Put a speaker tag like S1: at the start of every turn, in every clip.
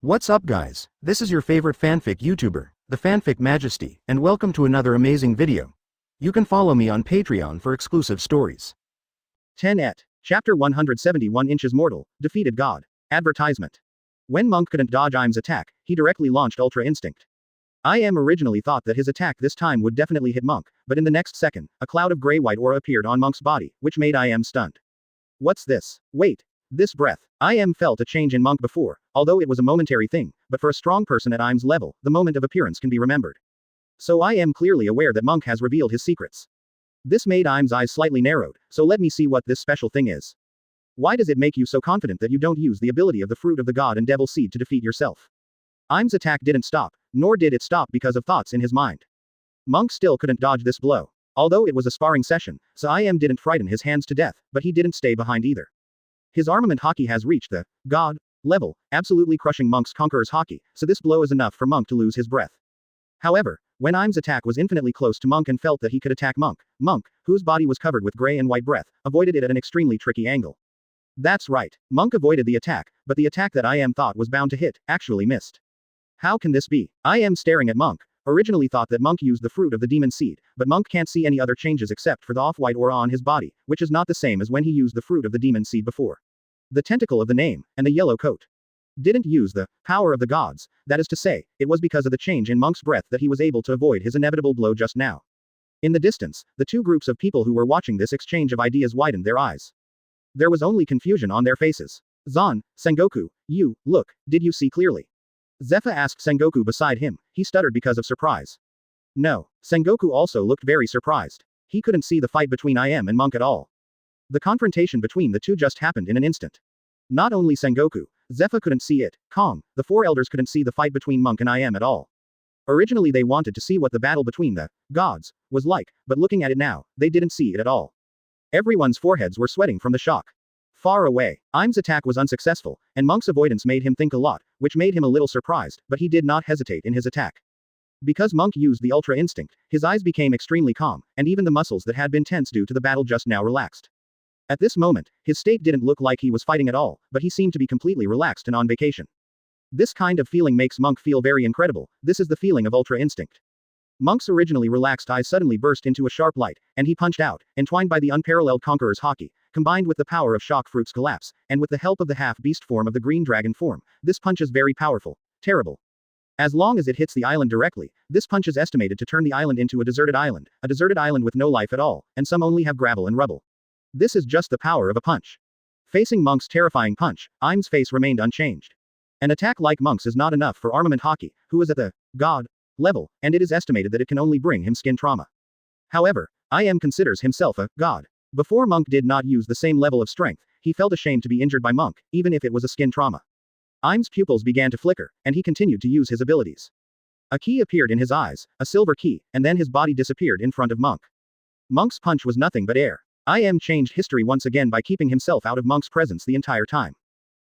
S1: What's up guys, this is your favorite fanfic YouTuber, the Fanfic Majesty, and welcome to another amazing video. You can follow me on Patreon for exclusive stories. 10 et. Chapter 171 Inches Mortal, Defeated God. Advertisement. When Monk couldn't dodge Im's attack, he directly launched Ultra Instinct. Im originally thought that his attack this time would definitely hit Monk, but in the next second, a cloud of gray-white aura appeared on Monk's body, which made Im stunned. What's this? Wait. This breath. Im felt a change in Monk before, although it was a momentary thing, but for a strong person at Im's level, the moment of appearance can be remembered. So I am clearly aware that Monk has revealed his secrets. This made Im's eyes slightly narrowed, so let me see what this special thing is. Why does it make you so confident that you don't use the ability of the fruit of the god and devil seed to defeat yourself? Im's attack didn't stop, nor did it stop because of thoughts in his mind. Monk still couldn't dodge this blow. Although it was a sparring session, so Im didn't frighten his hands to death, but he didn't stay behind either. His armament Haki has reached the god level, absolutely crushing Monk's Conqueror's Haki, so this blow is enough for Monk to lose his breath. However, when Im's attack was infinitely close to Monk and felt that he could attack Monk, whose body was covered with gray and white breath, avoided it at an extremely tricky angle. That's right, Monk avoided the attack, but the attack that Im thought was bound to hit, actually missed. How can this be? Im staring at Monk, originally thought that Monk used the fruit of the demon seed, but Monk can't see any other changes except for the off-white aura on his body, which is not the same as when he used the fruit of the demon seed before. The tentacle of the name, and the yellow coat. Didn't use the power of the gods, that is to say, it was because of the change in Monk's breath that he was able to avoid his inevitable blow just now. In the distance, the two groups of people who were watching this exchange of ideas widened their eyes. There was only confusion on their faces. Zan, Sengoku, look, did you see clearly? Zephyr asked Sengoku beside him, he stuttered because of surprise. No, Sengoku also looked very surprised. He couldn't see the fight between Im and Monk at all. The confrontation between the two just happened in an instant. Not only Sengoku, Zephyr couldn't see it, Kong, the four elders couldn't see the fight between Monk and Im at all. Originally they wanted to see what the battle between the gods was like, but looking at it now, they didn't see it at all. Everyone's foreheads were sweating from the shock. Far away, Im's attack was unsuccessful, and Monk's avoidance made him think a lot, which made him a little surprised, but he did not hesitate in his attack. Because Monk used the Ultra Instinct, his eyes became extremely calm, and even the muscles that had been tense due to the battle just now relaxed. At this moment, his state didn't look like he was fighting at all, but he seemed to be completely relaxed and on vacation. This kind of feeling makes Monk feel very incredible. This is the feeling of Ultra Instinct. Monk's originally relaxed eyes suddenly burst into a sharp light, and he punched out, entwined by the unparalleled Conqueror's Haki, combined with the power of Shock Fruit's collapse, and with the help of the half-beast form of the Green Dragon form. This punch is very powerful. Terrible. As long as it hits the island directly, this punch is estimated to turn the island into a deserted island with no life at all, and some only have gravel and rubble. This is just the power of a punch. Facing Monk's terrifying punch, Im's face remained unchanged. An attack like Monk's is not enough for armament Haki, who is at the god level, and it is estimated that it can only bring him skin trauma. However, Im considers himself a god. Before Monk did not use the same level of strength, he felt ashamed to be injured by Monk, even if it was a skin trauma. Im's pupils began to flicker, and he continued to use his abilities. A key appeared in his eyes, a silver key, and then his body disappeared in front of Monk. Monk's punch was nothing but air. Im changed history once again by keeping himself out of Monk's presence the entire time.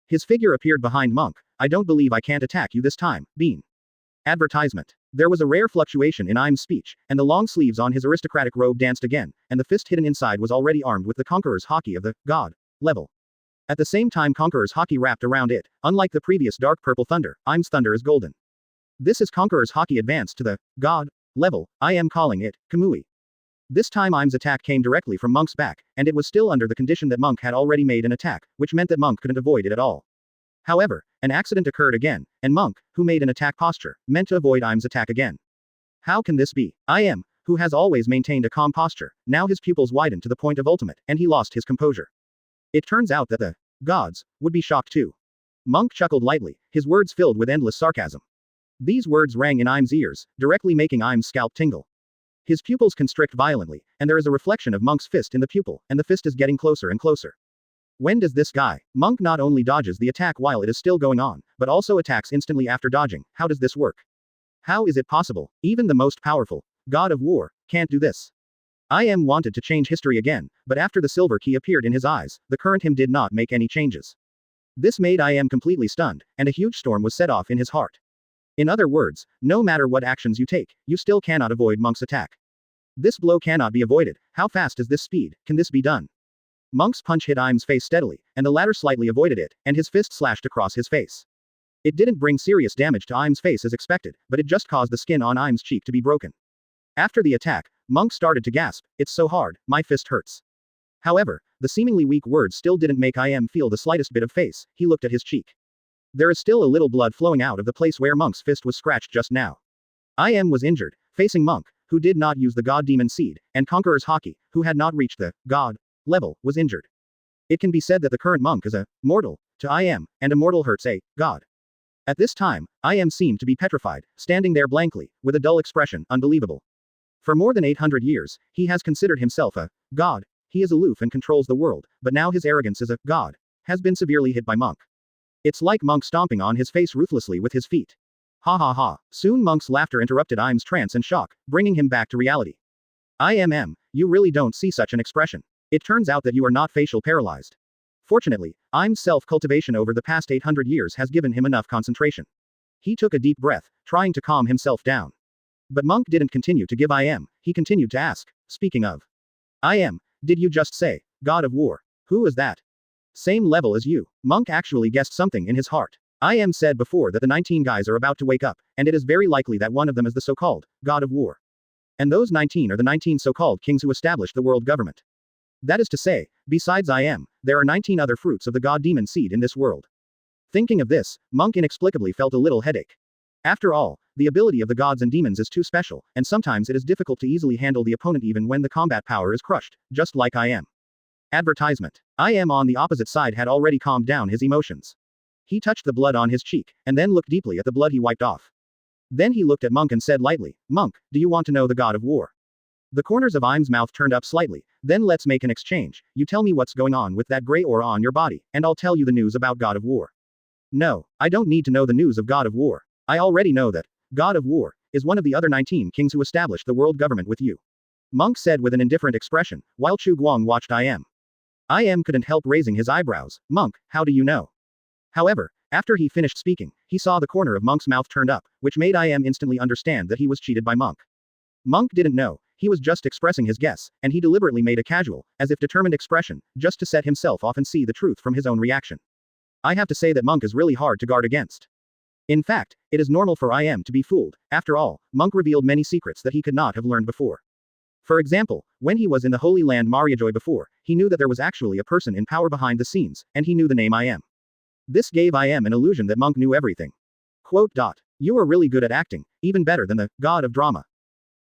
S1: His figure appeared behind Monk. I don't believe I can't attack you this time, Bean. Advertisement. There was a rare fluctuation in Im's speech, and the long sleeves on his aristocratic robe danced again, and the fist hidden inside was already armed with the Conqueror's Haki of the god level. At the same time Conqueror's Haki wrapped around it. Unlike the previous dark purple thunder, Im's thunder is golden. This is Conqueror's Haki advanced to the god level. I am calling it Kamui. This time Im's attack came directly from Monk's back, and it was still under the condition that Monk had already made an attack, which meant that Monk couldn't avoid it at all. However, an accident occurred again, and Monk, who made an attack posture, meant to avoid Im's attack again. How can this be? Im, who has always maintained a calm posture, now his pupils widened to the point of ultimate, and he lost his composure. It turns out that the gods would be shocked too. Monk chuckled lightly, his words filled with endless sarcasm. These words rang in Im's ears, directly making Im's scalp tingle. His pupils constrict violently, and there is a reflection of Monk's fist in the pupil, and the fist is getting closer and closer. When does this guy? Monk not only dodges the attack while it is still going on, but also attacks instantly after dodging. How does this work? How is it possible? Even the most powerful god of war can't do this. Im wanted to change history again, but after the silver key appeared in his eyes, the current him did not make any changes. This made Im completely stunned, and a huge storm was set off in his heart. In other words, no matter what actions you take, you still cannot avoid Monk's attack. This blow cannot be avoided. How fast is this speed? Can this be done? Monk's punch hit Im's face steadily, and the latter slightly avoided it, and his fist slashed across his face. It didn't bring serious damage to Im's face as expected, but it just caused the skin on Im's cheek to be broken. After the attack, Monk started to gasp, "It's so hard, my fist hurts." However, the seemingly weak words still didn't make Im feel the slightest bit of face. He looked at his cheek. There is still a little blood flowing out of the place where Monk's fist was scratched just now. Im was injured, facing Monk, who did not use the God Demon Seed, and Conqueror's Haki, who had not reached the God level, was injured. It can be said that the current Monk is a mortal to Im, and a mortal hurts a God. At this time, Im seemed to be petrified, standing there blankly, with a dull expression, unbelievable. For more than 800 years, he has considered himself a God. He is aloof and controls the world, but now his arrogance as a God has been severely hit by Monk. It's like Monk stomping on his face ruthlessly with his feet. Ha ha ha. Soon Monk's laughter interrupted Im's trance and shock, bringing him back to reality. You really don't see such an expression. It turns out that you are not facial paralyzed. Fortunately, Im's self-cultivation over the past 800 years has given him enough concentration. He took a deep breath, trying to calm himself down. But Monk didn't continue to give he continued to ask, "Speaking of did you just say, God of War? Who is that?" "Same level as you." Monk actually guessed something in his heart. Said before that the 19 guys are about to wake up, and it is very likely that one of them is the so-called God of War. And those 19 are the 19 so-called kings who established the world government. That is to say, besides there are 19 other fruits of the God Demon Seed in this world. Thinking of this, Monk inexplicably felt a little headache. After all, the ability of the gods and demons is too special, and sometimes it is difficult to easily handle the opponent even when the combat power is crushed, just like Advertisement. On the opposite side had already calmed down his emotions. He touched the blood on his cheek, and then looked deeply at the blood he wiped off. Then he looked at Monk and said lightly, "Monk, do you want to know the God of War?" The corners of Im's mouth turned up slightly. "Then let's make an exchange. You tell me what's going on with that gray aura on your body, and I'll tell you the news about God of War." "No, I don't need to know the news of God of War. I already know that God of War is one of the other 19 kings who established the world government with you," Monk said with an indifferent expression, while Chu Guang watched Im. Couldn't help raising his eyebrows. "Monk, how do you know?" However, after he finished speaking, he saw the corner of Monk's mouth turned up, which made Im instantly understand that he was cheated by Monk. Monk didn't know. He was just expressing his guess, and he deliberately made a casual, as if determined expression, just to set himself off and see the truth from his own reaction. I have to say that Monk is really hard to guard against. In fact, it is normal for Im to be fooled. After all, Monk revealed many secrets that he could not have learned before. For example, when he was in the Holy Land Mariajoy before, he knew that there was actually a person in power behind the scenes, and he knew the name Im. This gave Im an illusion that Monk knew everything. You are really good at acting, even better than the God of Drama.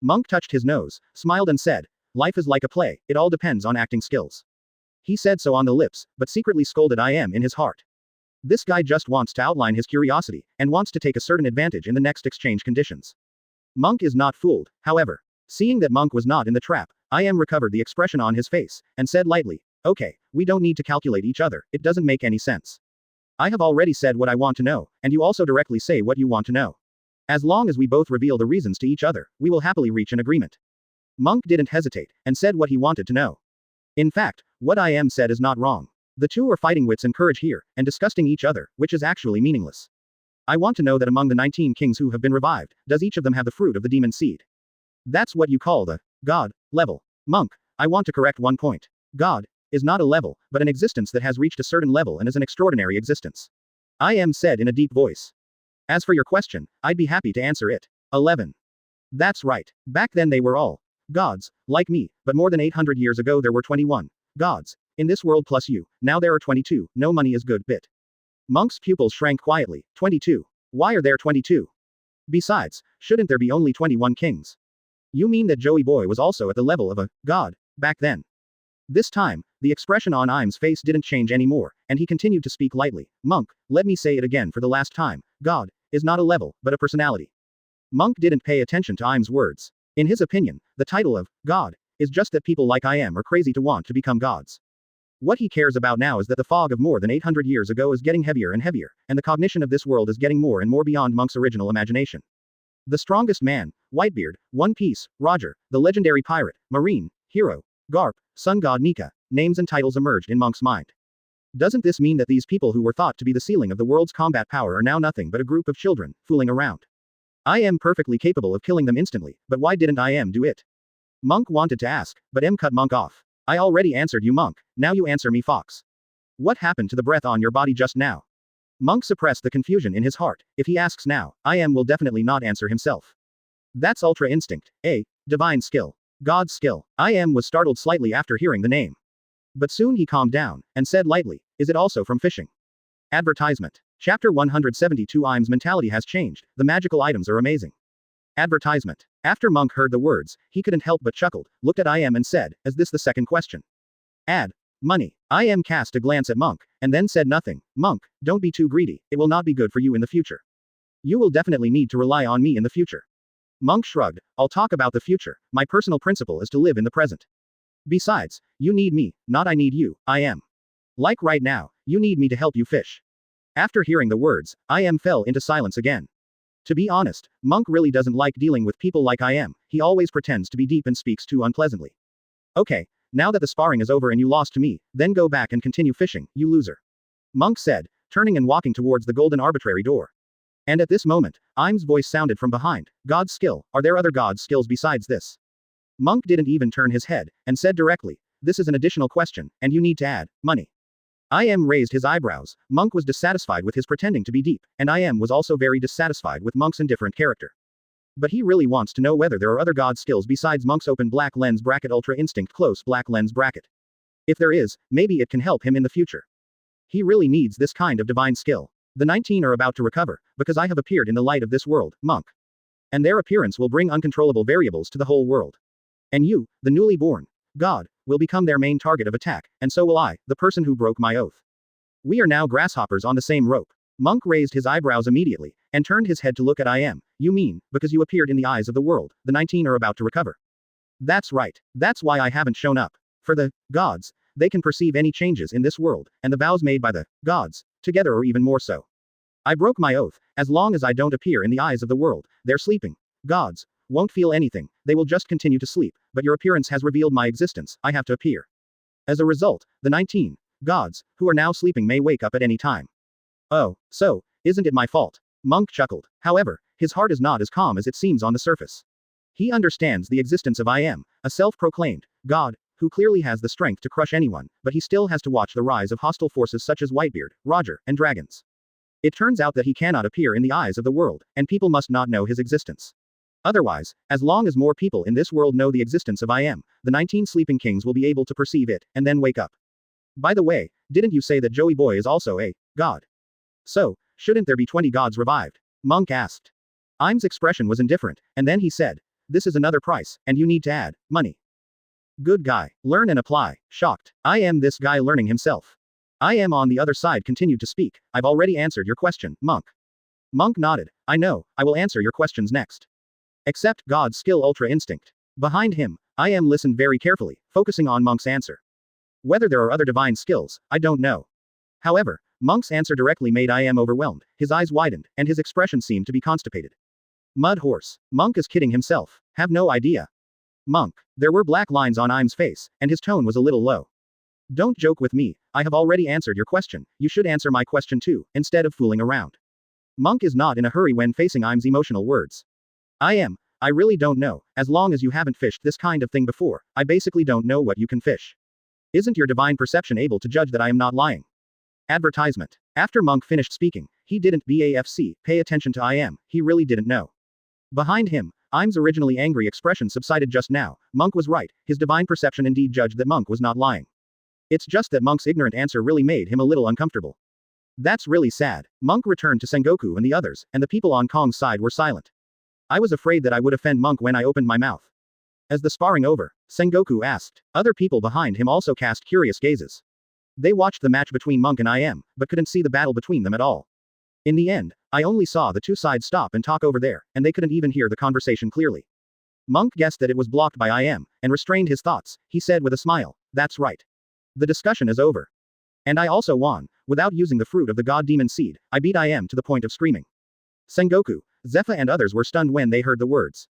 S1: Monk touched his nose, smiled and said, "Life is like a play, it all depends on acting skills." He said so on the lips, but secretly scolded Im in his heart. This guy just wants to outline his curiosity, and wants to take a certain advantage in the next exchange conditions. Monk is not fooled, however. Seeing that Monk was not in the trap, Im recovered the expression on his face, and said lightly, "Okay, we don't need to calculate each other, it doesn't make any sense. I have already said what I want to know, and you also directly say what you want to know. As long as we both reveal the reasons to each other, we will happily reach an agreement." Monk didn't hesitate, and said what he wanted to know. In fact, what Im said is not wrong. The two are fighting wits and courage here, and disgusting each other, which is actually meaningless. I want to know that among the 19 kings who have been revived, does each of them have the fruit of the demon seed? That's what you call the God level. Monk, I want to correct one point. God is not a level, but an existence that has reached a certain level and is an extraordinary existence. Im said in a deep voice. As for your question, I'd be happy to answer it. 11. That's right. Back then they were all gods, like me, but more than 800 years ago there were 21 gods. In this world plus you, now there are 22, no money is good bit. Monk's pupils shrank quietly. 22. Why are there 22? Besides, shouldn't there be only 21 kings? You mean that Joey Boy was also at the level of a god back then? This time, the expression on Im's face didn't change anymore, and he continued to speak lightly. Monk, let me say it again for the last time. God is not a level, but a personality. Monk didn't pay attention to Im's words. In his opinion, the title of God is just that people like Im are crazy to want to become gods. What he cares about now is that the fog of more than 800 years ago is getting heavier and heavier, and the cognition of this world is getting more and more beyond Monk's original imagination. The strongest man, Whitebeard, One Piece, Roger, the legendary pirate, Marine, hero, Garp, sun god Nika, names and titles emerged in Monk's mind. Doesn't this mean that these people who were thought to be the ceiling of the world's combat power are now nothing but a group of children, fooling around? I am perfectly capable of killing them instantly, but why didn't I do it? Monk wanted to ask, but cut Monk off. I already answered you, Monk, now you answer me, Fox. What happened to the breath on your body just now? Monk suppressed the confusion in his heart. If he asks now, I am will definitely not answer himself. That's Ultra Instinct, a divine skill. God's skill. I am was startled slightly after hearing the name. But soon he calmed down, and said lightly, is it also from fishing? Advertisement. Chapter 172 IM's mentality has changed, the magical items are amazing. Advertisement. After Monk heard the words, he couldn't help but chuckled, looked at IM and said, is this the second question? Ad. Money. IM cast a glance at Monk, and then said nothing. Monk, don't be too greedy, it will not be good for you in the future. You will definitely need to rely on me in the future. Monk shrugged, I'll talk about the future, my personal principle is to live in the present. Besides, you need me, not I need you, IM. Like right now, you need me to help you fish. After hearing the words, IM fell into silence again. To be honest, Monk really doesn't like dealing with people like IM, he always pretends to be deep and speaks too unpleasantly. Okay, now that the sparring is over and you lost to me, then go back and continue fishing, you loser. Monk said, turning and walking towards the golden arbitrary door. And at this moment, IM's voice sounded from behind, God's skill, are there other God's skills besides this? Monk didn't even turn his head, and said directly, this is an additional question, and you need to add, money. IM raised his eyebrows, Monk was dissatisfied with his pretending to be deep, and IM was also very dissatisfied with Monk's indifferent character. But he really wants to know whether there are other God skills besides Monk's open black lens bracket Ultra Instinct close black lens bracket. If there is, maybe it can help him in the future. He really needs this kind of divine skill. The 19 are about to recover, because I have appeared in the light of this world, Monk. And their appearance will bring uncontrollable variables to the whole world. And you, the newly born God, will become their main target of attack, and so will I, the person who broke my oath. We are now grasshoppers on the same rope. Monk raised his eyebrows immediately, and turned his head to look at IM. You mean, because you appeared in the eyes of the world, the 19 are about to recover. That's right, that's why I haven't shown up. For the gods, they can perceive any changes in this world, and the vows made by the gods, together or even more so. I broke my oath, as long as I don't appear in the eyes of the world, they're sleeping. Gods won't feel anything, they will just continue to sleep, but your appearance has revealed my existence, I have to appear. As a result, the 19 gods, who are now sleeping may wake up at any time. Oh, so, isn't it my fault? Monk chuckled. However, his heart is not as calm as it seems on the surface. He understands the existence of IM, a self-proclaimed God, who clearly has the strength to crush anyone, but he still has to watch the rise of hostile forces such as Whitebeard, Roger, and dragons. It turns out that he cannot appear in the eyes of the world, and people must not know his existence. Otherwise, as long as more people in this world know the existence of IM, the 19 sleeping kings will be able to perceive it, and then wake up. By the way, didn't you say that Joey Boy is also a god? So, shouldn't there be 20 gods revived? Monk asked. IM's expression was indifferent, and then he said, this is another price, and you need to add, money. Good guy, learn and apply. Shocked. I am this guy learning himself. IM on the other side continued to speak, I've already answered your question, Monk. Monk nodded, I know, I will answer your questions next. Except God's skill Ultra Instinct. Behind him, IM listened very carefully, focusing on Monk's answer. Whether there are other divine skills, I don't know. However, Monk's answer directly made IM overwhelmed, his eyes widened, and his expression seemed to be constipated. Mud horse. Monk is kidding himself. Have no idea. Monk. There were black lines on IM's face, and his tone was a little low. Don't joke with me, I have already answered your question, you should answer my question too, instead of fooling around. Monk is not in a hurry when facing IM's emotional words. I really don't know, as long as you haven't fished this kind of thing before, I basically don't know what you can fish. Isn't your divine perception able to judge that I am not lying? Advertisement. After Monk finished speaking, he didn't pay attention to IM, he really didn't know. Behind him, IM's originally angry expression subsided just now, Monk was right, his divine perception indeed judged that Monk was not lying. It's just that Monk's ignorant answer really made him a little uncomfortable. That's really sad. Monk returned to Sengoku and the others, and the people on Kong's side were silent. I was afraid that I would offend Monk when I opened my mouth. As the sparring over, Sengoku asked. Other people behind him also cast curious gazes. They watched the match between Monk and IM, but couldn't see the battle between them at all. In the end, I only saw the two sides stop and talk over there, and they couldn't even hear the conversation clearly. Monk guessed that it was blocked by IM, and restrained his thoughts, he said with a smile, that's right. The discussion is over. And I also won, without using the fruit of the god demon seed, I beat IM to the point of screaming. Sengoku, Zephyr and others were stunned when they heard the words.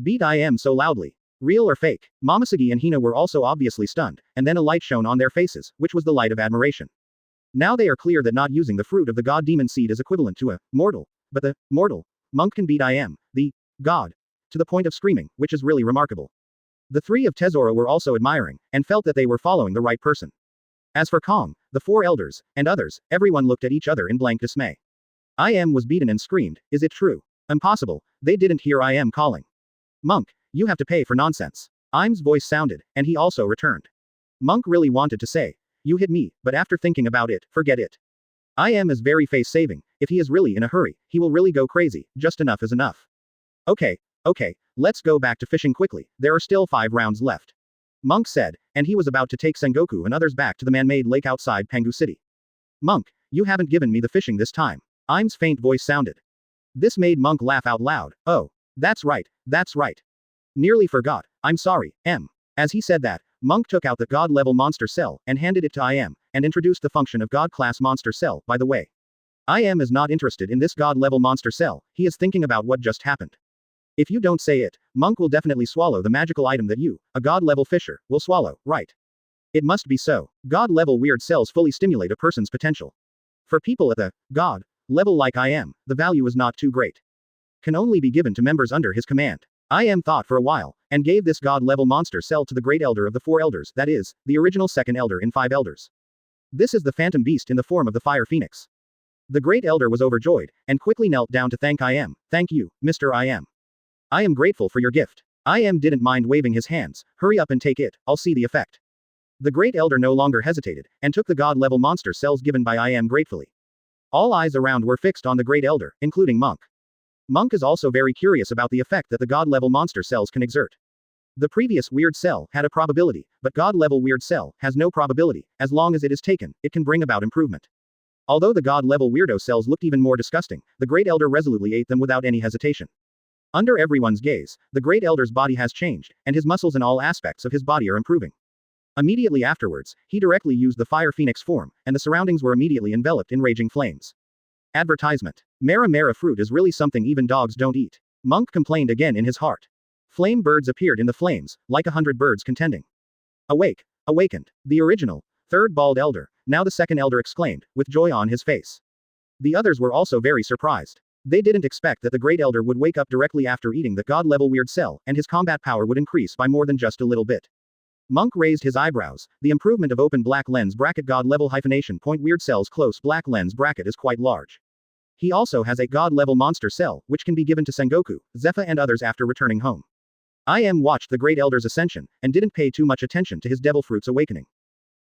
S1: Beat IM so loudly. Real or fake? Momosugi and Hina were also obviously stunned, and then a light shone on their faces, which was the light of admiration. Now they are clear that not using the fruit of the god demon seed is equivalent to a mortal, but the mortal Monk can beat IM, the god, to the point of screaming, which is really remarkable. The three of Tesoro were also admiring, and felt that they were following the right person. As for Kong, the four elders, and others, everyone looked at each other in blank dismay. I am was beaten and screamed, "Is it true? Impossible, they didn't hear I am calling. Monk, you have to pay for nonsense." Im's voice sounded, and he also returned. Monk really wanted to say, "You hit me," but after thinking about it, forget it. I am is very face-saving, if he is really in a hurry, he will really go crazy, just enough is enough. Okay, let's go back to fishing quickly, there are still 5 rounds left. Monk said, and he was about to take Sengoku and others back to the man-made lake outside Pangu City. Monk, you haven't given me the fishing this time. Im's faint voice sounded. This made Monk laugh out loud. Oh, that's right. Nearly forgot, I'm sorry, M. As he said that, Monk took out the God-level monster cell, and handed it to IM, and introduced the function of God-class monster cell, by the way. IM is not interested in this God-level monster cell, he is thinking about what just happened. If you don't say it, Monk will definitely swallow the magical item that you, a God-level fisher, will swallow, right? It must be so. God-level weird cells fully stimulate a person's potential. For people at the God level like IM, the value is not too great. Can only be given to members under his command. IM thought for a while, and gave this God-level monster cell to the Great Elder of the 4 Elders, that is, the original second Elder in 5 Elders. This is the Phantom Beast in the form of the Fire Phoenix. The Great Elder was overjoyed, and quickly knelt down to thank IM. Thank you, Mr. IM. I am grateful for your gift. IM didn't mind waving his hands, hurry up and take it, I'll see the effect. The Great Elder no longer hesitated, and took the God-level monster cells given by IM gratefully. All eyes around were fixed on the Great Elder, including Monk. Monk is also very curious about the effect that the God-level monster cells can exert. The previous weird cell had a probability, but God-level weird cell has no probability. As long as it is taken, it can bring about improvement. Although the God-level weirdo cells looked even more disgusting, the Great Elder resolutely ate them without any hesitation. Under everyone's gaze, the Great Elder's body has changed, and his muscles and all aspects of his body are improving. Immediately afterwards, he directly used the Fire Phoenix form, and the surroundings were immediately enveloped in raging flames. Advertisement. Mara fruit is really something even dogs don't eat. Monk complained again in his heart. Flame birds appeared in the flames, like 100 birds contending. Awakened. The original, third bald elder, now the second elder exclaimed, with joy on his face. The others were also very surprised. They didn't expect that the Great Elder would wake up directly after eating the God-level weird cell, and his combat power would increase by more than just a little bit. Monk raised his eyebrows. The improvement of open black lens bracket God-level hyphenation point weird cells close black lens bracket is quite large. He also has a God-level monster cell, which can be given to Sengoku, Zephyr and others after returning home. IM watched the Great Elder's ascension, and didn't pay too much attention to his devil fruit's awakening.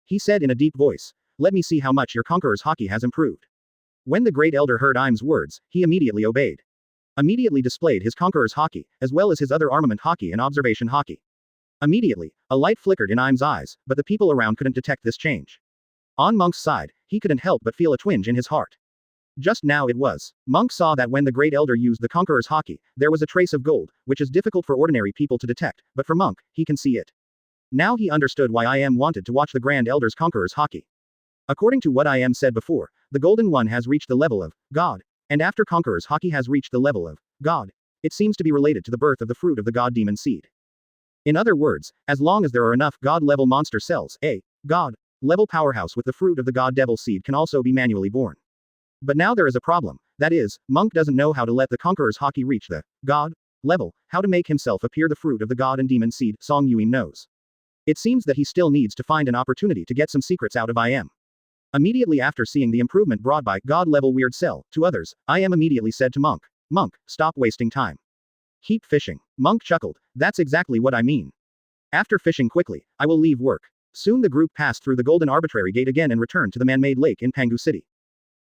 S1: He said in a deep voice, "Let me see how much your Conqueror's Haki has improved." When the Great Elder heard Im's words, he immediately obeyed. Immediately displayed his Conqueror's Haki, as well as his other armament Haki and observation Haki. Immediately, a light flickered in Im's eyes, but the people around couldn't detect this change. On Monk's side, he couldn't help but feel a twinge in his heart. Just now it was. Monk saw that when the Great Elder used the Conqueror's Haki, there was a trace of gold, which is difficult for ordinary people to detect, but for Monk, he can see it. Now he understood why IM wanted to watch the Grand Elder's Conqueror's Haki. According to what IM said before, the Golden One has reached the level of God, and after Conqueror's Haki has reached the level of God, it seems to be related to the birth of the fruit of the God Demon Seed. In other words, as long as there are enough God-level monster cells, a God-level powerhouse with the fruit of the God Devil Seed can also be manually born. But now there is a problem, that is, Monk doesn't know how to let the Conqueror's Haki reach the God level, how to make himself appear the fruit of the God and Demon Seed, Song Yuim knows. It seems that he still needs to find an opportunity to get some secrets out of IM. Immediately after seeing the improvement brought by God-level weird cell to others, IM immediately said to Monk, "Monk, stop wasting time. Keep fishing." Monk chuckled, "That's exactly what I mean. After fishing quickly, I will leave work." Soon the group passed through the Golden Arbitrary Gate again and returned to the man-made lake in Pangu City.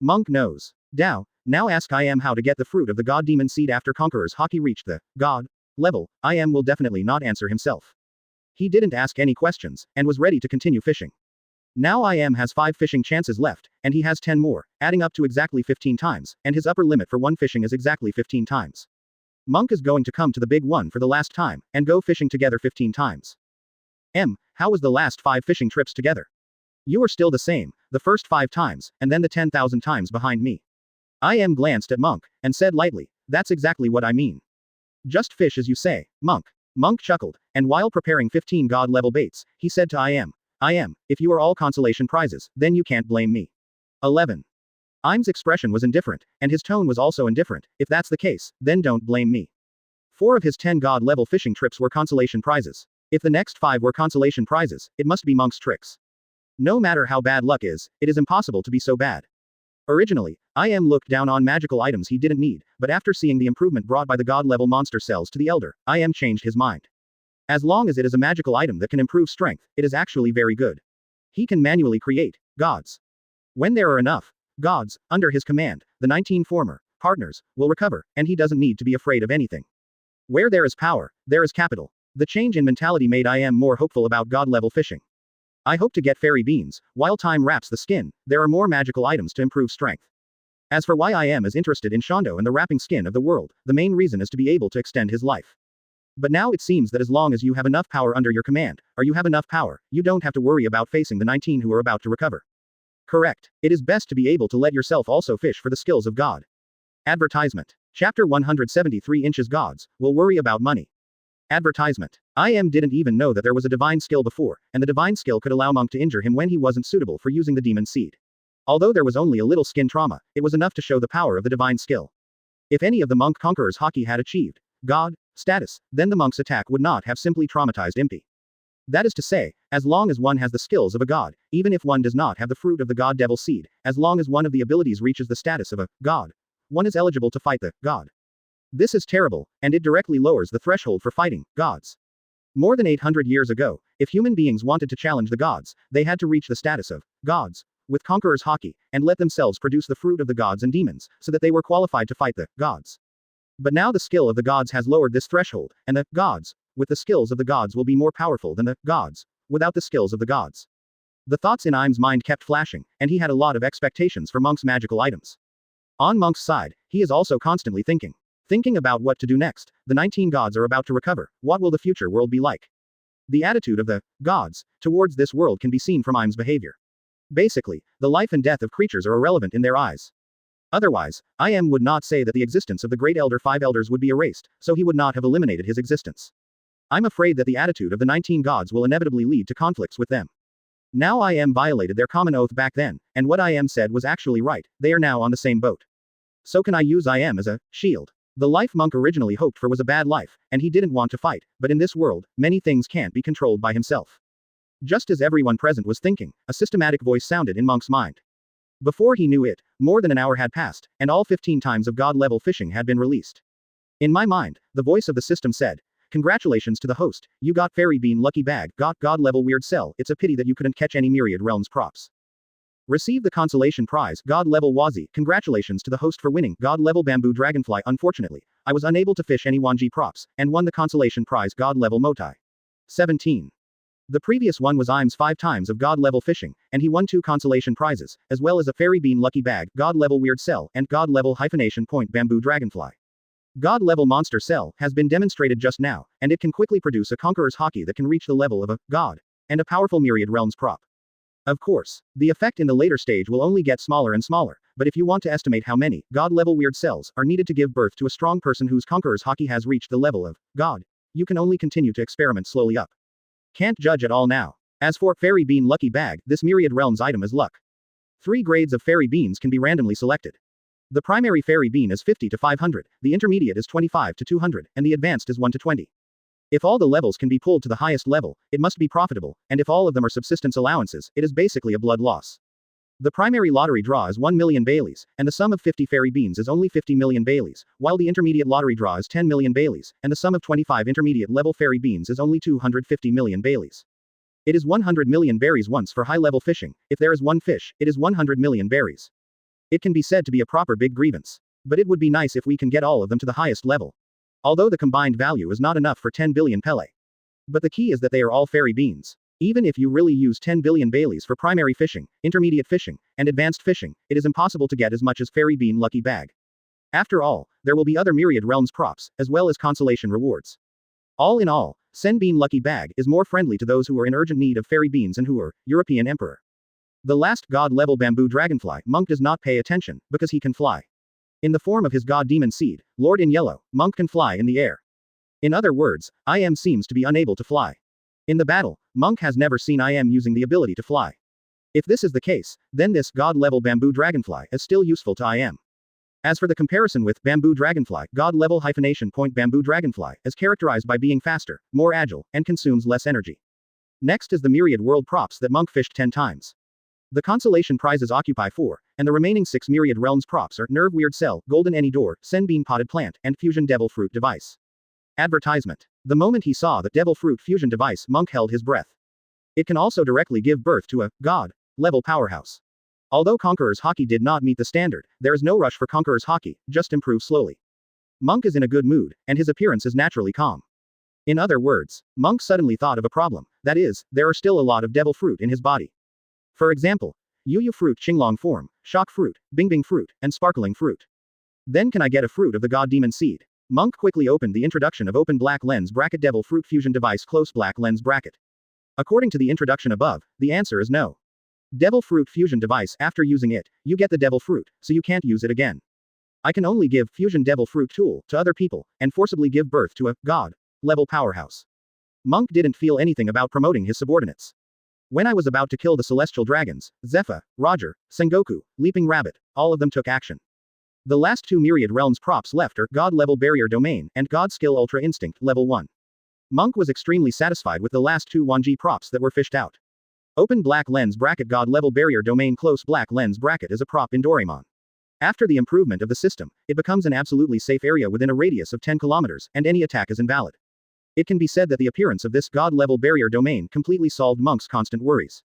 S1: Monk knows. Dao, now ask IM how to get the fruit of the God Demon Seed after Conqueror's Haki reached the God level. IM will definitely not answer himself. He didn't ask any questions, and was ready to continue fishing. Now IM has 5 fishing chances left, and he has 10 more, adding up to exactly 15 times, and his upper limit for one fishing is exactly 15 times. Monk is going to come to the big one for the last time, and go fishing together 15 times. How was the last 5 fishing trips together? You are still the same, the first 5 times, and then the 10,000 times behind me. IM glanced at Monk, and said lightly, "That's exactly what I mean. Just fish as you say, Monk." Monk chuckled, and while preparing 15 God-level baits, he said to IM, "If you are all consolation prizes, then you can't blame me." 11. Im's expression was indifferent, and his tone was also indifferent. "If that's the case, then don't blame me." 4 of his 10 God-level fishing trips were consolation prizes. If the next 5 were consolation prizes, it must be Monk's tricks. No matter how bad luck is, it is impossible to be so bad. Originally, IM looked down on magical items he didn't need, but after seeing the improvement brought by the god-level monster cells to the Elder, IM changed his mind. As long as it is a magical item that can improve strength, it is actually very good. He can manually create gods. When there are enough gods under his command, the 19 former partners will recover, and he doesn't need to be afraid of anything. Where there is power, there is capital. The change in mentality made IM more hopeful about god-level fishing. I hope to get fairy beans. While time wraps the skin, there are more magical items to improve strength. As for why IM is interested in Shondo and the wrapping skin of the world, the main reason is to be able to extend his life. But now it seems that as long as you have enough power under your command, or you have enough power, you don't have to worry about facing the 19 who are about to recover. Correct. It is best to be able to let yourself also fish for the skills of God. Advertisement. Chapter 173 Inches Gods will worry about money. Advertisement. IM didn't even know that there was a divine skill before, and the divine skill could allow Monk to injure him when he wasn't suitable for using the demon seed. Although there was only a little skin trauma, it was enough to show the power of the divine skill. If any of the monk conquerors Haki had achieved god status, then the monk's attack would not have simply traumatized Impy. That is to say, as long as one has the skills of a god, even if one does not have the fruit of the god devil seed, as long as one of the abilities reaches the status of a god, one is eligible to fight the god. This is terrible, and it directly lowers the threshold for fighting gods. More than 800 years ago, if human beings wanted to challenge the gods, they had to reach the status of gods with conquerors Haki, and let themselves produce the fruit of the gods and demons, so that they were qualified to fight the gods. But now the skill of the gods has lowered this threshold, and the gods with the skills of the gods will be more powerful than the gods without the skills of the gods. The thoughts in Im's mind kept flashing, and he had a lot of expectations for Monk's magical items. On Monk's side, he is also constantly thinking about what to do next. The 19 gods are about to recover. What will the future world be like? The attitude of the gods towards this world can be seen from Im's behavior. Basically, the life and death of creatures are irrelevant in their eyes. Otherwise, IM would not say that the existence of the Great Elder 5 Elders would be erased, so he would not have eliminated his existence. I'm afraid that the attitude of the 19 gods will inevitably lead to conflicts with them. Now IM violated their common oath back then, and what IM said was actually right. They are now on the same boat. So can I use IM as a shield? The life Monk originally hoped for was a bad life, and he didn't want to fight, but in this world, many things can't be controlled by himself. Just as everyone present was thinking, a systematic voice sounded in Monk's mind. Before he knew it, more than an hour had passed, and all 15 times of god-level fishing had been released. In my mind, the voice of the system said, "Congratulations to the host, you got Fairy Bean Lucky Bag, got god-level Weird Cell, it's a pity that you couldn't catch any Myriad Realms props. Receive the consolation prize, God-level Wazi, congratulations to the host for winning, God-level Bamboo Dragonfly. Unfortunately, I was unable to fish any Wanji props, and won the consolation prize, God-level Motai. 17. The previous one was Im's 5 times of God-level fishing, and he won 2 consolation prizes, as well as a Fairy Bean Lucky Bag, God-level Weird Cell, and God-level Hyphenation Point Bamboo Dragonfly. God-level Monster Cell has been demonstrated just now, and it can quickly produce a Conqueror's Haki that can reach the level of a god, and a powerful Myriad Realms prop. Of course, the effect in the later stage will only get smaller and smaller, but if you want to estimate how many god-level weird cells are needed to give birth to a strong person whose Conqueror's Haki has reached the level of god, you can only continue to experiment slowly up. Can't judge at all now. As for Fairy Bean Lucky Bag, this Myriad Realms item is luck. 3 grades of fairy beans can be randomly selected. The primary fairy bean is 50 to 500, the intermediate is 25 to 200, and the advanced is 1 to 20. If all the levels can be pulled to the highest level, it must be profitable, and if all of them are subsistence allowances, it is basically a blood loss. The primary lottery draw is 1 million Baileys, and the sum of 50 fairy beans is only 50 million Baileys, while the intermediate lottery draw is 10 million Baileys, and the sum of 25 intermediate level fairy beans is only 250 million Baileys. It is 100 million berries once for high-level fishing. If there is one fish, it is 100 million berries. It can be said to be a proper big grievance. But it would be nice if we can get all of them to the highest level. Although the combined value is not enough for 10 billion Pele. But the key is that they are all fairy beans. Even if you really use 10 billion Baileys for primary fishing, intermediate fishing, and advanced fishing, it is impossible to get as much as Fairy Bean Lucky Bag. After all, there will be other Myriad Realms props, as well as consolation rewards. All in all, Sen Bean Lucky Bag is more friendly to those who are in urgent need of fairy beans and who are European Emperor. The last god-level Bamboo Dragonfly, Monk does not pay attention, because he can fly. In the form of his god demon seed, Lord in Yellow, Monk can fly in the air. In other words, IM seems to be unable to fly. In the battle, Monk has never seen IM using the ability to fly. If this is the case, then this god-level Bamboo Dragonfly is still useful to IM. As for the comparison with Bamboo Dragonfly, god-level hyphenation point Bamboo Dragonfly is characterized by being faster, more agile, and consumes less energy. Next is the Myriad World props that Monk fished 10 times. The consolation prizes occupy 4, and the remaining 6 Myriad Realms props are Nerve Weird Cell, Golden Any Door, Sen Bean Potted Plant, and Fusion Devil Fruit Device. Advertisement. The moment he saw the Devil Fruit Fusion Device, Monk held his breath. It can also directly give birth to a god-level powerhouse. Although Conqueror's Haki did not meet the standard, there is no rush for Conqueror's Haki, just improve slowly. Monk is in a good mood, and his appearance is naturally calm. In other words, Monk suddenly thought of a problem, that is, there are still a lot of devil fruit in his body. For example, Yu fruit, Qinglong form, shock fruit, Bingbing fruit, and sparkling fruit. Then can I get a fruit of the god demon seed? Monk quickly opened the introduction of open black lens bracket devil fruit fusion device close black lens bracket. According to the introduction above, the answer is no. Devil fruit fusion device, after using it, you get the devil fruit, so you can't use it again. I can only give fusion devil fruit tool to other people, and forcibly give birth to a god-level powerhouse. Monk didn't feel anything about promoting his subordinates. When I was about to kill the celestial dragons, Zephyr, Roger, Sengoku, Leaping Rabbit, all of them took action. The last 2 Myriad Realms props left are God-level Barrier Domain and God Skill Ultra Instinct, level 1. Monk was extremely satisfied with the last 2 Wanji props that were fished out. Open black lens bracket God-level Barrier Domain close black lens bracket is a prop in Doraemon. After the improvement of the system, it becomes an absolutely safe area within a radius of 10 kilometers, and any attack is invalid. It can be said that the appearance of this god-level barrier domain completely solved Monk's constant worries.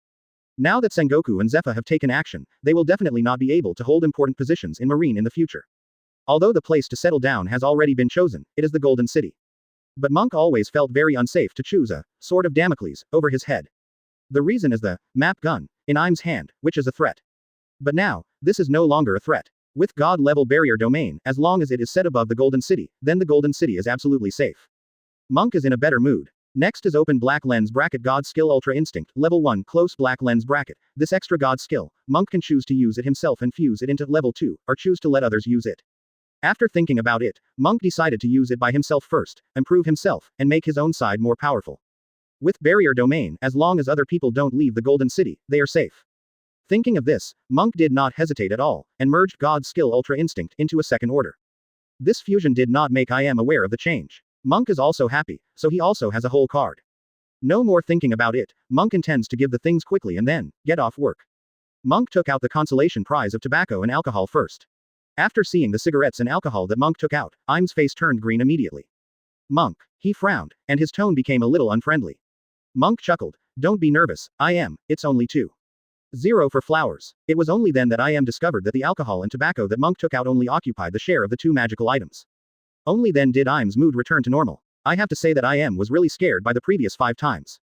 S1: Now that Sengoku and Zephyr have taken action, they will definitely not be able to hold important positions in Marine in the future. Although the place to settle down has already been chosen, it is the Golden City. But Monk always felt very unsafe to choose a sword of Damocles over his head. The reason is the map gun in Im's hand, which is a threat. But now, this is no longer a threat. With God-level barrier domain, as long as it is set above the Golden City, then the Golden City is absolutely safe. Monk is in a better mood. Next is open black lens bracket God skill ultra instinct, level 1 close black lens bracket. This extra God skill, Monk can choose to use it himself and fuse it into level 2, or choose to let others use it. After thinking about it, Monk decided to use it by himself first, improve himself, and make his own side more powerful. With barrier domain, as long as other people don't leave the Golden City, they are safe. Thinking of this, Monk did not hesitate at all, and merged God skill ultra instinct into a second order. This fusion did not make I am aware of the change. Monk is also happy, so he also has a whole card. No more thinking about it, Monk intends to give the things quickly and then get off work. Monk took out the consolation prize of tobacco and alcohol first. After seeing the cigarettes and alcohol that Monk took out, Im's face turned green immediately. Monk. He frowned, and his tone became a little unfriendly. Monk chuckled. Don't be nervous, it's only 2-0 for flowers. It was only then that discovered that the alcohol and tobacco that Monk took out only occupied the share of the 2 magical items. Only then did Im's mood return to normal. I have to say that was really scared by the previous 5 times.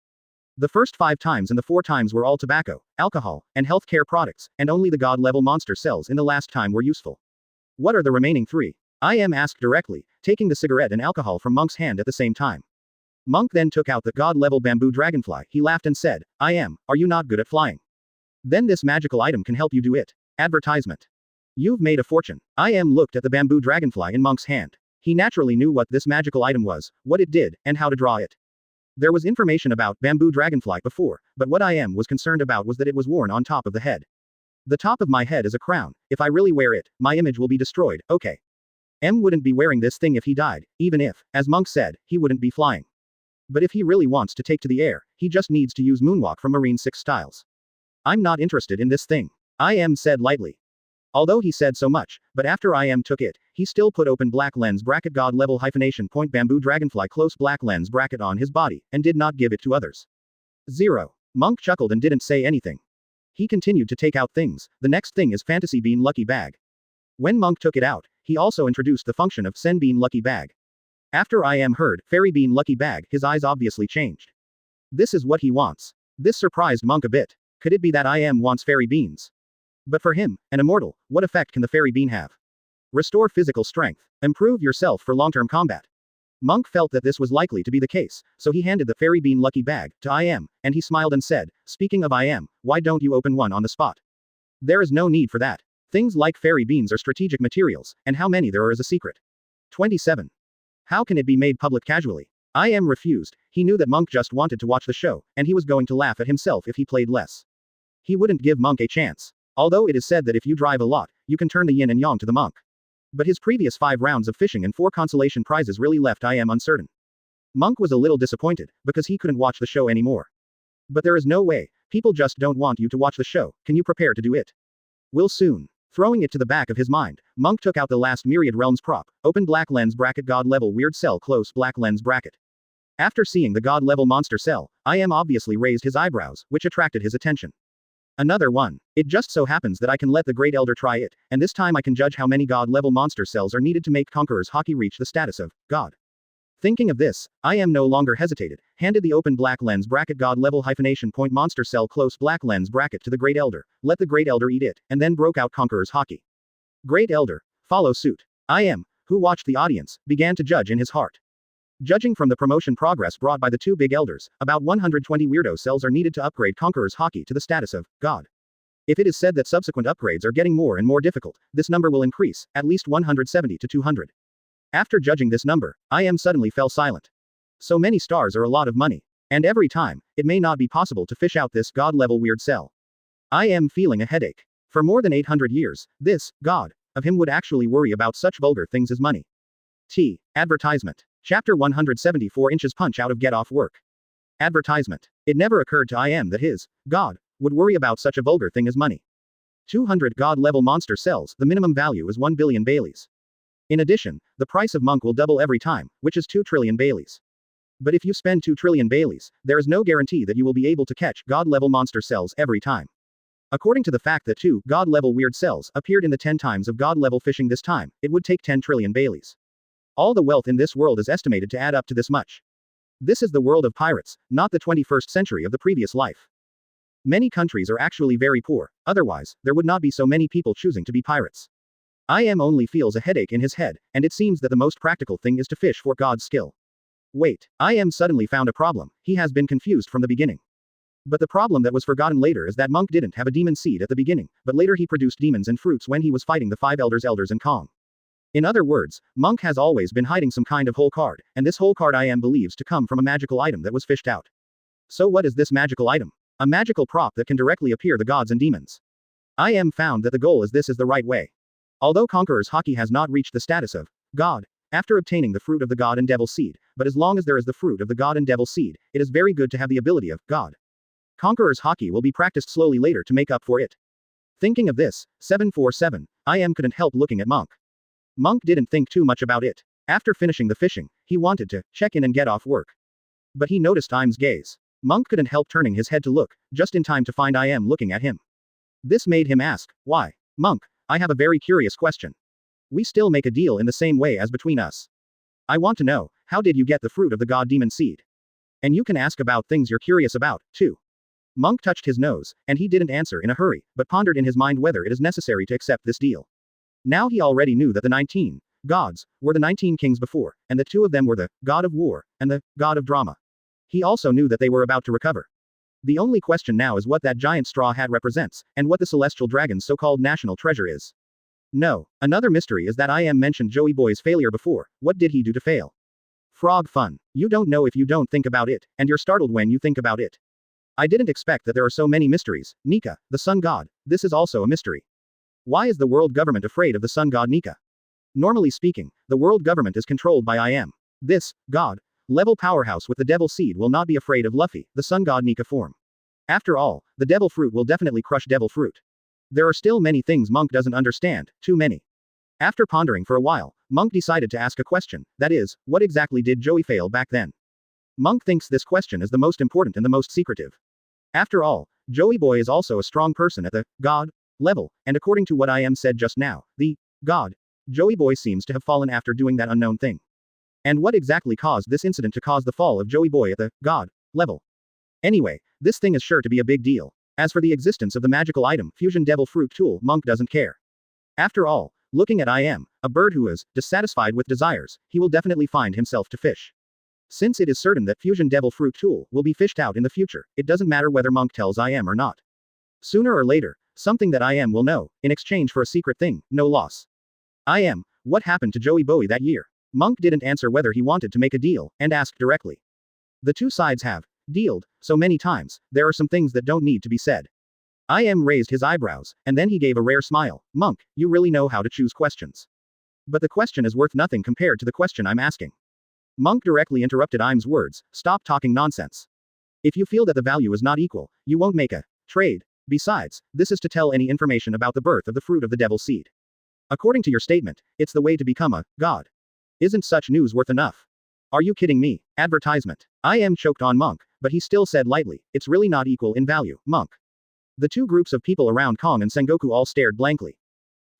S1: The first 5 times and the 4 times were all tobacco, alcohol, and healthcare products, and only the god-level monster cells in the last time were useful. What are the remaining 3? Asked directly, taking the cigarette and alcohol from Monk's hand at the same time. Monk then took out the god-level bamboo dragonfly. He laughed and said, are you not good at flying? Then this magical item can help you do it. Advertisement. You've made a fortune. Looked at the bamboo dragonfly in Monk's hand. He naturally knew what this magical item was, what it did, and how to draw it. There was information about bamboo dragonfly before, but what was concerned about was that it was worn on top of the head. The top of my head is a crown. If I really wear it, my image will be destroyed, okay. Wouldn't be wearing this thing if he died, even if, as Monk said, he wouldn't be flying. But if he really wants to take to the air, he just needs to use moonwalk from Marine 6 styles. I'm not interested in this thing. Said lightly. Although he said so much, but after took it, he still put open black lens bracket god level hyphenation point bamboo dragonfly close black lens bracket on his body, and did not give it to others. 0. Monk chuckled and didn't say anything. He continued to take out things. The next thing is Fantasy Bean Lucky Bag. When Monk took it out, he also introduced the function of Sen Bean Lucky Bag. After heard Fairy Bean Lucky Bag, his eyes obviously changed. This is what he wants. This surprised Monk a bit. Could it be that wants fairy beans? But for him, an immortal, what effect can the fairy bean have? Restore physical strength. Improve yourself for long-term combat. Monk felt that this was likely to be the case, so he handed the fairy bean lucky bag to and he smiled and said, speaking of why don't you open one on the spot? There is no need for that. Things like fairy beans are strategic materials, and how many there are is a secret. 27. How can it be made public casually? Refused. He knew that Monk just wanted to watch the show, and he was going to laugh at himself if he played less. He wouldn't give Monk a chance. Although it is said that if you drive a lot, you can turn the yin and yang to the Monk. But his previous 5 rounds of fishing and 4 consolation prizes really left uncertain. Monk was a little disappointed, because he couldn't watch the show anymore. But there is no way. People just don't want you to watch the show. Can you prepare to do it? Will soon. Throwing it to the back of his mind, Monk took out the last Myriad Realms prop, open black lens bracket god level weird cell close black lens bracket. After seeing the god level monster cell, IM obviously raised his eyebrows, which attracted his attention. Another one. It just so happens that I can let the Great Elder try it, and this time I can judge how many god level monster cells are needed to make Conqueror's Haki reach the status of god. Thinking of this, IM no longer hesitated, handed the open black lens bracket god level hyphenation point monster cell close black lens bracket to the Great Elder, let the Great Elder eat it, and then broke out Conqueror's Haki. Great Elder, follow suit. IM, who watched the audience, began to judge in his heart. Judging from the promotion progress brought by the two big elders, about 120 weirdo cells are needed to upgrade Conqueror's Haki to the status of god. If it is said that subsequent upgrades are getting more and more difficult, this number will increase, at least 170 to 200. After judging this number, IM suddenly fell silent. So many stars are a lot of money. And every time, it may not be possible to fish out this god-level weird cell. I am feeling a headache. For more than 800 years, this god of him would actually worry about such vulgar things as money. Advertisement. Chapter 174 inches punch out of get off work. Advertisement. It never occurred to IM that his god would worry about such a vulgar thing as money. 200 god-level monster cells, the minimum value is 1 billion Baileys. In addition, the price of Monk will double every time, which is 2 trillion Baileys. But if you spend 2 trillion Baileys, there is no guarantee that you will be able to catch god-level monster cells every time. According to the fact that 2 god-level weird cells appeared in the 10 times of god-level fishing this time, it would take 10 trillion Baileys. All the wealth in this world is estimated to add up to this much. This is the world of pirates, not the 21st century of the previous life. Many countries are actually very poor, otherwise, there would not be so many people choosing to be pirates. IM only feels a headache in his head, and it seems that the most practical thing is to fish for God's skill. Wait, IM suddenly found a problem. He has been confused from the beginning. But the problem that was forgotten later is that Monk didn't have a demon seed at the beginning, but later he produced demons and fruits when he was fighting the 5 elders and Kong. In other words, Monk has always been hiding some kind of whole card, and this whole card IM believes to come from a magical item that was fished out. So what is this magical item? A magical prop that can directly appear the gods and demons. IM found that the goal is the right way. Although Conqueror's Haki has not reached the status of god after obtaining the fruit of the god and devil seed, but as long as there is the fruit of the god and devil seed, it is very good to have the ability of god. Conqueror's Haki will be practiced slowly later to make up for it. Thinking of this, 747, IM couldn't help looking at Monk. Monk didn't think too much about it. After finishing the fishing, he wanted to check in and get off work. But he noticed IM's gaze. Monk couldn't help turning his head to look, just in time to find IM looking at him. This made him ask, why? Monk, I have a very curious question. We still make a deal in the same way as between us. I want to know, how did you get the fruit of the god demon seed? And you can ask about things you're curious about, too. Monk touched his nose, and he didn't answer in a hurry, but pondered in his mind whether it is necessary to accept this deal. Now he already knew that the 19 gods were the 19 kings before, and that 2 of them were the god of war and the god of drama. He also knew that they were about to recover. The only question now is what that giant straw hat represents, and what the celestial dragon's so-called national treasure is. No, another mystery is that IM mentioned Joey Boy's failure before. What did he do to fail? Frog fun. You don't know if you don't think about it, and you're startled when you think about it. I didn't expect that there are so many mysteries. Nika, the sun god, this is also a mystery. Why is the world government afraid of the sun god Nika? Normally speaking, the world government is controlled by IM. This god level powerhouse with the devil seed will not be afraid of Luffy, the sun god Nika form. After all, the devil fruit will definitely crush devil fruit. There are still many things Monk doesn't understand, too many. After pondering for a while, Monk decided to ask a question, that is, what exactly did Joey fail back then? Monk thinks this question is the most important and the most secretive. After all, Joey Boy is also a strong person at the god level, and according to what IM said just now, the god Joey Boy seems to have fallen after doing that unknown thing. And what exactly caused this incident to cause the fall of Joey Boy at the god level? Anyway, this thing is sure to be a big deal. As for the existence of the magical item, Fusion Devil Fruit Tool, Monk doesn't care. After all, looking at IM, a bird who is dissatisfied with desires, he will definitely find himself to fish. Since it is certain that Fusion Devil Fruit Tool will be fished out in the future, it doesn't matter whether Monk tells IM or not. Sooner or later, something that IM will know, in exchange for a secret thing, no loss. IM, what happened to Joey Bowie that year? Monk didn't answer whether he wanted to make a deal, and asked directly. The two sides have dealed so many times, there are some things that don't need to be said. IM raised his eyebrows, and then he gave a rare smile. Monk, you really know how to choose questions. But the question is worth nothing compared to the question I'm asking. Monk directly interrupted IM's words, stop talking nonsense. If you feel that the value is not equal, you won't make a trade. Besides, this is to tell any information about the birth of the fruit of the devil seed. According to your statement, it's the way to become a god. Isn't such news worth enough? Are you kidding me? Advertisement. I am choked on Monk, but he still said lightly, it's really not equal in value, Monk. The two groups of people around Kong and Sengoku all stared blankly.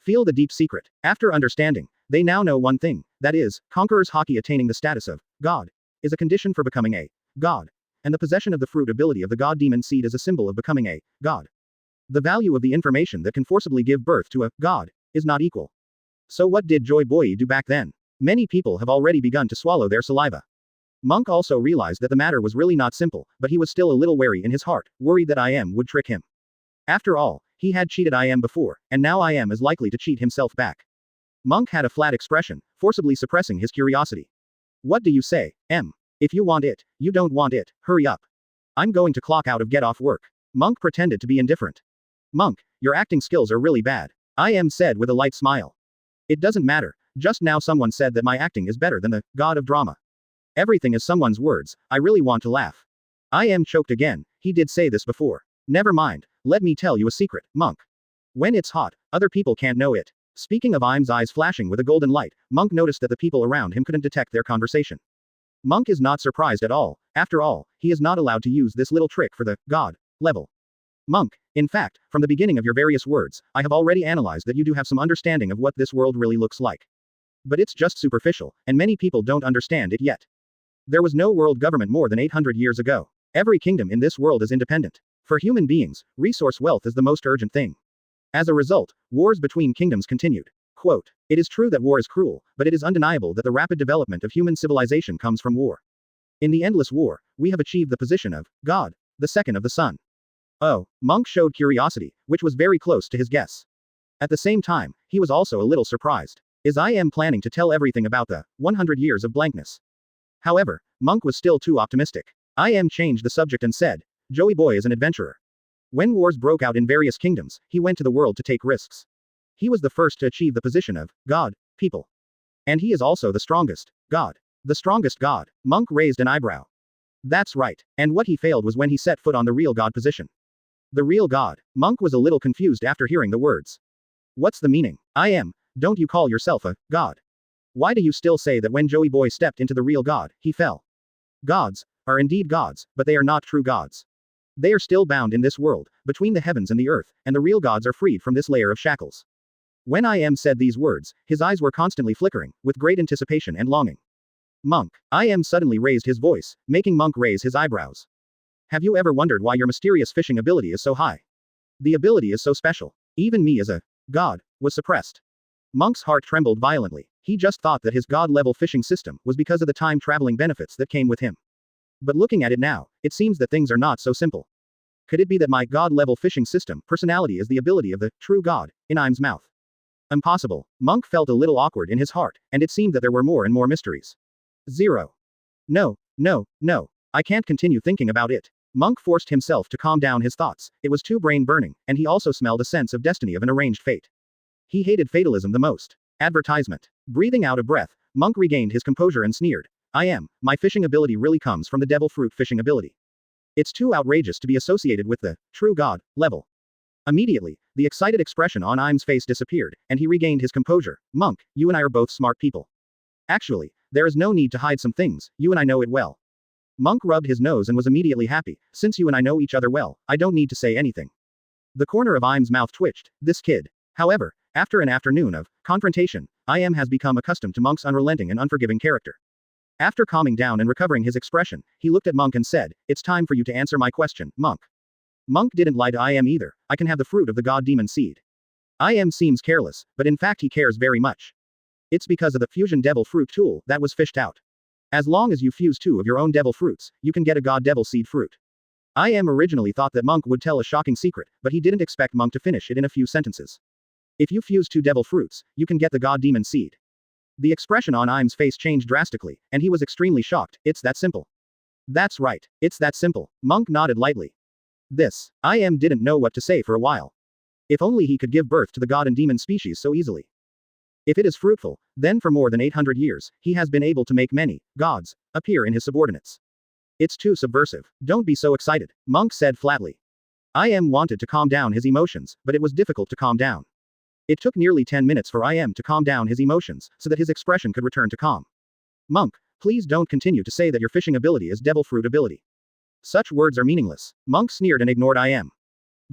S1: Feel the deep secret. After understanding, they now know one thing, that is, Conqueror's Haki attaining the status of god is a condition for becoming a god, and the possession of the fruit ability of the god demon seed is a symbol of becoming a god. The value of the information that can forcibly give birth to a god is not equal. So what did Joy Boy do back then? Many people have already begun to swallow their saliva. Monk also realized that the matter was really not simple, but he was still a little wary in his heart, worried that IM would trick him. After all, he had cheated IM before, and now IM is likely to cheat himself back. Monk had a flat expression, forcibly suppressing his curiosity. What do you say, M? If you want it, you don't want it, hurry up. I'm going to clock out of get off work. Monk pretended to be indifferent. Monk, your acting skills are really bad. IM said with a light smile. It doesn't matter, just now someone said that my acting is better than the god of drama. Everything is someone's words, I really want to laugh. IM choked again, he did say this before. Never mind, let me tell you a secret, Monk. When it's hot, other people can't know it. Speaking of IM's eyes flashing with a golden light, Monk noticed that the people around him couldn't detect their conversation. Monk is not surprised at all, after all, he is not allowed to use this little trick for the god level. Monk, in fact, from the beginning of your various words, I have already analyzed that you do have some understanding of what this world really looks like. But it's just superficial, and many people don't understand it yet. There was no world government more than 800 years ago. Every kingdom in this world is independent. For human beings, resource wealth is the most urgent thing. As a result, wars between kingdoms continued. Quote, it is true that war is cruel, but it is undeniable that the rapid development of human civilization comes from war. In the endless war, we have achieved the position of God, the second of the sun. Oh, Monk showed curiosity, which was very close to his guess. At the same time, he was also a little surprised. Is IM planning to tell everything about the 100 years of blankness? However, Monk was still too optimistic. IM changed the subject and said, Joey Boy is an adventurer. When wars broke out in various kingdoms, he went to the world to take risks. He was the first to achieve the position of God, people. And he is also the strongest God. The strongest God. Monk raised an eyebrow. That's right. And what he failed was when he set foot on the real God position. The real God. Monk was a little confused after hearing the words. What's the meaning? Don't you call yourself a God? Why do you still say that when Joey Boy stepped into the real God, he fell? Gods are indeed gods, but they are not true gods. They are still bound in this world, between the heavens and the earth, and the real gods are freed from this layer of shackles. When IM said these words, his eyes were constantly flickering, with great anticipation and longing. Monk. IM suddenly raised his voice, making Monk raise his eyebrows. Have you ever wondered why your mysterious fishing ability is so high? The ability is so special. Even me as a god was suppressed. Monk's heart trembled violently. He just thought that his god-level fishing system was because of the time-traveling benefits that came with him. But looking at it now, it seems that things are not so simple. Could it be that my god-level fishing system personality is the ability of the true god in IM's mouth? Impossible. Monk felt a little awkward in his heart, and it seemed that there were more and more mysteries. 0. No. I can't continue thinking about it. Monk forced himself to calm down his thoughts. It was too brain-burning, and he also smelled a sense of destiny of an arranged fate. He hated fatalism the most. Advertisement. Breathing out a breath, Monk regained his composure and sneered. My fishing ability really comes from the devil fruit fishing ability. It's too outrageous to be associated with the true god level. Immediately, the excited expression on IM's face disappeared, and he regained his composure. Monk, you and I are both smart people. Actually, there is no need to hide some things, you and I know it well. Monk rubbed his nose and was immediately happy. Since you and I know each other well, I don't need to say anything. The corner of IM's mouth twitched. This kid. However, after an afternoon of confrontation, IM has become accustomed to Monk's unrelenting and unforgiving character. After calming down and recovering his expression, he looked at Monk and said, it's time for you to answer my question, Monk. Monk didn't lie to IM either. I can have the fruit of the god demon seed. IM seems careless, but in fact he cares very much. It's because of the fusion devil fruit tool that was fished out. As long as you fuse 2 of your own devil fruits, you can get a god devil seed fruit. IM originally thought that Monk would tell a shocking secret, but he didn't expect Monk to finish it in a few sentences. If you fuse 2 devil fruits, you can get the god demon seed. The expression on IM's face changed drastically, and he was extremely shocked. It's that simple. That's right. It's that simple. Monk nodded lightly. This. IM didn't know what to say for a while. If only he could give birth to the god and demon species so easily. If it is fruitful, then for more than 800 years, he has been able to make many gods appear in his subordinates. It's too subversive. Don't be so excited, Monk said flatly. IM wanted to calm down his emotions, but it was difficult to calm down. It took nearly 10 minutes for IM to calm down his emotions, so that his expression could return to calm. Monk, please don't continue to say that your fishing ability is devil fruit ability. Such words are meaningless. Monk sneered and ignored IM.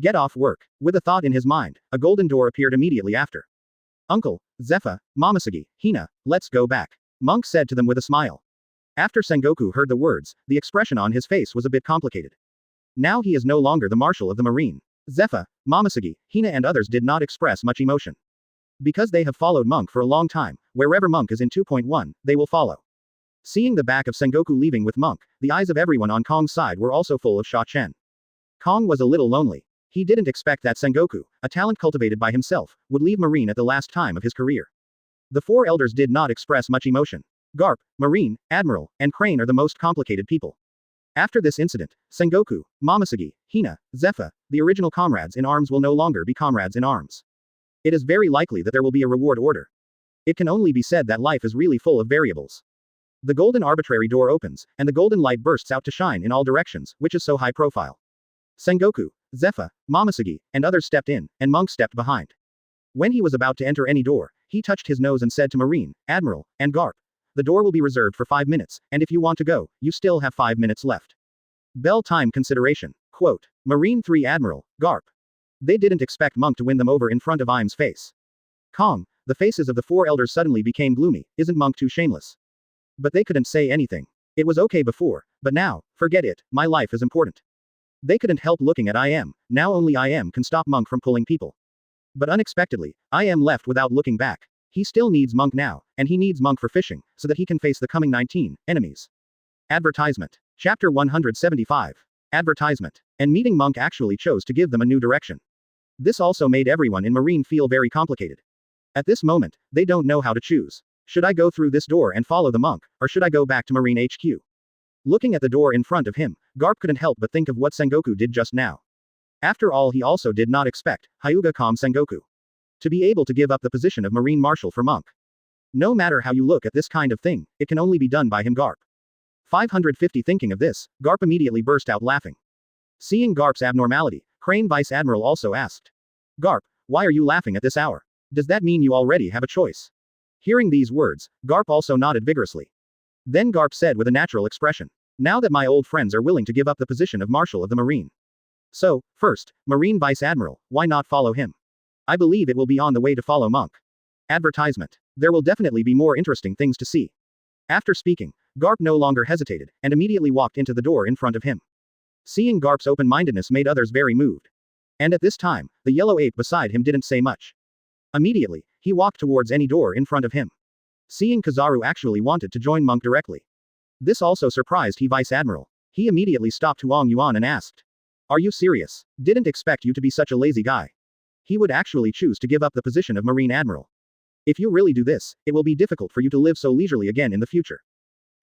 S1: Get off work. With a thought in his mind, a golden door appeared immediately after. Uncle, Zephyr, Momoshiki, Hina, let's go back, Monk said to them with a smile. After Sengoku heard the words, the expression on his face was a bit complicated. Now he is no longer the marshal of the marine. Zephyr, Momoshiki, Hina and others did not express much emotion. Because they have followed Monk for a long time, wherever Monk is in 2.1, they will follow. Seeing the back of Sengoku leaving with Monk, the eyes of everyone on Kong's side were also full of Sha Chen. Kong was a little lonely. He didn't expect that Sengoku, a talent cultivated by himself, would leave Marine at the last time of his career. The four elders did not express much emotion. Garp, Marine, Admiral, and Crane are the most complicated people. After this incident, Sengoku, Momoshiki, Hina, Zephyr, the original comrades in arms will no longer be comrades in arms. It is very likely that there will be a reward order. It can only be said that life is really full of variables. The golden arbitrary door opens, and the golden light bursts out to shine in all directions, which is so high profile. Sengoku, Zephyr, Momoshiki, and others stepped in, and Monk stepped behind. When he was about to enter any door, he touched his nose and said to Marine, Admiral, and Garp, the door will be reserved for 5 minutes, and if you want to go, you still have 5 minutes left. Bell time consideration. Quote. Marine 3 Admiral, Garp. They didn't expect Monk to win them over in front of Im's face. Kong, the faces of the four elders suddenly became gloomy, isn't Monk too shameless? But they couldn't say anything. It was okay before, but now, forget it, my life is important. They couldn't help looking at IM, now only IM can stop Monk from pulling people. But unexpectedly, IM left without looking back. He still needs Monk now, and he needs Monk for fishing, so that he can face the coming 19 enemies. Advertisement. Chapter 175. Advertisement. And meeting Monk actually chose to give them a new direction. This also made everyone in Marine feel very complicated. At this moment, they don't know how to choose. Should I go through this door and follow the Monk, or should I go back to Marine HQ? Looking at the door in front of him, Garp couldn't help but think of what Sengoku did just now. After all, he also did not expect Hyuga calm Sengoku to be able to give up the position of Marine Marshal for Monk. No matter how you look at this kind of thing, it can only be done by him. Garp. 550. Thinking of this, Garp immediately burst out laughing. Seeing Garp's abnormality, Crane Vice Admiral also asked. Garp, why are you laughing at this hour? Does that mean you already have a choice? Hearing these words, Garp also nodded vigorously. Then Garp said with a natural expression. Now that my old friends are willing to give up the position of Marshal of the Marine. So, first, Marine Vice Admiral, why not follow him? I believe it will be on the way to follow Monk. Advertisement. There will definitely be more interesting things to see. After speaking, Garp no longer hesitated, and immediately walked into the door in front of him. Seeing Garp's open-mindedness made others very moved. And at this time, the yellow ape beside him didn't say much. Immediately, he walked towards any door in front of him. Seeing Kizaru actually wanted to join Monk directly. This also surprised he Vice Admiral. He immediately stopped Huang Yuan and asked. Are you serious? Didn't expect you to be such a lazy guy. He would actually choose to give up the position of Marine Admiral. If you really do this, it will be difficult for you to live so leisurely again in the future.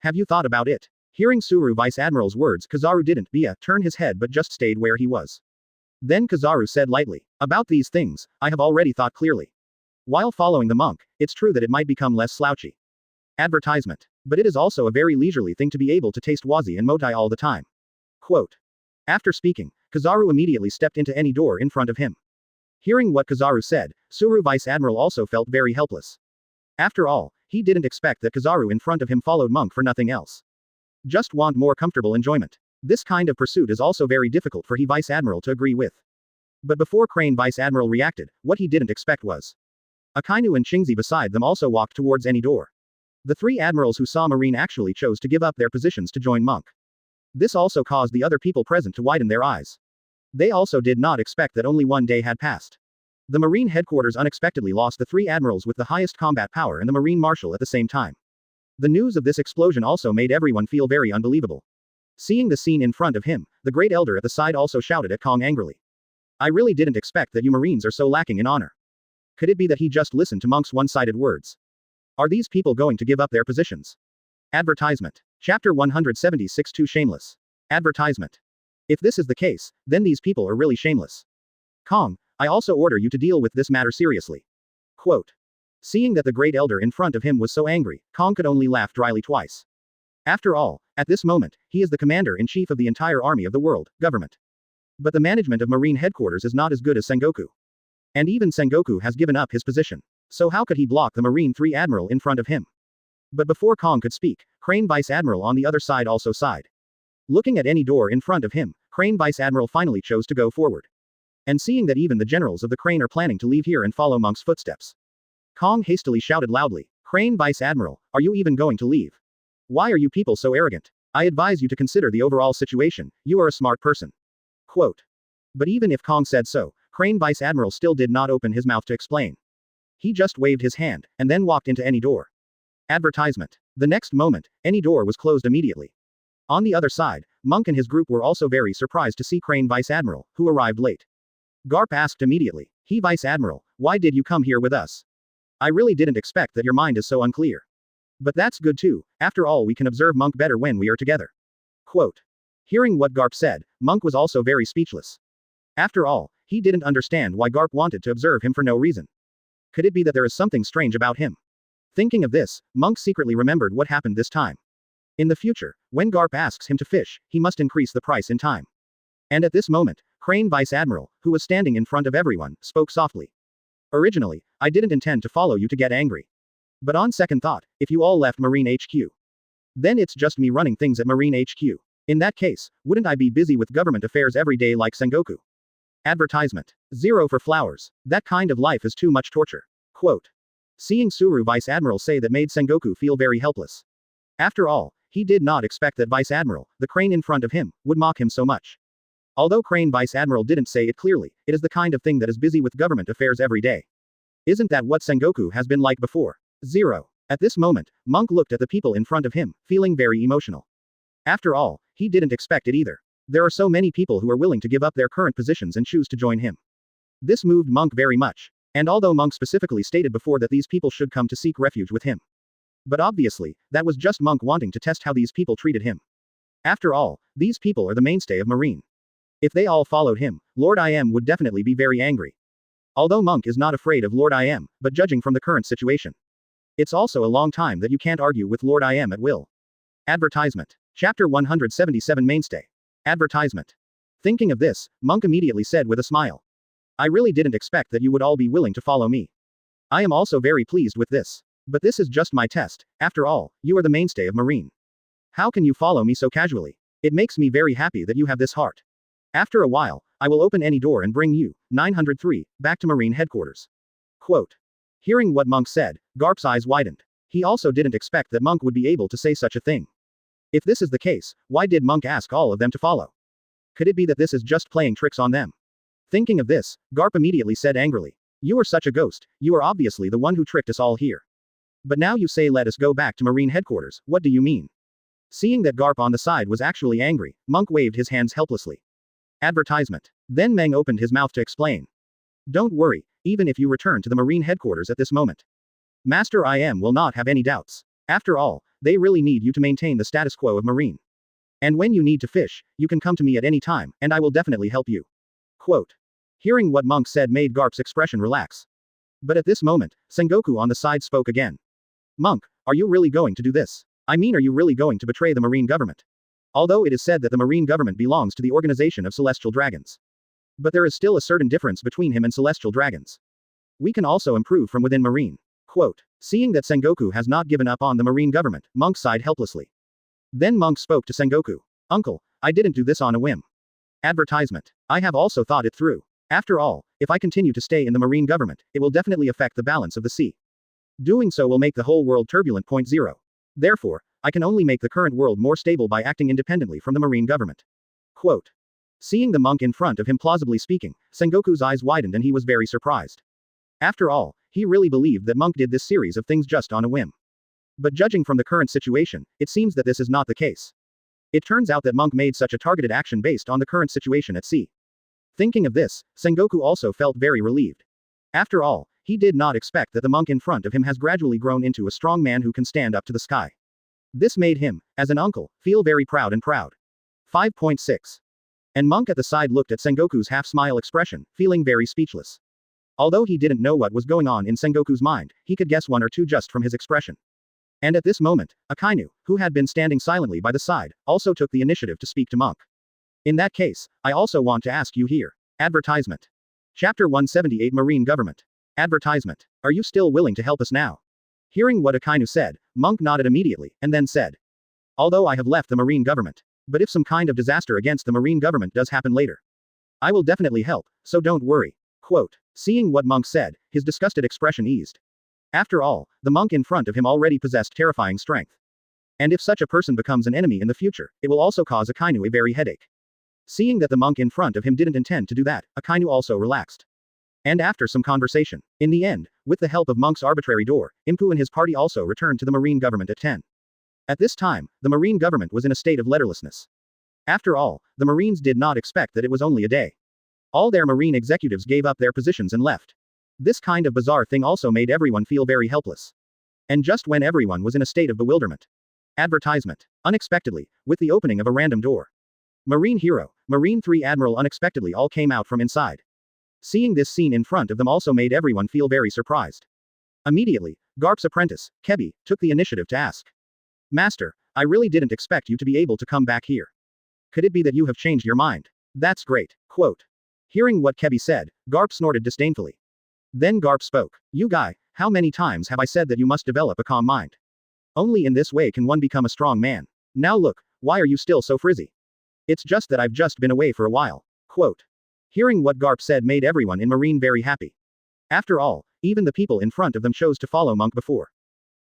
S1: Have you thought about it? Hearing Suru Vice Admiral's words, Kizaru didn't turn his head but just stayed where he was. Then Kizaru said lightly, about these things, I have already thought clearly. While following the Monk, it's true that it might become less slouchy. Advertisement. But it is also a very leisurely thing to be able to taste wazi and motai all the time. Quote. After speaking, Kizaru immediately stepped into any door in front of him. Hearing what Kizaru said, Suru Vice Admiral also felt very helpless. After all, he didn't expect that Kizaru in front of him followed Monk for nothing else. Just want more comfortable enjoyment. This kind of pursuit is also very difficult for he Vice Admiral to agree with. But before Crane Vice Admiral reacted, what he didn't expect was. Akainu and Qingzi beside them also walked towards any door. The three admirals who saw Marine actually chose to give up their positions to join Monk. This also caused the other people present to widen their eyes. They also did not expect that only one day had passed. The Marine headquarters unexpectedly lost the three admirals with the highest combat power and the Marine Marshal at the same time. The news of this explosion also made everyone feel very unbelievable. Seeing the scene in front of him, the Great Elder at the side also shouted at Kong angrily. I really didn't expect that you Marines are so lacking in honor. Could it be that he just listened to Monk's one-sided words? Are these people going to give up their positions? Advertisement. Chapter 176. Too shameless. Advertisement. If this is the case, then these people are really shameless. Kong, I also order you to deal with this matter seriously. Quote. Seeing that the Great Elder in front of him was so angry, Kong could only laugh dryly twice. After all, at this moment, he is the commander-in-chief of the entire army of the world, government. But the management of Marine headquarters is not as good as Sengoku. And even Sengoku has given up his position. So how could he block the Marine 3 Admiral in front of him? But before Kong could speak, Crane Vice Admiral on the other side also sighed. Looking at any door in front of him, Crane Vice Admiral finally chose to go forward. And seeing that even the generals of the Crane are planning to leave here and follow Monk's footsteps, Kong hastily shouted loudly, "Crane Vice Admiral, are you even going to leave? Why are you people so arrogant? I advise you to consider the overall situation, you are a smart person." Quote. But even if Kong said so, Crane Vice Admiral still did not open his mouth to explain. He just waved his hand, and then walked into any door. Advertisement. The next moment, any door was closed immediately. On the other side, Monk and his group were also very surprised to see Crane Vice Admiral, who arrived late. Garp asked immediately, "He Vice Admiral, why did you come here with us? I really didn't expect that your mind is so unclear. But that's good too, after all we can observe Monk better when we are together." Quote. Hearing what Garp said, Monk was also very speechless. After all, he didn't understand why Garp wanted to observe him for no reason. Could it be that there is something strange about him? Thinking of this, Monk secretly remembered what happened this time. In the future, when Garp asks him to fish, he must increase the price in time. And at this moment, Crane Vice Admiral, who was standing in front of everyone, spoke softly. "Originally, I didn't intend to follow you to get angry. But on second thought, if you all left Marine HQ, then it's just me running things at Marine HQ. In that case, wouldn't I be busy with government affairs every day like Sengoku?" Advertisement. 0 for flowers. That kind of life is too much torture. Quote. Seeing Suru Vice Admiral say that made Sengoku feel very helpless. After all, he did not expect that Vice Admiral, the Crane in front of him, would mock him so much. Although Crane Vice Admiral didn't say it clearly, it is the kind of thing that is busy with government affairs every day. Isn't that what Sengoku has been like before? 0. At this moment, Monk looked at the people in front of him, feeling very emotional. After all, he didn't expect it either. There are so many people who are willing to give up their current positions and choose to join him. This moved Monk very much. And although Monk specifically stated before that these people should come to seek refuge with him. But obviously, that was just Monk wanting to test how these people treated him. After all, these people are the mainstay of Marine. If they all followed him, Lord I Am would definitely be very angry. Although Monk is not afraid of Lord I Am, but judging from the current situation, it's also a long time that you can't argue with Lord I Am at will. Advertisement. Chapter 177 Mainstay. Advertisement. Thinking of this, Monk immediately said with a smile, "I really didn't expect that you would all be willing to follow me. I am also very pleased with this. But this is just my test, after all, you are the mainstay of Marine. How can you follow me so casually? It makes me very happy that you have this heart. After a while, I will open any door and bring you, 903, back to Marine headquarters." Quote. Hearing what Monk said, Garp's eyes widened. He also didn't expect that Monk would be able to say such a thing. If this is the case, why did Monk ask all of them to follow? Could it be that this is just playing tricks on them? Thinking of this, Garp immediately said angrily, "You are such a ghost, you are obviously the one who tricked us all here. But now you say let us go back to Marine headquarters, what do you mean?" Seeing that Garp on the side was actually angry, Monk waved his hands helplessly. Advertisement. Then Meng opened his mouth to explain. "Don't worry, even if you return to the Marine headquarters at this moment, Master I Am will not have any doubts. After all, they really need you to maintain the status quo of Marine. And when you need to fish, you can come to me at any time, and I will definitely help you." Quote. Hearing what Monk said made Garp's expression relax. But at this moment, Sengoku on the side spoke again. "Monk, are you really going to do this? I mean, are you really going to betray the Marine government? Although it is said that the Marine government belongs to the organization of celestial dragons. But there is still a certain difference between him and celestial dragons. We can also improve from within Marine." Quote. Seeing that Sengoku has not given up on the Marine government, Monk sighed helplessly. Then Monk spoke to Sengoku. "Uncle, I didn't do this on a whim. Advertisement. I have also thought it through. After all, if I continue to stay in the Marine government, it will definitely affect the balance of the sea. Doing so will make the whole world turbulent. 0. Therefore, I can only make the current world more stable by acting independently from the Marine government." Quote. Seeing the monk in front of him plausibly speaking, Sengoku's eyes widened and he was very surprised. After all, he really believed that Monk did this series of things just on a whim. But judging from the current situation, it seems that this is not the case. It turns out that Monk made such a targeted action based on the current situation at sea. Thinking of this, Sengoku also felt very relieved. After all, he did not expect that the monk in front of him has gradually grown into a strong man who can stand up to the sky. This made him, as an uncle, feel very proud. 5.6. And Monk at the side looked at Sengoku's half-smile expression, feeling very speechless. Although he didn't know what was going on in Sengoku's mind, he could guess one or two just from his expression. And at this moment, Akainu, who had been standing silently by the side, also took the initiative to speak to Monk. In that case, I also want to ask you here. Advertisement. Chapter 178 Marine Government. Advertisement. Are you still willing to help us now? Hearing what Akainu said, Monk nodded immediately, and then said. Although I have left the Marine government. But if some kind of disaster against the Marine government does happen later, I will definitely help, so don't worry. Quote. Seeing what Monk said, his disgusted expression eased. After all, the monk in front of him already possessed terrifying strength. And if such a person becomes an enemy in the future, it will also cause Akainu a very headache. Seeing that the monk in front of him didn't intend to do that, Akainu also relaxed. And after some conversation, in the end, with the help of Monk's arbitrary door, Impu and his party also returned to the Marine government at 10. At this time, the Marine government was in a state of letterlessness. After all, the Marines did not expect that it was only a day. All their Marine executives gave up their positions and left. This kind of bizarre thing also made everyone feel very helpless. And just when everyone was in a state of bewilderment. Advertisement. Unexpectedly, with the opening of a random door. Marine Hero, Marine 3 Admiral unexpectedly all came out from inside. Seeing this scene in front of them also made everyone feel very surprised. Immediately, Garp's apprentice, Kebi, took the initiative to ask. Master, I really didn't expect you to be able to come back here. Could it be that you have changed your mind? That's great. Quote. Hearing what Kebi said, Garp snorted disdainfully. Then Garp spoke. You guy, how many times have I said that you must develop a calm mind? Only in this way can one become a strong man. Now look, why are you still so frizzy? It's just that I've just been away for a while. Quote. Hearing what Garp said made everyone in Marine very happy. After all, even the people in front of them chose to follow Monk before.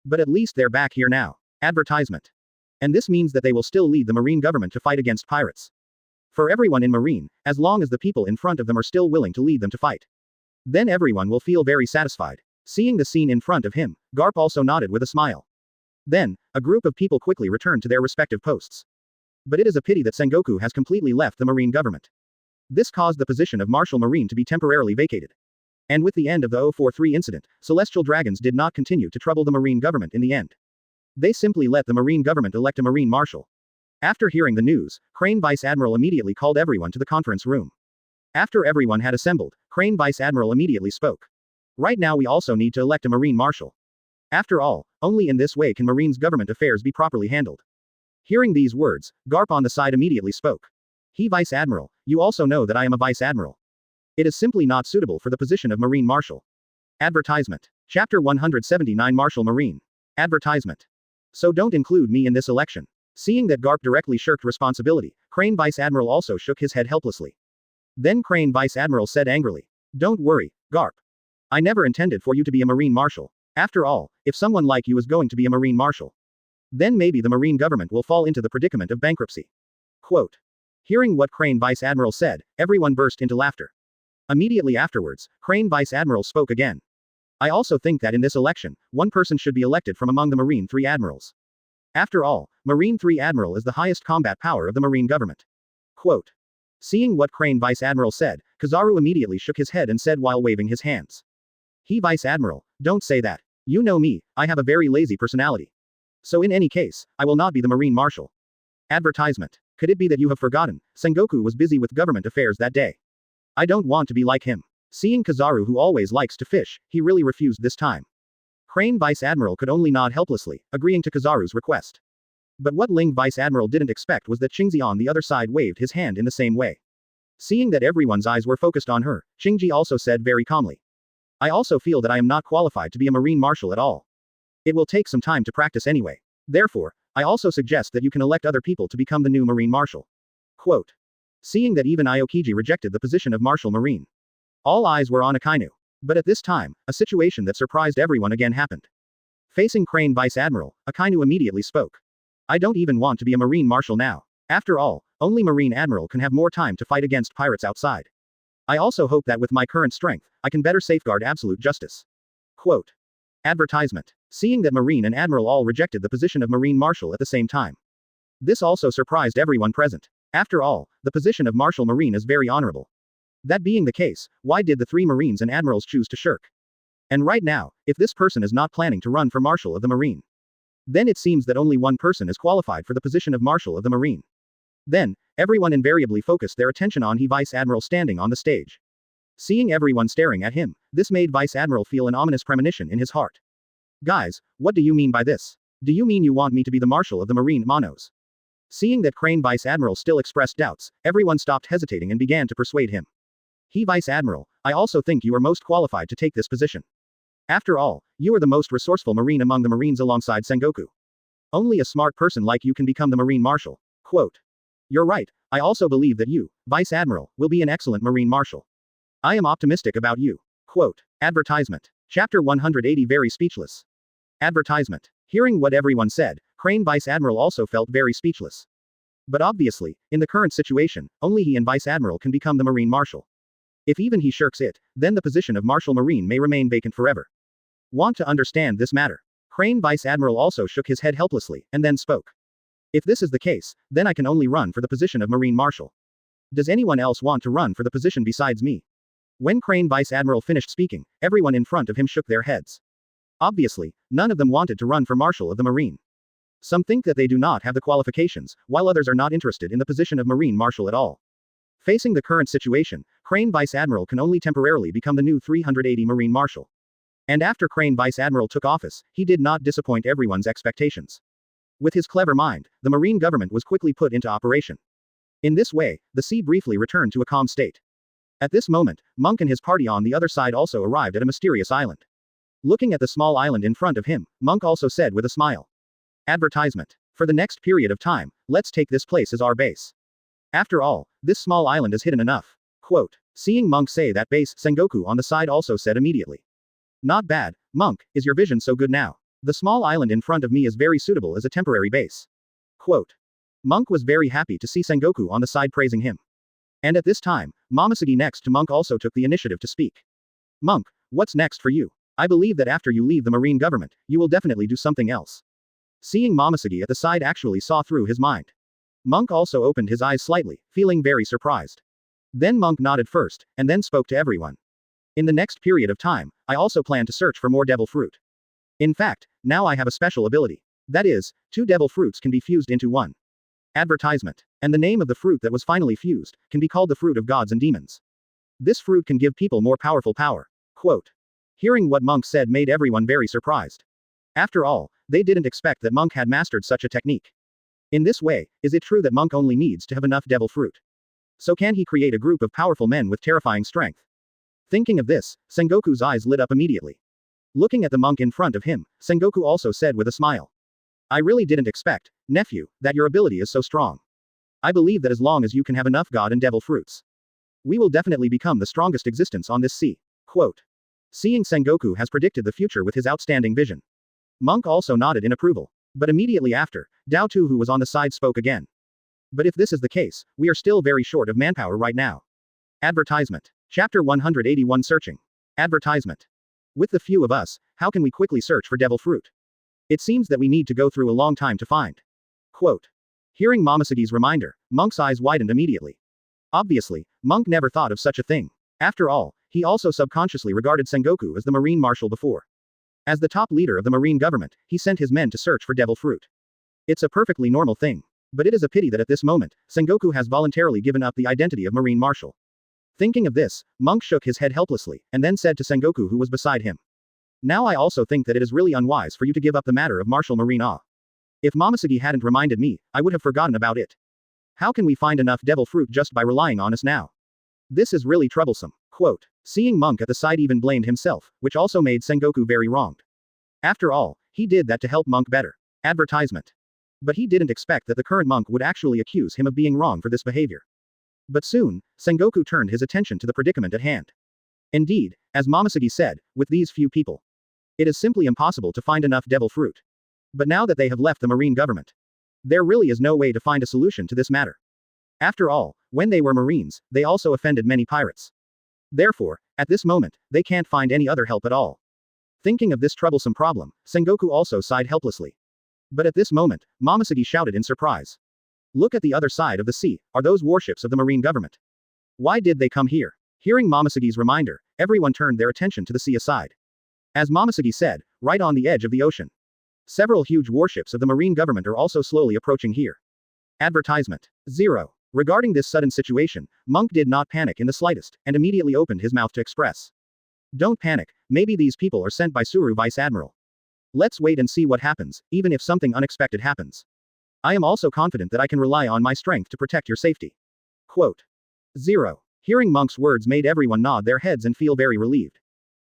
S1: But at least they're back here now. Advertisement. And this means that they will still lead the Marine government to fight against pirates. For everyone in Marine, as long as the people in front of them are still willing to lead them to fight. Then everyone will feel very satisfied. Seeing the scene in front of him, Garp also nodded with a smile. Then, a group of people quickly returned to their respective posts. But it is a pity that Sengoku has completely left the Marine government. This caused the position of Marshal Marine to be temporarily vacated. And with the end of the 043 incident, Celestial Dragons did not continue to trouble the Marine government in the end. They simply let the Marine government elect a Marine Marshal. After hearing the news, Crane Vice Admiral immediately called everyone to the conference room. After everyone had assembled, Crane Vice Admiral immediately spoke. Right now we also need to elect a Marine Marshal. After all, only in this way can Marine's government affairs be properly handled. Hearing these words, Garp on the side immediately spoke. He Vice Admiral, you also know that I am a Vice Admiral. It is simply not suitable for the position of Marine Marshal. Advertisement. Chapter 179 Marshal Marine. Advertisement. So don't include me in this election. Seeing that Garp directly shirked responsibility, Crane Vice Admiral also shook his head helplessly. Then Crane Vice Admiral said angrily. Don't worry, Garp. I never intended for you to be a Marine Marshal. After all, if someone like you is going to be a Marine Marshal, then maybe the Marine government will fall into the predicament of bankruptcy. Quote. Hearing what Crane Vice Admiral said, everyone burst into laughter. Immediately afterwards, Crane Vice Admiral spoke again. I also think that in this election, one person should be elected from among the Marine 3 Admirals. After all, Marine 3 Admiral is the highest combat power of the Marine government. Quote. Seeing what Crane Vice Admiral said, Kizaru immediately shook his head and said while waving his hands. He Vice Admiral, don't say that. You know me, I have a very lazy personality. So in any case, I will not be the Marine Marshal. Advertisement. Could it be that you have forgotten, Sengoku was busy with government affairs that day? I don't want to be like him. Seeing Kizaru who always likes to fish, he really refused this time. Crane Vice Admiral could only nod helplessly, agreeing to Kizaru's request. But what Ling Vice Admiral didn't expect was that Qingji on the other side waved his hand in the same way. Seeing that everyone's eyes were focused on her, Qingji also said very calmly. I also feel that I am not qualified to be a Marine Marshal at all. It will take some time to practice anyway. Therefore, I also suggest that you can elect other people to become the new Marine Marshal. Quote. Seeing that even Aokiji rejected the position of Marshal Marine. All eyes were on Akainu. But at this time, a situation that surprised everyone again happened. Facing Crane Vice Admiral, Akainu immediately spoke. I don't even want to be a Marine Marshal now. After all, only Marine Admiral can have more time to fight against pirates outside. I also hope that with my current strength, I can better safeguard absolute justice. Quote. Advertisement. Seeing that Marine and Admiral all rejected the position of Marine Marshal at the same time. This also surprised everyone present. After all, the position of Marshal Marine is very honorable. That being the case, why did the 3 Marines and Admirals choose to shirk? And right now, if this person is not planning to run for Marshal of the Marine, then it seems that only one person is qualified for the position of Marshal of the Marine. Then, everyone invariably focused their attention on he Vice Admiral standing on the stage. Seeing everyone staring at him, this made Vice Admiral feel an ominous premonition in his heart. Guys, what do you mean by this? Do you mean you want me to be the Marshal of the Marine Monos? Seeing that Crane Vice Admiral still expressed doubts, everyone stopped hesitating and began to persuade him. He Vice Admiral, I also think you are most qualified to take this position. After all, you are the most resourceful Marine among the Marines alongside Sengoku. Only a smart person like you can become the Marine Marshal. Quote. You're right, I also believe that you, Vice Admiral, will be an excellent Marine Marshal. I am optimistic about you. Quote. Advertisement. Chapter 180 Very speechless. Advertisement. Hearing what everyone said, Crane Vice Admiral also felt very speechless. But obviously, in the current situation, only he and Vice Admiral can become the Marine Marshal. If even he shirks it, then the position of Marshal Marine may remain vacant forever. Want to understand this matter? Crane Vice Admiral also shook his head helplessly, and then spoke. If this is the case, then I can only run for the position of Marine Marshal. Does anyone else want to run for the position besides me? When Crane Vice Admiral finished speaking, everyone in front of him shook their heads. Obviously, none of them wanted to run for Marshal of the Marine. Some think that they do not have the qualifications, while others are not interested in the position of Marine Marshal at all. Facing the current situation, Crane Vice Admiral can only temporarily become the new 380 Marine Marshal. And after Crane Vice Admiral took office, he did not disappoint everyone's expectations. With his clever mind, the Marine government was quickly put into operation. In this way, the sea briefly returned to a calm state. At this moment, Monk and his party on the other side also arrived at a mysterious island. Looking at the small island in front of him, Monk also said with a smile. Advertisement. For the next period of time, let's take this place as our base. After all, this small island is hidden enough. Quote. Seeing Monk say that base, Sengoku on the side also said immediately. Not bad, Monk, is your vision so good now? The small island in front of me is very suitable as a temporary base. Quote. Monk was very happy to see Sengoku on the side praising him. And at this time, Momosuke next to Monk also took the initiative to speak. Monk, what's next for you? I believe that after you leave the Marine government, you will definitely do something else. Seeing Momosuke at the side actually saw through his mind. Monk also opened his eyes slightly, feeling very surprised. Then Monk nodded first, and then spoke to everyone. In the next period of time, I also plan to search for more devil fruit. In fact, now I have a special ability. That is, 2 devil fruits can be fused into one. Advertisement. And the name of the fruit that was finally fused, can be called the fruit of gods and demons. This fruit can give people more powerful power. Quote. Hearing what Monk said made everyone very surprised. After all, they didn't expect that Monk had mastered such a technique. In this way, is it true that Monk only needs to have enough devil fruit? So can he create a group of powerful men with terrifying strength? Thinking of this, Sengoku's eyes lit up immediately. Looking at the monk in front of him, Sengoku also said with a smile. I really didn't expect, nephew, that your ability is so strong. I believe that as long as you can have enough god and devil fruits, we will definitely become the strongest existence on this sea. Quote. Seeing Sengoku has predicted the future with his outstanding vision. Monk also nodded in approval. But immediately after, Dao Tu who was on the side spoke again. But if this is the case, we are still very short of manpower right now. Advertisement. Chapter 181 Searching. Advertisement. With the few of us, how can we quickly search for devil fruit? It seems that we need to go through a long time to find. Quote. Hearing Momosuke's reminder, Monk's eyes widened immediately. Obviously, Monk never thought of such a thing. After all, he also subconsciously regarded Sengoku as the Marine Marshal before. As the top leader of the Marine government, he sent his men to search for devil fruit. It's a perfectly normal thing. But it is a pity that at this moment, Sengoku has voluntarily given up the identity of Marine Marshal. Thinking of this, Monk shook his head helplessly, and then said to Sengoku who was beside him. Now I also think that it is really unwise for you to give up the matter of Marshal Marine Ah. If Momosuke hadn't reminded me, I would have forgotten about it. How can we find enough devil fruit just by relying on us now? This is really troublesome. Quote. Seeing Monk at the side even blamed himself, which also made Sengoku very wronged. After all, he did that to help Monk better. Advertisement. But he didn't expect that the current monk would actually accuse him of being wrong for this behavior. But soon, Sengoku turned his attention to the predicament at hand. Indeed, as Momosuke said, with these few people, it is simply impossible to find enough devil fruit. But now that they have left the Marine government, there really is no way to find a solution to this matter. After all, when they were Marines, they also offended many pirates. Therefore, at this moment, they can't find any other help at all. Thinking of this troublesome problem, Sengoku also sighed helplessly. But at this moment, Momosuke shouted in surprise. Look at the other side of the sea, are those warships of the Marine government? Why did they come here? Hearing Momosuke's reminder, everyone turned their attention to the sea aside. As Momosuke said, right on the edge of the ocean. Several huge warships of the Marine government are also slowly approaching here. Advertisement. 0. Regarding this sudden situation, Monk did not panic in the slightest, and immediately opened his mouth to express. Don't panic, maybe these people are sent by Suru Vice Admiral. Let's wait and see what happens, even if something unexpected happens. I am also confident that I can rely on my strength to protect your safety. Quote. 0. Hearing Monk's words made everyone nod their heads and feel very relieved.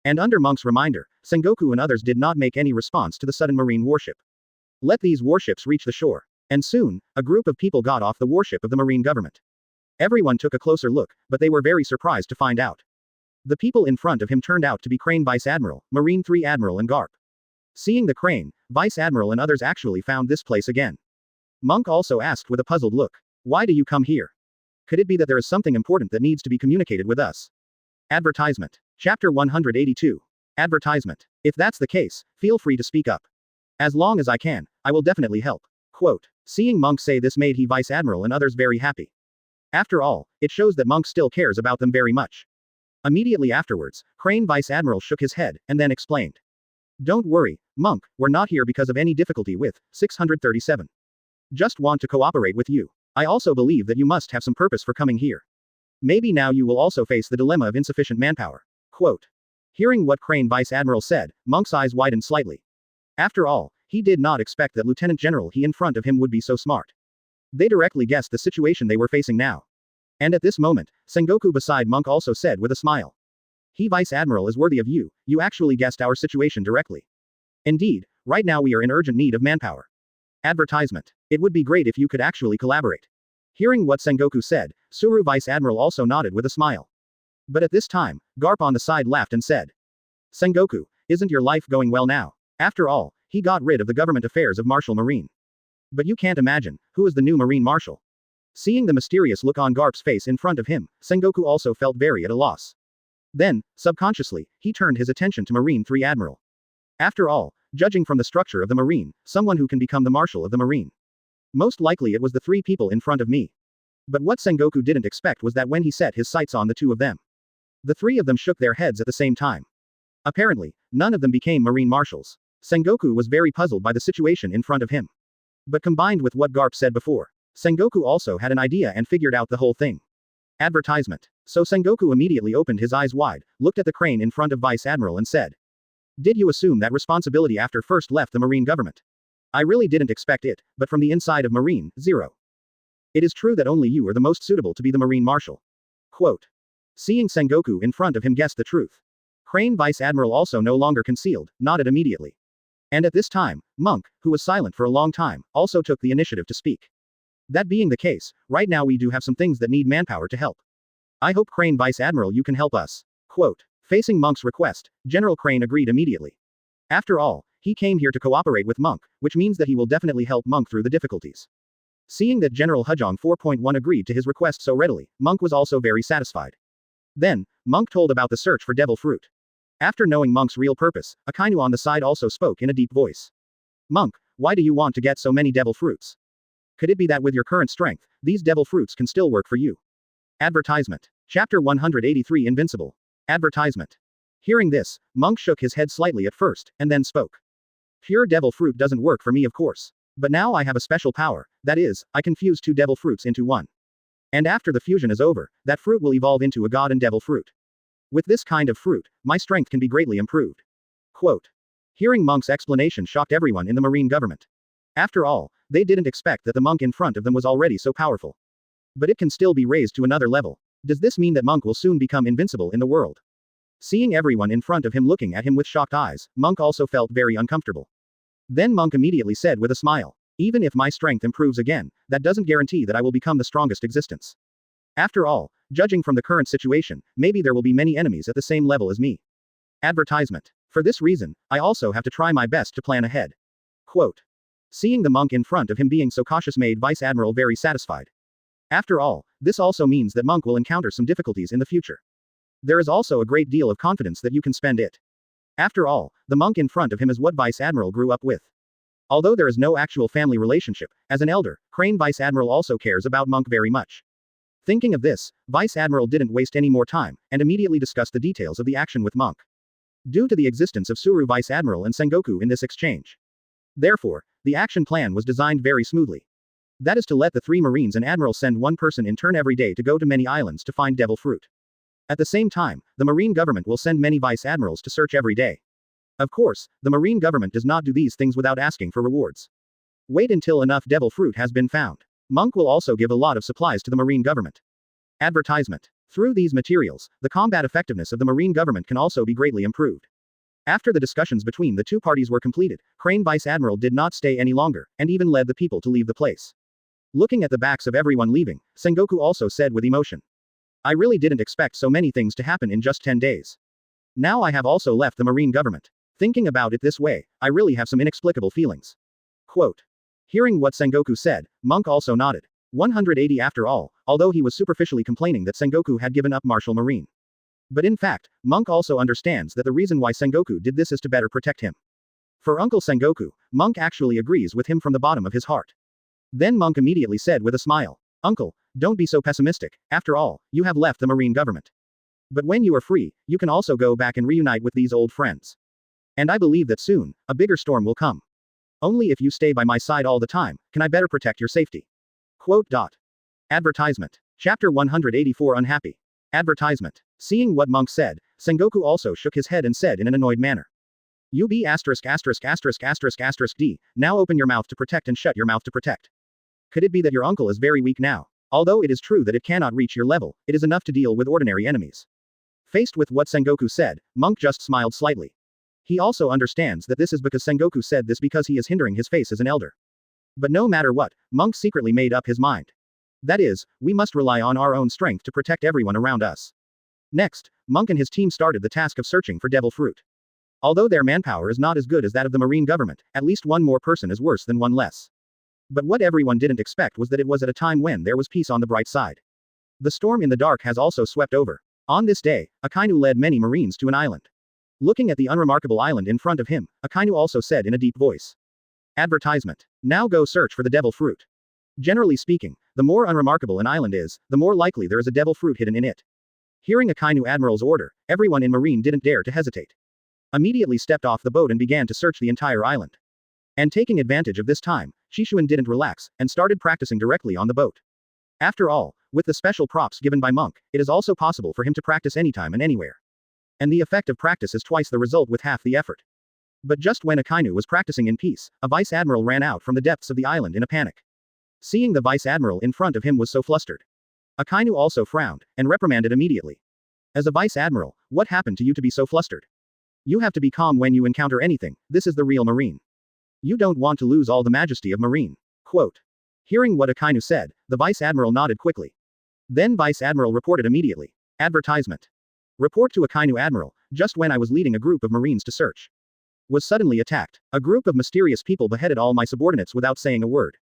S1: And under Monk's reminder, Sengoku and others did not make any response to the sudden marine warship. Let these warships reach the shore. And soon, a group of people got off the warship of the marine government. Everyone took a closer look, but they were very surprised to find out. The people in front of him turned out to be Crane Vice Admiral, Marine 3 Admiral and Garp. Seeing the Crane, Vice Admiral and others actually found this place again. Monk also asked with a puzzled look. Why do you come here? Could it be that there is something important that needs to be communicated with us? Advertisement. Chapter 182. Advertisement. If that's the case, feel free to speak up. As long as I can, I will definitely help. Quote. Seeing Monk say this made he Vice Admiral and others very happy. After all, it shows that Monk still cares about them very much. Immediately afterwards, Crane Vice Admiral shook his head, and then explained. Don't worry, Monk, we're not here because of any difficulty with 637. Just want to cooperate with you. I also believe that you must have some purpose for coming here. Maybe now you will also face the dilemma of insufficient manpower. Quote. Hearing what Crane Vice Admiral said, Monk's eyes widened slightly. After all, he did not expect that Lieutenant General he in front of him would be so smart. They directly guessed the situation they were facing now. And at this moment, Sengoku beside Monk also said with a smile. He Vice Admiral is worthy of you, you actually guessed our situation directly. Indeed, right now we are in urgent need of manpower. Advertisement. It would be great if you could actually collaborate. Hearing what Sengoku said, Suru Vice Admiral also nodded with a smile. But at this time, Garp on the side laughed and said. Sengoku, isn't your life going well now? After all, he got rid of the government affairs of Marshal Marine. But you can't imagine, who is the new Marine Marshal? Seeing the mysterious look on Garp's face in front of him, Sengoku also felt very at a loss. Then, subconsciously, he turned his attention to Marine 3 Admiral. After all, judging from the structure of the Marine, someone who can become the Marshal of the Marine. Most likely it was the 3 people in front of me. But what Sengoku didn't expect was that when he set his sights on the 2 of them. The 3 of them shook their heads at the same time. Apparently, none of them became Marine Marshals. Sengoku was very puzzled by the situation in front of him. But combined with what Garp said before, Sengoku also had an idea and figured out the whole thing. Advertisement. So Sengoku immediately opened his eyes wide, looked at the Crane in front of Vice Admiral and said. Did you assume that responsibility after first left the Marine government? I really didn't expect it, but from the inside of Marine, 0. It is true that only you are the most suitable to be the Marine Marshal. Quote. Seeing Sengoku in front of him guessed the truth. Crane Vice Admiral also no longer concealed, nodded immediately. And at this time, Monk, who was silent for a long time, also took the initiative to speak. That being the case, right now we do have some things that need manpower to help. I hope Crane Vice Admiral you can help us. Quote. Facing Monk's request, General Crane agreed immediately. After all, he came here to cooperate with Monk, which means that he will definitely help Monk through the difficulties. Seeing that General Hujong 4.1 agreed to his request so readily, Monk was also very satisfied. Then, Monk told about the search for devil fruit. After knowing Monk's real purpose, Akainu on the side also spoke in a deep voice. Monk, why do you want to get so many devil fruits? Could it be that with your current strength, these devil fruits can still work for you? Advertisement. Chapter 183 Invincible. Advertisement. Hearing this, Monk shook his head slightly at first, and then spoke. Pure devil fruit doesn't work for me of course. But now I have a special power, that is, I can fuse 2 devil fruits into one. And after the fusion is over, that fruit will evolve into a god and devil fruit. With this kind of fruit, my strength can be greatly improved. Quote. Hearing Monk's explanation shocked everyone in the Marine government. After all, they didn't expect that the Monk in front of them was already so powerful. But it can still be raised to another level. Does this mean that Monk will soon become invincible in the world? Seeing everyone in front of him looking at him with shocked eyes, Monk also felt very uncomfortable. Then Monk immediately said with a smile. Even if my strength improves again, that doesn't guarantee that I will become the strongest existence. After all, judging from the current situation, maybe there will be many enemies at the same level as me. Advertisement. For this reason, I also have to try my best to plan ahead. Quote. Seeing the Monk in front of him being so cautious made Vice Admiral very satisfied. After all, this also means that Monk will encounter some difficulties in the future. There is also a great deal of confidence that you can spend it. After all, the Monk in front of him is what Vice Admiral grew up with. Although there is no actual family relationship, as an elder, Crane Vice Admiral also cares about Monk very much. Thinking of this, Vice Admiral didn't waste any more time, and immediately discussed the details of the action with Monk. Due to the existence of Suru Vice Admiral and Sengoku in this exchange. Therefore, the action plan was designed very smoothly. That is to let the 3 Marines and Admiral send one person in turn every day to go to many islands to find devil fruit. At the same time, the Marine government will send many Vice Admirals to search every day. Of course, the Marine government does not do these things without asking for rewards. Wait until enough devil fruit has been found. Monk will also give a lot of supplies to the Marine government. Advertisement. Through these materials, the combat effectiveness of the Marine government can also be greatly improved. After the discussions between the two parties were completed, Crane Vice Admiral did not stay any longer, and even led the people to leave the place. Looking at the backs of everyone leaving, Sengoku also said with emotion. I really didn't expect so many things to happen in just 10 days. Now I have also left the Marine government. Thinking about it this way, I really have some inexplicable feelings. Quote. Hearing what Sengoku said, Monk also nodded. 180 after all, although he was superficially complaining that Sengoku had given up martial marine. But in fact, Monk also understands that the reason why Sengoku did this is to better protect him. For Uncle Sengoku, Monk actually agrees with him from the bottom of his heart. Then Monk immediately said with a smile, Uncle, don't be so pessimistic, after all, you have left the Marine government. But when you are free, you can also go back and reunite with these old friends. And I believe that soon, a bigger storm will come. Only if you stay by my side all the time, can I better protect your safety. Quote. Advertisement. Chapter 184 Unhappy. Advertisement. Seeing what Monk said, Sengoku also shook his head and said in an annoyed manner. UB D, now open your mouth to protect and shut your mouth to protect. Could it be that your uncle is very weak now? Although it is true that it cannot reach your level, it is enough to deal with ordinary enemies. Faced with what Sengoku said, Monk just smiled slightly. He also understands that this is because Sengoku said this because he is hindering his face as an elder. But no matter what, Monk secretly made up his mind. That is, we must rely on our own strength to protect everyone around us. Next, Monk and his team started the task of searching for devil fruit. Although their manpower is not as good as that of the Marine government, at least one more person is worse than one less. But what everyone didn't expect was that it was at a time when there was peace on the bright side. The storm in the dark has also swept over. On this day, Akainu led many Marines to an island. Looking at the unremarkable island in front of him, Akainu also said in a deep voice. Advertisement. Now go search for the devil fruit. Generally speaking, the more unremarkable an island is, the more likely there is a devil fruit hidden in it. Hearing Akainu Admiral's order, everyone in Marine didn't dare to hesitate. Immediately stepped off the boat and began to search the entire island. And taking advantage of this time, Shishuin didn't relax, and started practicing directly on the boat. After all, with the special props given by Monk, it is also possible for him to practice anytime and anywhere. And the effect of practice is twice the result with half the effort. But just when Akainu was practicing in peace, a vice admiral ran out from the depths of the island in a panic. Seeing the vice admiral in front of him was so flustered. Akainu also frowned, and reprimanded immediately. As a vice admiral, what happened to you to be so flustered? You have to be calm when you encounter anything, this is the real Marine. You don't want to lose all the majesty of Marine. Quote. Hearing what Akainu said, the vice admiral nodded quickly. Then vice admiral reported immediately. Advertisement. Report to Akainu Admiral, just when I was leading a group of Marines to search. Was suddenly attacked. A group of mysterious people beheaded all my subordinates without saying a word.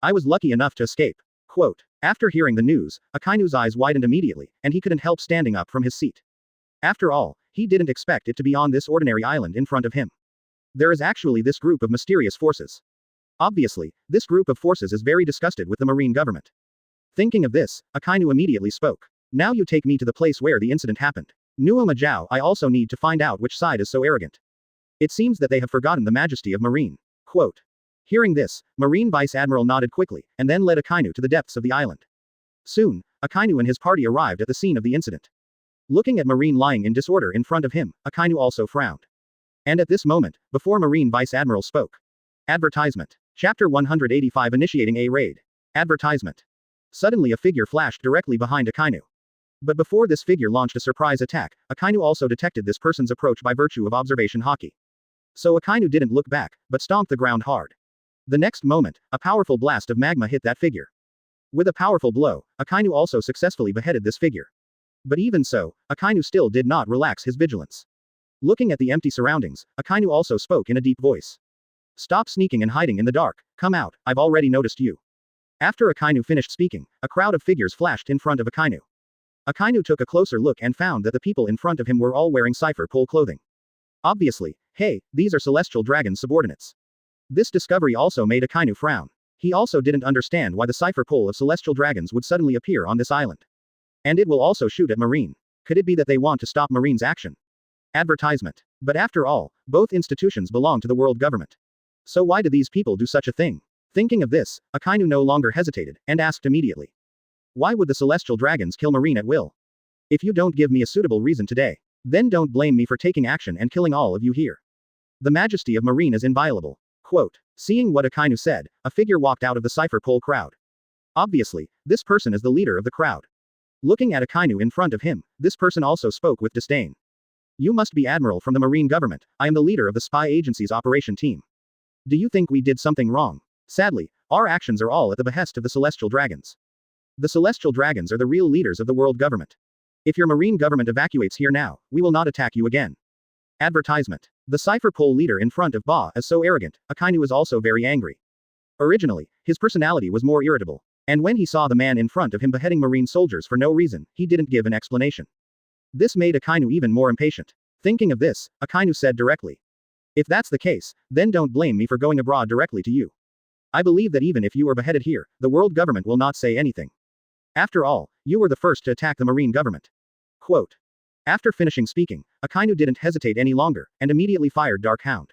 S1: I was lucky enough to escape. Quote. After hearing the news, Akainu's eyes widened immediately, and he couldn't help standing up from his seat. After all, he didn't expect it to be on this ordinary island in front of him. There is actually this group of mysterious forces. Obviously, this group of forces is very disgusted with the Marine government. Thinking of this, Akainu immediately spoke. Now you take me to the place where the incident happened. Nuo Majao, I also need to find out which side is so arrogant. It seems that they have forgotten the majesty of Marine. Quote. Hearing this, Marine Vice Admiral nodded quickly, and then led Akainu to the depths of the island. Soon, Akainu and his party arrived at the scene of the incident. Looking at Marine lying in disorder in front of him, Akainu also frowned. And at this moment, before Marine Vice Admiral spoke. Advertisement. Chapter 185 Initiating a Raid. Advertisement. Suddenly a figure flashed directly behind Akainu. But before this figure launched a surprise attack, Akainu also detected this person's approach by virtue of observation Haki. So Akainu didn't look back, but stomped the ground hard. The next moment, a powerful blast of magma hit that figure. With a powerful blow, Akainu also successfully beheaded this figure. But even so, Akainu still did not relax his vigilance. Looking at the empty surroundings, Akainu also spoke in a deep voice. Stop sneaking and hiding in the dark, come out, I've already noticed you. After Akainu finished speaking, a crowd of figures flashed in front of Akainu. Akainu took a closer look and found that the people in front of him were all wearing cipher pole clothing. Obviously, hey, these are Celestial Dragon's subordinates. This discovery also made Akainu frown. He also didn't understand why the cipher pole of Celestial Dragons would suddenly appear on this island. And it will also shoot at Marine. Could it be that they want to stop Marine's action? Advertisement. But after all, both institutions belong to the world government. So why do these people do such a thing? Thinking of this, Akainu no longer hesitated, and asked immediately. Why would the Celestial Dragons kill Marine at will? If you don't give me a suitable reason today, then don't blame me for taking action and killing all of you here. The majesty of Marine is inviolable. Quote. Seeing what Akainu said, a figure walked out of the cipher pole crowd. Obviously, this person is the leader of the crowd. Looking at Akainu in front of him, this person also spoke with disdain. You must be Admiral from the Marine government. I am the leader of the spy agency's operation team. Do you think we did something wrong? Sadly, our actions are all at the behest of the Celestial Dragons. The Celestial Dragons are the real leaders of the world government. If your Marine government evacuates here now, we will not attack you again. Advertisement. The cipher pole leader in front of Ba is so arrogant, Akainu is also very angry. Originally, his personality was more irritable. And when he saw the man in front of him beheading Marine soldiers for no reason, he didn't give an explanation. This made Akainu even more impatient. Thinking of this, Akainu said directly. If that's the case, then don't blame me for going abroad directly to you. I believe that even if you were beheaded here, the world government will not say anything. After all, you were the first to attack the Marine government. Quote. After finishing speaking, Akainu didn't hesitate any longer, and immediately fired Dark Hound.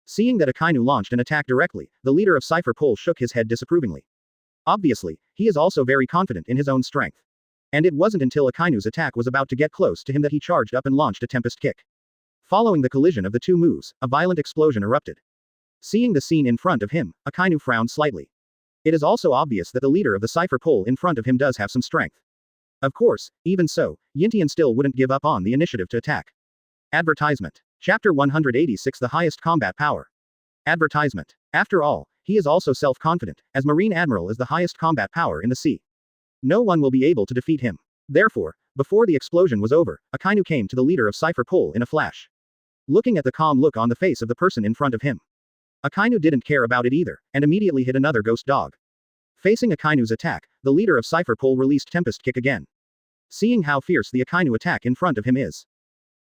S1: Seeing that Akainu launched an attack directly, the leader of Cipher Pole shook his head disapprovingly. Obviously, he is also very confident in his own strength. And it wasn't until Akainu's attack was about to get close to him that he charged up and launched a Tempest Kick. Following the collision of the two moves, a violent explosion erupted. Seeing the scene in front of him, Akainu frowned slightly. It is also obvious that the leader of the Cipher Pole in front of him does have some strength. Of course, even so, Yintian still wouldn't give up on the initiative to attack. Advertisement. Chapter 186 The Highest Combat Power. Advertisement. After all, he is also self-confident, as Marine Admiral is the highest combat power in the sea. No one will be able to defeat him. Therefore, before the explosion was over, Akainu came to the leader of Cipher Pole in a flash. Looking at the calm look on the face of the person in front of him, Akainu didn't care about it either, and immediately hit another ghost dog. Facing Akainu's attack, the leader of Cipher Pole released Tempest Kick again. Seeing how fierce the Akainu attack in front of him is.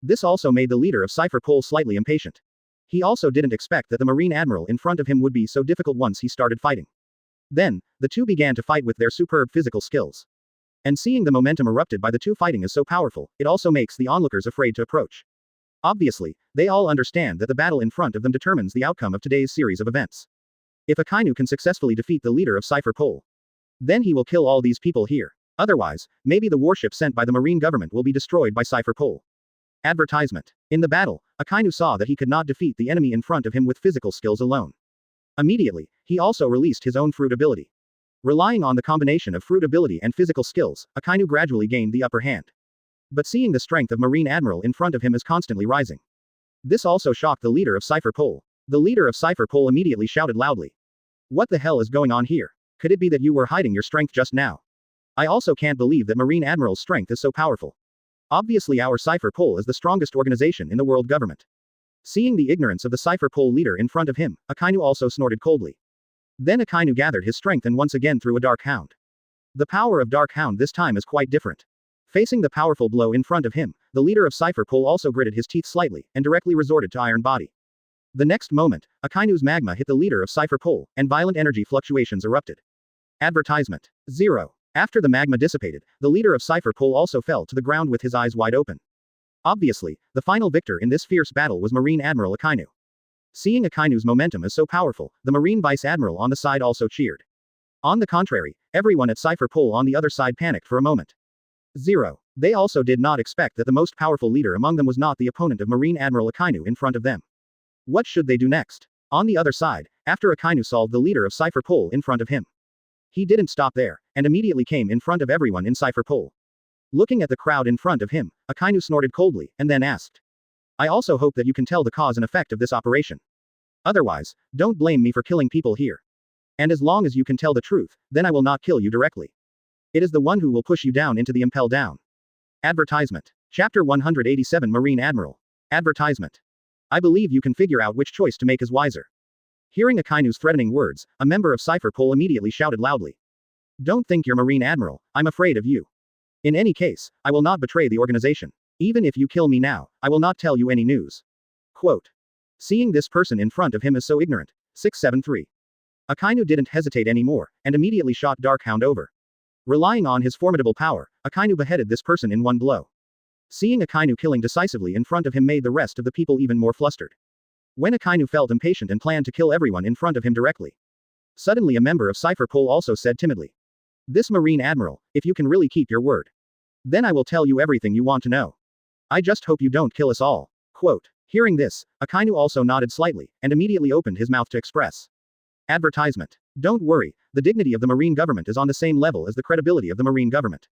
S1: This also made the leader of Cipher Pole slightly impatient. He also didn't expect that the Marine Admiral in front of him would be so difficult once he started fighting. Then, the two began to fight with their superb physical skills. And seeing the momentum erupted by the two fighting is so powerful, it also makes the onlookers afraid to approach. Obviously, they all understand that the battle in front of them determines the outcome of today's series of events. If Akainu can successfully defeat the leader of Cipher Pole, then he will kill all these people here. Otherwise, maybe the warship sent by the Marine government will be destroyed by Cipher Pole. Advertisement. In the battle, Akainu saw that he could not defeat the enemy in front of him with physical skills alone. Immediately, he also released his own fruit ability. Relying on the combination of fruit ability and physical skills, Akainu gradually gained the upper hand. But seeing the strength of Marine Admiral in front of him is constantly rising. This also shocked the leader of Cipher Pole. The leader of Cipher Pole immediately shouted loudly. What the hell is going on here? Could it be that you were hiding your strength just now? I also can't believe that Marine Admiral's strength is so powerful. Obviously our Cipher Pole is the strongest organization in the world government. Seeing the ignorance of the Cipher Pole leader in front of him, Akainu also snorted coldly. Then Akainu gathered his strength and once again threw a Dark Hound. The power of Dark Hound this time is quite different. Facing the powerful blow in front of him, the leader of Cipher Pole also gritted his teeth slightly, and directly resorted to Iron Body. The next moment, Akainu's magma hit the leader of Cipher Pole, and violent energy fluctuations erupted. Advertisement. 0. After the magma dissipated, the leader of Cipher Pole also fell to the ground with his eyes wide open. Obviously, the final victor in this fierce battle was Marine Admiral Akainu. Seeing Akainu's momentum is so powerful, the Marine Vice Admiral on the side also cheered. On the contrary, everyone at Cipher Pole on the other side panicked for a moment. 0. They also did not expect that the most powerful leader among them was not the opponent of Marine Admiral Akainu in front of them. What should they do next? On the other side, after Akainu solved the leader of Cipher Pole in front of him, he didn't stop there, and immediately came in front of everyone in Cipher Pole. Looking at the crowd in front of him, Akainu snorted coldly, and then asked. I also hope that you can tell the cause and effect of this operation. Otherwise, don't blame me for killing people here. And as long as you can tell the truth, then I will not kill you directly. It is the one who will push you down into the impel down. Advertisement. Chapter 187 Marine Admiral. Advertisement. I believe you can figure out which choice to make is wiser. Hearing Akainu's threatening words, a member of Cipher Pole immediately shouted loudly. Don't think you're Marine Admiral, I'm afraid of you. In any case, I will not betray the organization. Even if you kill me now, I will not tell you any news. Quote. Seeing this person in front of him is so ignorant. 673. Akainu didn't hesitate anymore, and immediately shot Dark Hound over. Relying on his formidable power, Akainu beheaded this person in one blow. Seeing Akainu killing decisively in front of him made the rest of the people even more flustered. When Akainu felt impatient and planned to kill everyone in front of him directly. Suddenly a member of Cipher Pole also said timidly. This Marine Admiral, if you can really keep your word. Then I will tell you everything you want to know. I just hope you don't kill us all. Quote. Hearing this, Akainu also nodded slightly, and immediately opened his mouth to express. Advertisement. Don't worry, the dignity of the Marine government is on the same level as the credibility of the Marine government.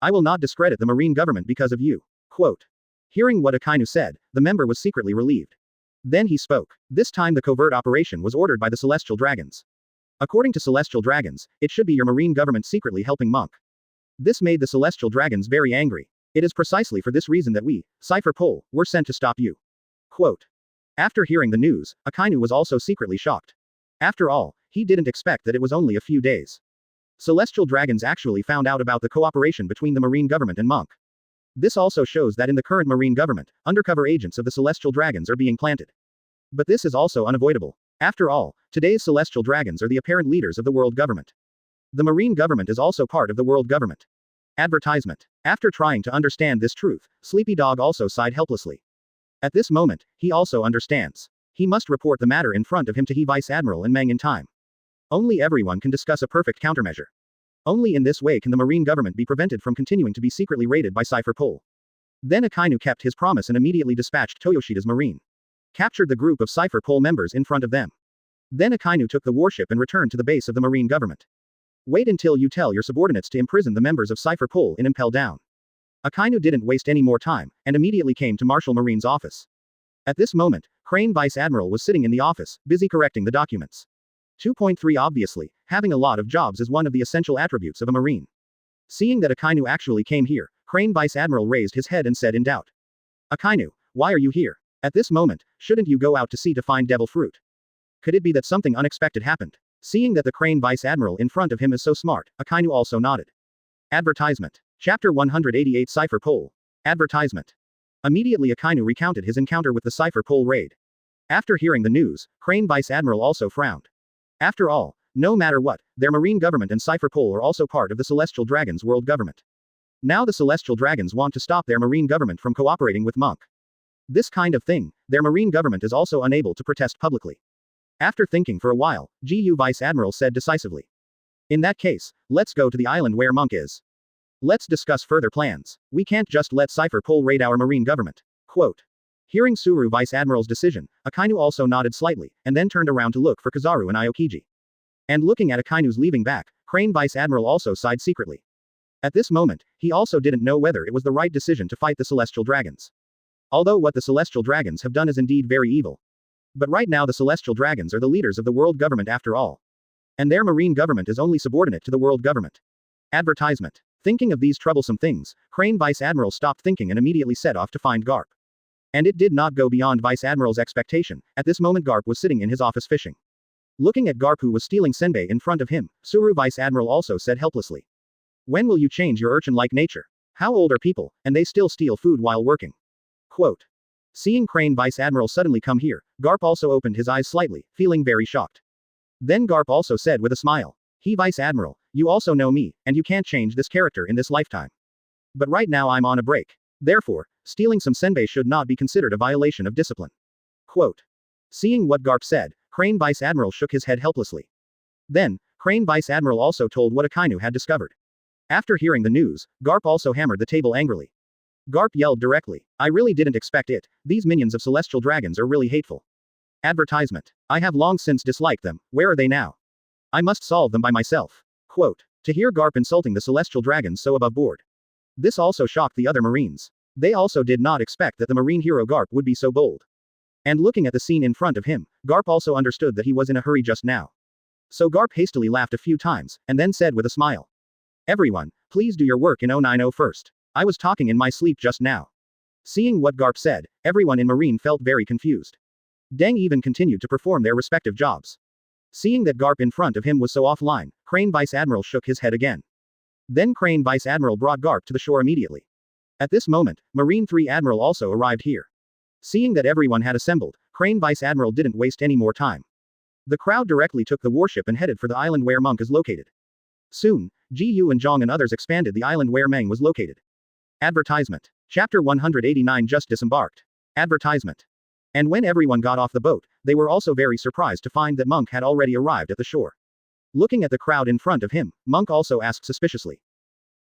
S1: I will not discredit the Marine government because of you. Quote. Hearing what Akainu said, the member was secretly relieved. Then he spoke. This time the covert operation was ordered by the Celestial Dragons. According to Celestial Dragons, it should be your Marine government secretly helping Monk. This made the Celestial Dragons very angry. It is precisely for this reason that we, Cypher Pole, were sent to stop you. Quote. After hearing the news, Akainu was also secretly shocked. After all, he didn't expect that it was only a few days. Celestial Dragons actually found out about the cooperation between the Marine government and Monk. This also shows that in the current Marine government, undercover agents of the Celestial Dragons are being planted. But this is also unavoidable. After all, today's Celestial Dragons are the apparent leaders of the world government. The Marine government is also part of the world government. Advertisement. After trying to understand this truth, Sleepy Dog also sighed helplessly. At this moment, he also understands. He must report the matter in front of him to He Vice Admiral and Meng in time. Only everyone can discuss a perfect countermeasure. Only in this way can the Marine government be prevented from continuing to be secretly raided by Cypher Pole. Then Akainu kept his promise and immediately dispatched Toyoshida's Marine. Captured the group of Cypher Pole members in front of them. Then Akainu took the warship and returned to the base of the Marine government. Wait until you tell your subordinates to imprison the members of Cypher Pole in Impel Down. Akainu didn't waste any more time, and immediately came to Marshal Marine's office. At this moment, Crane Vice Admiral was sitting in the office, busy correcting the documents. 2.3 Obviously, having a lot of jobs is one of the essential attributes of a Marine. Seeing that Akainu actually came here, Crane Vice Admiral raised his head and said in doubt. Akainu, why are you here? At this moment, shouldn't you go out to sea to find devil fruit? Could it be that something unexpected happened? Seeing that the Crane Vice Admiral in front of him is so smart, Akainu also nodded. Advertisement. Chapter 188 Cypher Pole. Advertisement. Immediately Akainu recounted his encounter with the Cypher Pole raid. After hearing the news, Crane Vice Admiral also frowned. After all, no matter what, their Marine government and Cypher Pole are also part of the Celestial Dragons world government. Now the Celestial Dragons want to stop their Marine government from cooperating with Monk. This kind of thing, their Marine government is also unable to protest publicly. After thinking for a while, GU Vice Admiral said decisively. In that case, let's go to the island where Monk is. Let's discuss further plans. We can't just let Cypher Pole raid our Marine government. Quote. Hearing Suru Vice Admiral's decision, Akainu also nodded slightly, and then turned around to look for Kizaru and Aokiji. And looking at Akainu's leaving back, Crane Vice Admiral also sighed secretly. At this moment, he also didn't know whether it was the right decision to fight the Celestial Dragons. Although what the Celestial Dragons have done is indeed very evil. But right now the Celestial Dragons are the leaders of the world government after all. And their Marine government is only subordinate to the world government. Advertisement. Thinking of these troublesome things, Crane Vice Admiral stopped thinking and immediately set off to find Garp. And it did not go beyond Vice Admiral's expectation. At this moment Garp was sitting in his office fishing. Looking at Garp who was stealing senbei in front of him, Suru Vice Admiral also said helplessly. When will you change your urchin-like nature? How old are people, and they still steal food while working? Quote. Seeing Crane Vice Admiral suddenly come here, Garp also opened his eyes slightly, feeling very shocked. Then Garp also said with a smile. He Vice Admiral, you also know me, and you can't change this character in this lifetime. But right now I'm on a break. Therefore, stealing some senbei should not be considered a violation of discipline. Quote. Seeing what Garp said, Crane Vice Admiral shook his head helplessly. Then, Crane Vice Admiral also told what Akainu had discovered. After hearing the news, Garp also hammered the table angrily. Garp yelled directly, I really didn't expect it, these minions of Celestial Dragons are really hateful. Advertisement. I have long since disliked them, where are they now? I must solve them by myself. Quote. To hear Garp insulting the Celestial Dragons so above board. This also shocked the other Marines. They also did not expect that the Marine hero Garp would be so bold. And looking at the scene in front of him, Garp also understood that he was in a hurry just now. So Garp hastily laughed a few times, and then said with a smile. Everyone, please do your work in 090 first. I was talking in my sleep just now. Seeing what Garp said, everyone in Marine felt very confused. Deng even continued to perform their respective jobs. Seeing that Garp in front of him was so offline, Crane Vice Admiral shook his head again. Then Crane Vice Admiral brought Garp to the shore immediately. At this moment, Marine 3 Admiral also arrived here. Seeing that everyone had assembled, Crane Vice Admiral didn't waste any more time. The crowd directly took the warship and headed for the island where Monk is located. Soon, Ji-Yu and Zhang and others expanded the island where Meng was located. Advertisement. Chapter 189 just disembarked. Advertisement. And when everyone got off the boat, they were also very surprised to find that Monk had already arrived at the shore. Looking at the crowd in front of him, Monk also asked suspiciously.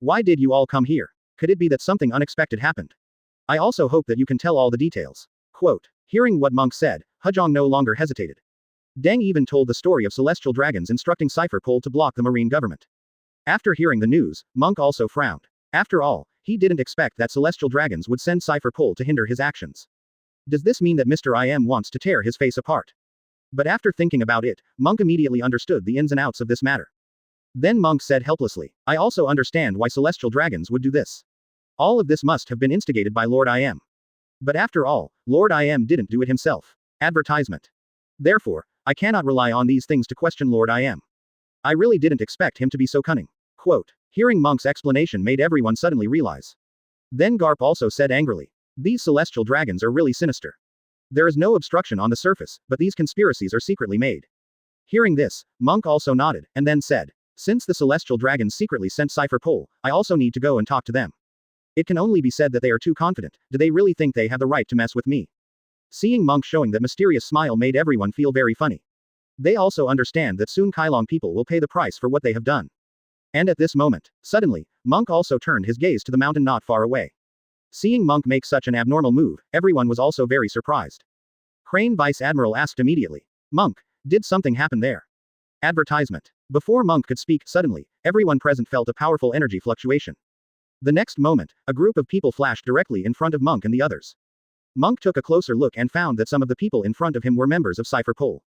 S1: Why did you all come here? Could it be that something unexpected happened? I also hope that you can tell all the details. Quote. Hearing what Monk said, Hejong no longer hesitated. Deng even told the story of celestial dragons instructing Cypher Pole to block the marine government. After hearing the news, Monk also frowned. After all, he didn't expect that celestial dragons would send Cypher Pole to hinder his actions. Does this mean that Mr. IM wants to tear his face apart? But after thinking about it, Monk immediately understood the ins and outs of this matter. Then Monk said helplessly, I also understand why celestial dragons would do this. All of this must have been instigated by Lord IM. But after all, Lord IM didn't do it himself. Advertisement. Therefore, I cannot rely on these things to question Lord IM. I really didn't expect him to be so cunning. Quote. Hearing Monk's explanation made everyone suddenly realize. Then Garp also said angrily. These celestial dragons are really sinister. There is no obstruction on the surface, but these conspiracies are secretly made. Hearing this, Monk also nodded, and then said, since the celestial dragons secretly sent Cypher Pole, I also need to go and talk to them. It can only be said that they are too confident. Do they really think they have the right to mess with me? Seeing Monk showing that mysterious smile made everyone feel very funny. They also understand that soon Kailong people will pay the price for what they have done. And at this moment, suddenly, Monk also turned his gaze to the mountain not far away. Seeing Monk make such an abnormal move, everyone was also very surprised. Crane Vice Admiral asked immediately. Monk, did something happen there? Advertisement. Before Monk could speak, suddenly, everyone present felt a powerful energy fluctuation. The next moment, a group of people flashed directly in front of Monk and the others. Monk took a closer look and found that some of the people in front of him were members of Cypher Pole.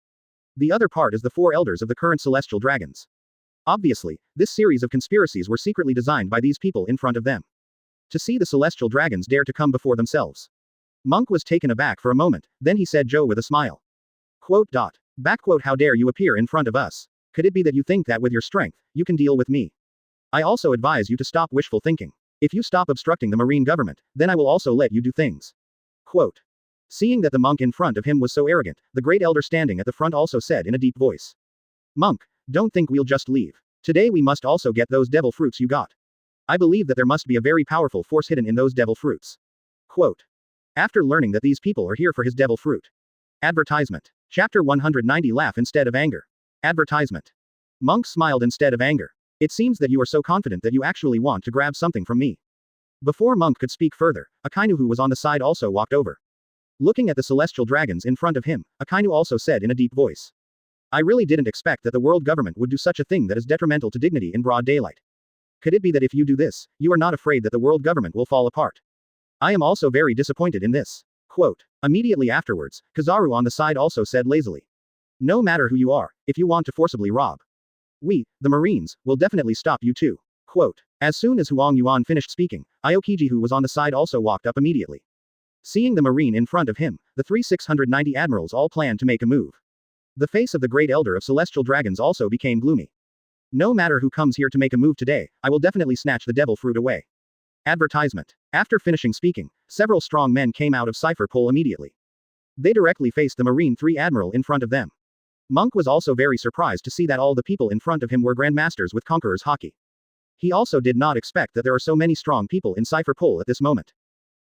S1: The other part is the 4 elders of the current celestial dragons. Obviously, this series of conspiracies were secretly designed by these people in front of them. To see the celestial dragons dare to come before themselves. Monk was taken aback for a moment, then he said Joe with a smile. Quote. Backquote, how dare you appear in front of us? Could it be that you think that with your strength, you can deal with me? I also advise you to stop wishful thinking. If you stop obstructing the marine government, then I will also let you do things. Quote. Seeing that the monk in front of him was so arrogant, the great elder standing at the front also said in a deep voice. Monk, don't think we'll just leave. Today we must also get those devil fruits you got. I believe that there must be a very powerful force hidden in those devil fruits. Quote. After learning that these people are here for his devil fruit. Advertisement. Chapter 190 Laugh instead of anger. Advertisement. Monk smiled instead of anger. It seems that you are so confident that you actually want to grab something from me. Before Monk could speak further, Akainu who was on the side also walked over. Looking at the celestial dragons in front of him, Akainu also said in a deep voice. I really didn't expect that the world government would do such a thing that is detrimental to dignity in broad daylight. Could it be that if you do this, you are not afraid that the world government will fall apart? I am also very disappointed in this. Quote. Immediately afterwards, Kizaru on the side also said lazily. No matter who you are, if you want to forcibly rob. We, the Marines, will definitely stop you too. Quote. As soon as Huang Yuan finished speaking, Aokiji who was on the side also walked up immediately. Seeing the Marine in front of him, the 690 admirals all planned to make a move. The face of the great elder of celestial dragons also became gloomy. No matter who comes here to make a move today, I will definitely snatch the devil fruit away. Advertisement. After finishing speaking, several strong men came out of Cypher Pole immediately. They directly faced the Marine 3 Admiral in front of them. Monk was also very surprised to see that all the people in front of him were grandmasters with Conqueror's Haki. He also did not expect that there are so many strong people in Cypher Pole at this moment.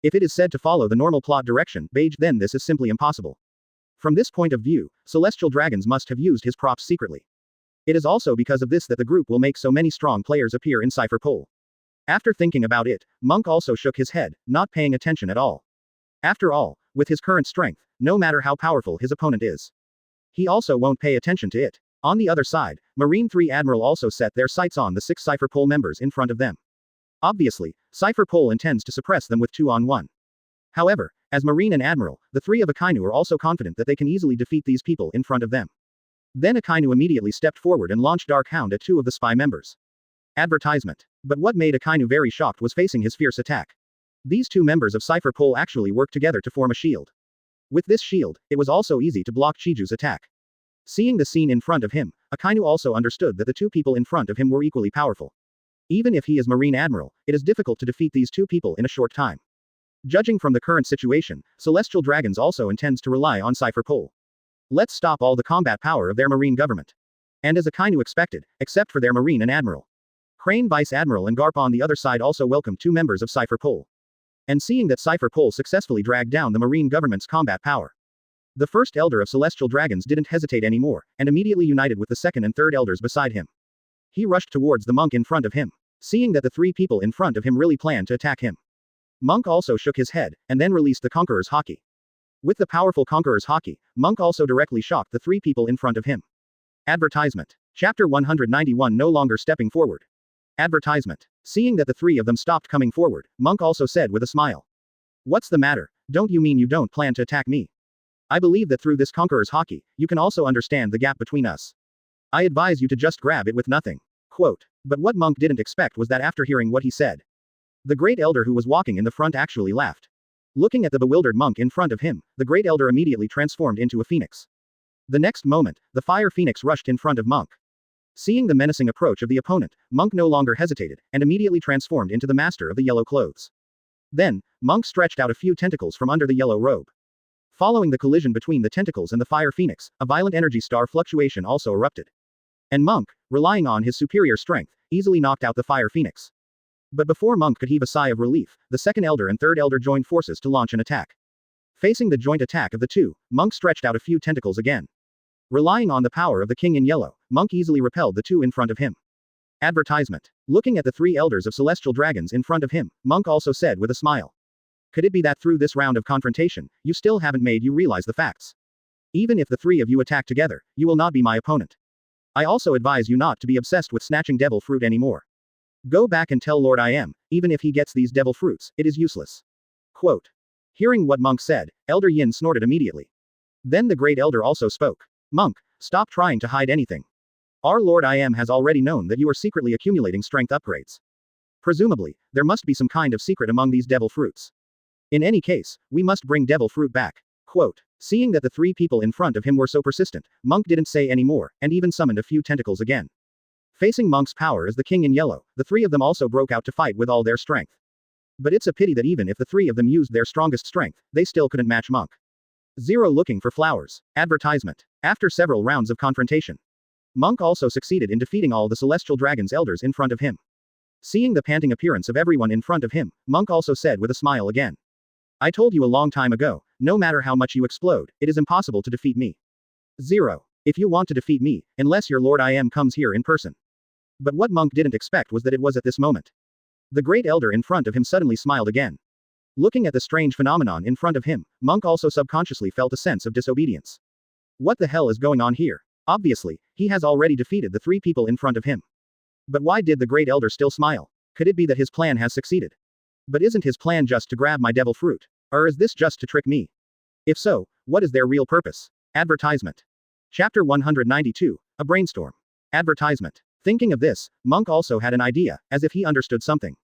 S1: If it is said to follow the normal plot direction, then this is simply impossible. From this point of view, celestial dragons must have used his props secretly. It is also because of this that the group will make so many strong players appear in Cypher Pole. After thinking about it, Monk also shook his head, not paying attention at all. After all, with his current strength, no matter how powerful his opponent is, he also won't pay attention to it. On the other side, Marine 3 Admiral also set their sights on the 6 Cypher Pole members in front of them. Obviously, Cypher Pole intends to suppress them with 2-on-1. However, as Marine and Admiral, the 3 of Akainu are also confident that they can easily defeat these people in front of them. Then Akainu immediately stepped forward and launched Dark Hound at 2 of the spy members. Advertisement. But what made Akainu very shocked was facing his fierce attack. These 2 members of Cypher Pole actually worked together to form a shield. With this shield, it was also easy to block Chiju's attack. Seeing the scene in front of him, Akainu also understood that the 2 people in front of him were equally powerful. Even if he is Marine Admiral, it is difficult to defeat these 2 people in a short time. Judging from the current situation, Celestial Dragons also intends to rely on Cypher Pole. Let's stop all the combat power of their Marine government. And as Akainu expected, except for their Marine and Admiral. Crane Vice Admiral and Garp on the other side also welcomed 2 members of Cypher Pole. And seeing that Cypher Pole successfully dragged down the Marine government's combat power. The first elder of Celestial Dragons didn't hesitate anymore, and immediately united with the second and third elders beside him. He rushed towards the monk in front of him. Seeing that the 3 people in front of him really planned to attack him. Monk also shook his head, and then released the Conqueror's Haki. With the powerful Conqueror's Haki, Monk also directly shocked the three people in front of him. Advertisement. Chapter 191 No longer stepping forward. Advertisement. Seeing that the three of them stopped coming forward, Monk also said with a smile. What's the matter? Don't you mean you don't plan to attack me? I believe that through this Conqueror's Haki, you can also understand the gap between us. I advise you to just grab it with nothing. Quote. But what Monk didn't expect was that after hearing what he said, the Great Elder who was walking in the front actually laughed. Looking at the bewildered monk in front of him, the Great Elder immediately transformed into a phoenix. The next moment, the Fire Phoenix rushed in front of Monk. Seeing the menacing approach of the opponent, Monk no longer hesitated, and immediately transformed into the Master of the Yellow Clothes. Then, Monk stretched out a few tentacles from under the yellow robe. Following the collision between the tentacles and the Fire Phoenix, a violent energy star fluctuation also erupted. And Monk, relying on his superior strength, easily knocked out the Fire Phoenix. But before Monk could heave a sigh of relief, the second Elder and third Elder joined forces to launch an attack. Facing the joint attack of the two, Monk stretched out a few tentacles again. Relying on the power of the King in Yellow, Monk easily repelled the two in front of him. Advertisement. Looking at the three elders of celestial dragons in front of him, Monk also said with a smile. Could it be that through this round of confrontation, you still haven't made you realize the facts? Even if the three of you attack together, you will not be my opponent. I also advise you not to be obsessed with snatching devil fruit anymore. Go back and tell Lord I Am, even if he gets these devil fruits, it is useless. Quote. Hearing what Monk said, Elder Yin snorted immediately. Then the Great Elder also spoke. Monk, stop trying to hide anything. Our Lord I Am has already known that you are secretly accumulating strength upgrades. Presumably, there must be some kind of secret among these devil fruits. In any case, we must bring devil fruit back. Quote. Seeing that the three people in front of him were so persistent, Monk didn't say any more, and even summoned a few tentacles again. Facing Monk's power as the King in Yellow, the three of them also broke out to fight with all their strength. But it's a pity that even if the three of them used their strongest strength, they still couldn't match Monk. Zero looking for flowers. Advertisement. After several rounds of confrontation, Monk also succeeded in defeating all the celestial dragon's elders in front of him. Seeing the panting appearance of everyone in front of him, Monk also said with a smile again. I told you a long time ago, no matter how much you explode, it is impossible to defeat me. Zero. If you want to defeat me, unless your Lord I Am comes here in person. But what Monk didn't expect was that it was at this moment. The Great Elder in front of him suddenly smiled again. Looking at the strange phenomenon in front of him, Monk also subconsciously felt a sense of disobedience. What the hell is going on here? Obviously, he has already defeated the three people in front of him. But why did the Great Elder still smile? Could it be that his plan has succeeded? But isn't his plan just to grab my devil fruit? Or is this just to trick me? If so, what is their real purpose? Advertisement. Chapter 192, A Brainstorm. Advertisement. Thinking of this, Monk also had an idea, as if he understood something.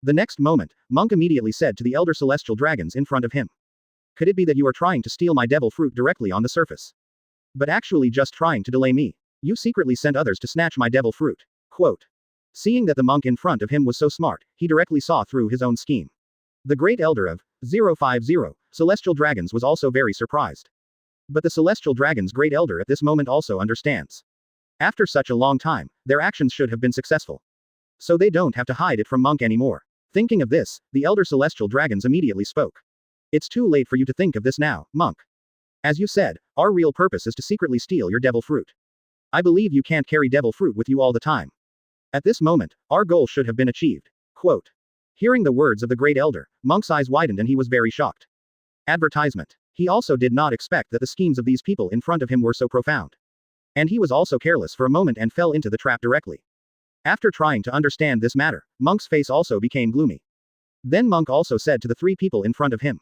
S1: The next moment, Monk immediately said to the elder celestial dragons in front of him. Could it be that you are trying to steal my devil fruit directly on the surface? But actually just trying to delay me. You secretly sent others to snatch my devil fruit. Quote. Seeing that the monk in front of him was so smart, he directly saw through his own scheme. The Great Elder of 050 Celestial Dragons was also very surprised. But the Celestial Dragon's Great Elder at this moment also understands. After such a long time, their actions should have been successful. So they don't have to hide it from Monk anymore. Thinking of this, the Elder Celestial Dragons immediately spoke. It's too late for you to think of this now, Monk. As you said, our real purpose is to secretly steal your devil fruit. I believe you can't carry devil fruit with you all the time. At this moment, our goal should have been achieved. Quote. Hearing the words of the Great Elder, Monk's eyes widened and he was very shocked. Advertisement. He also did not expect that the schemes of these people in front of him were so profound. And he was also careless for a moment and fell into the trap directly. After trying to understand this matter, Monk's face also became gloomy. Then Monk also said to the three people in front of him.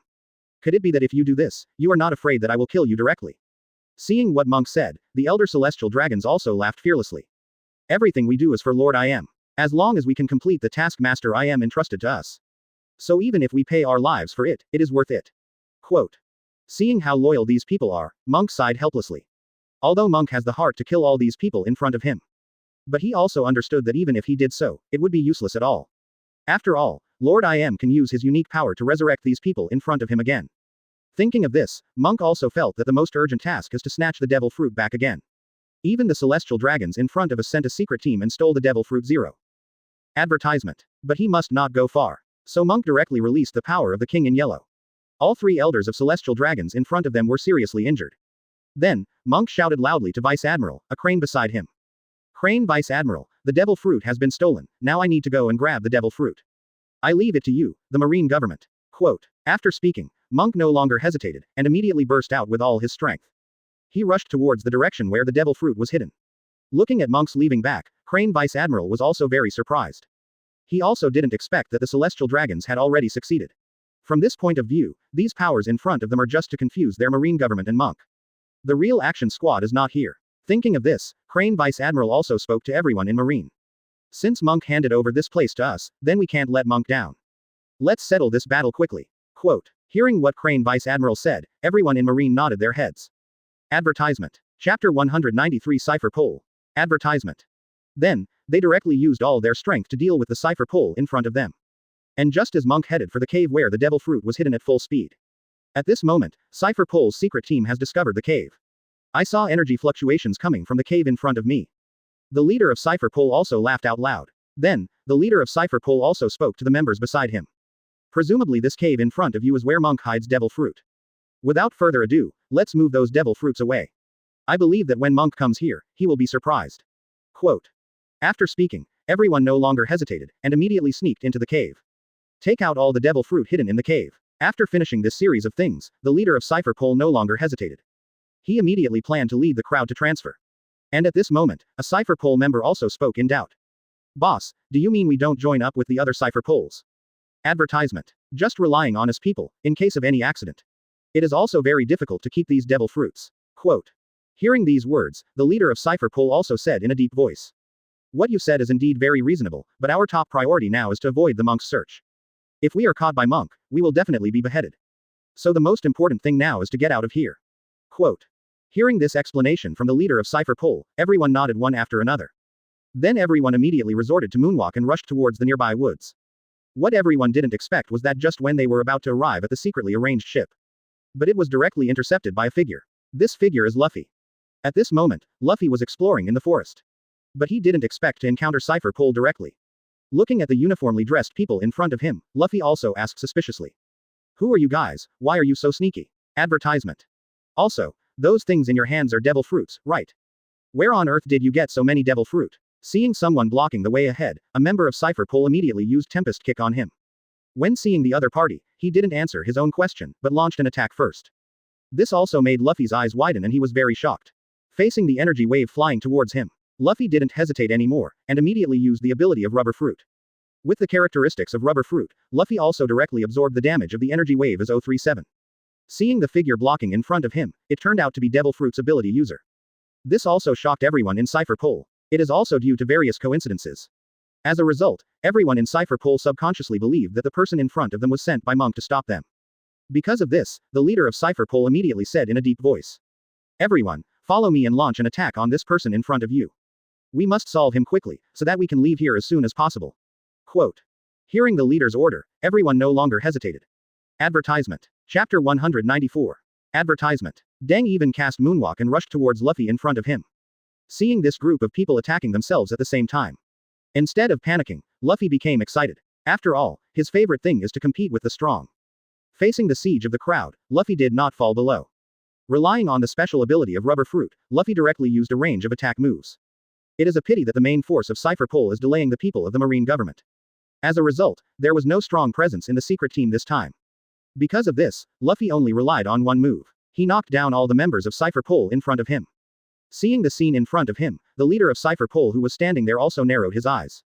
S1: Could it be that if you do this, you are not afraid that I will kill you directly? Seeing what Monk said, the elder celestial dragons also laughed fearlessly. Everything we do is for Lord I Am. As long as we can complete the task Master I Am entrusted to us. So even if we pay our lives for it, it is worth it. Quote. Seeing how loyal these people are, Monk sighed helplessly. Although Monk has the heart to kill all these people in front of him. But he also understood that even if he did so, it would be useless at all. After all, Lord I Am can use his unique power to resurrect these people in front of him again. Thinking of this, Monk also felt that the most urgent task is to snatch the devil fruit back again. Even the celestial dragons in front of us sent a secret team and stole the devil fruit 0. Advertisement. But he must not go far. So Monk directly released the power of the King in Yellow. All three elders of celestial dragons in front of them were seriously injured. Then, Monk shouted loudly to Vice Admiral, a crane beside him. Crane Vice Admiral, the devil fruit has been stolen, now I need to go and grab the devil fruit. I leave it to you, the marine government. Quote. After speaking, Monk no longer hesitated, and immediately burst out with all his strength. He rushed towards the direction where the devil fruit was hidden. Looking at Monk's leaving back, Crane Vice Admiral was also very surprised. He also didn't expect that the celestial dragons had already succeeded. From this point of view, these powers in front of them are just to confuse their marine government and Monk. The real action squad is not here. Thinking of this, Crane Vice Admiral also spoke to everyone in Marine. Since Monk handed over this place to us, then we can't let Monk down. Let's settle this battle quickly. Quote. Hearing what Crane Vice Admiral said, everyone in Marine nodded their heads. Advertisement. Chapter 193 Cipher Pole. Advertisement. Then, they directly used all their strength to deal with the cipher pole in front of them. And just as Monk headed for the cave where the devil fruit was hidden at full speed. At this moment, Cipher Pole's secret team has discovered the cave. I saw energy fluctuations coming from the cave in front of me. The leader of Cipher Pole also laughed out loud. Then, the leader of Cipher Pole also spoke to the members beside him. Presumably this cave in front of you is where Monk hides devil fruit. Without further ado, let's move those devil fruits away. I believe that when Monk comes here, he will be surprised. Quote. After speaking, everyone no longer hesitated, and immediately sneaked into the cave. Take out all the devil fruit hidden in the cave. After finishing this series of things, the leader of Cipher Pole no longer hesitated. He immediately planned to lead the crowd to transfer. And at this moment, a Cipher Pole member also spoke in doubt. Boss, do you mean we don't join up with the other Cipher Poles? Advertisement. Just relying on us people, in case of any accident. It is also very difficult to keep these devil fruits. Quote. Hearing these words, the leader of Cipher Pole also said in a deep voice. What you said is indeed very reasonable, but our top priority now is to avoid the Monk's search. If we are caught by Monk, we will definitely be beheaded. So the most important thing now is to get out of here. Quote. Hearing this explanation from the leader of Cipher Pole, everyone nodded one after another. Then everyone immediately resorted to moonwalk and rushed towards the nearby woods. What everyone didn't expect was that just when they were about to arrive at the secretly arranged ship. But it was directly intercepted by a figure. This figure is Luffy. At this moment, Luffy was exploring in the forest. But he didn't expect to encounter Cipher Pole directly. Looking at the uniformly dressed people in front of him, Luffy also asked suspiciously. Who are you guys? Why are you so sneaky? Advertisement. Also, those things in your hands are devil fruits, right? Where on earth did you get so many devil fruit? Seeing someone blocking the way ahead, a member of Cipher Pole immediately used Tempest Kick on him. When seeing the other party, he didn't answer his own question, but launched an attack first. This also made Luffy's eyes widen and he was very shocked. Facing the energy wave flying towards him, Luffy didn't hesitate anymore, and immediately used the ability of Rubber Fruit. With the characteristics of Rubber Fruit, Luffy also directly absorbed the damage of the energy wave as 037. Seeing the figure blocking in front of him, it turned out to be Devil Fruit's ability user. This also shocked everyone in Cipher Pole. It is also due to various coincidences. As a result, everyone in Cipher Pole subconsciously believed that the person in front of them was sent by Monk to stop them. Because of this, the leader of Cipher Pole immediately said in a deep voice. Everyone, follow me and launch an attack on this person in front of you. We must solve him quickly, so that we can leave here as soon as possible. Quote. Hearing the leader's order, everyone no longer hesitated. Advertisement. Chapter 194. Advertisement. Deng even cast Moonwalk and rushed towards Luffy in front of him. Seeing this group of people attacking themselves at the same time. Instead of panicking, Luffy became excited. After all, his favorite thing is to compete with the strong. Facing the siege of the crowd, Luffy did not fall below. Relying on the special ability of Rubber Fruit, Luffy directly used a range of attack moves. It is a pity that the main force of Cipher Pole is delaying the people of the Marine government. As a result, there was no strong presence in the secret team this time. Because of this, Luffy only relied on one move. He knocked down all the members of Cipher Pole in front of him. Seeing the scene in front of him, the leader of Cipher Pole who was standing there also narrowed his eyes.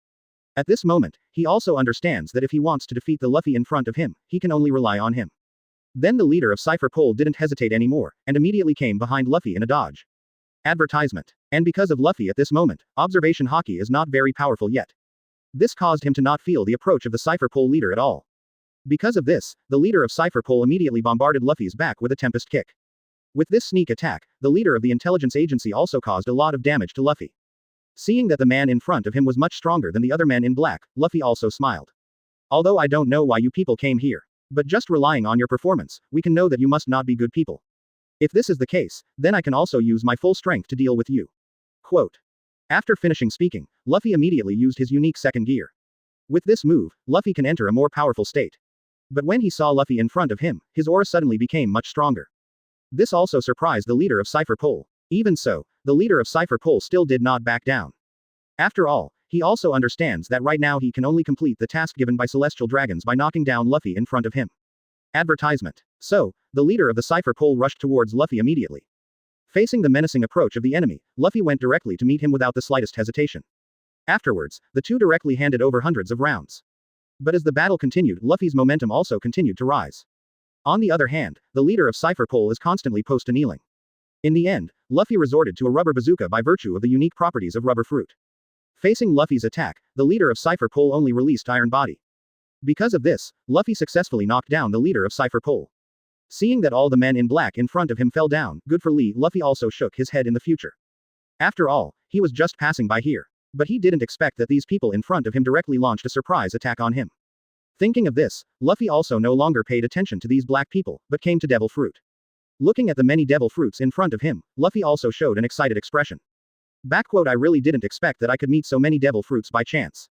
S1: At this moment, he also understands that if he wants to defeat the Luffy in front of him, he can only rely on him. Then the leader of Cipher Pole didn't hesitate anymore, and immediately came behind Luffy in a dodge. Advertisement. And because of Luffy at this moment, observation Haki is not very powerful yet. This caused him to not feel the approach of the Cipher Pole leader at all. Because of this, the leader of Cipher Pole immediately bombarded Luffy's back with a Tempest Kick. With this sneak attack, the leader of the intelligence agency also caused a lot of damage to Luffy. Seeing that the man in front of him was much stronger than the other man in black, Luffy also smiled. Although I don't know why you people came here. But just relying on your performance, we can know that you must not be good people. If this is the case, then I can also use my full strength to deal with you. Quote. After finishing speaking, Luffy immediately used his unique second gear. With this move, Luffy can enter a more powerful state. But when he saw Luffy in front of him, his aura suddenly became much stronger. This also surprised the leader of Cipher Pole. Even so, the leader of Cipher Pole still did not back down. After all, he also understands that right now he can only complete the task given by Celestial Dragons by knocking down Luffy in front of him. Advertisement. So, the leader of the cipher pole rushed towards Luffy immediately. Facing the menacing approach of the enemy, Luffy went directly to meet him without the slightest hesitation. Afterwards, the two directly handed over hundreds of rounds. But as the battle continued, Luffy's momentum also continued to rise. On the other hand, the leader of Cipher Pole is constantly post-annealing. In the end, Luffy resorted to a rubber bazooka by virtue of the unique properties of rubber fruit. Facing Luffy's attack, the leader of Cipher Pole only released Iron Body. Because of this, Luffy successfully knocked down the leader of Cipher Pole. Seeing that all the men in black in front of him fell down, good for Lee, Luffy also shook his head in the future. After all, he was just passing by here. But he didn't expect that these people in front of him directly launched a surprise attack on him. Thinking of this, Luffy also no longer paid attention to these black people, but came to Devil Fruit. Looking at the many devil fruits in front of him, Luffy also showed an excited expression. I really didn't expect that I could meet so many devil fruits by chance.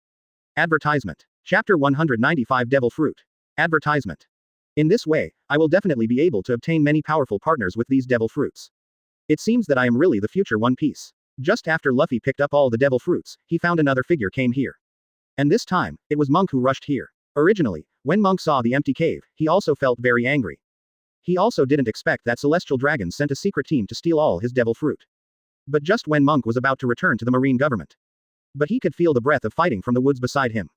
S1: Advertisement. Chapter 195 Devil Fruit. Advertisement. In this way, I will definitely be able to obtain many powerful partners with these devil fruits. It seems that I am really the future One Piece. Just after Luffy picked up all the devil fruits, he found another figure came here. And this time, it was Monk who rushed here. Originally, when Monk saw the empty cave, he also felt very angry. He also didn't expect that Celestial Dragons sent a secret team to steal all his devil fruit. But just when Monk was about to return to the marine government. But he could feel the breath of fighting from the woods beside him.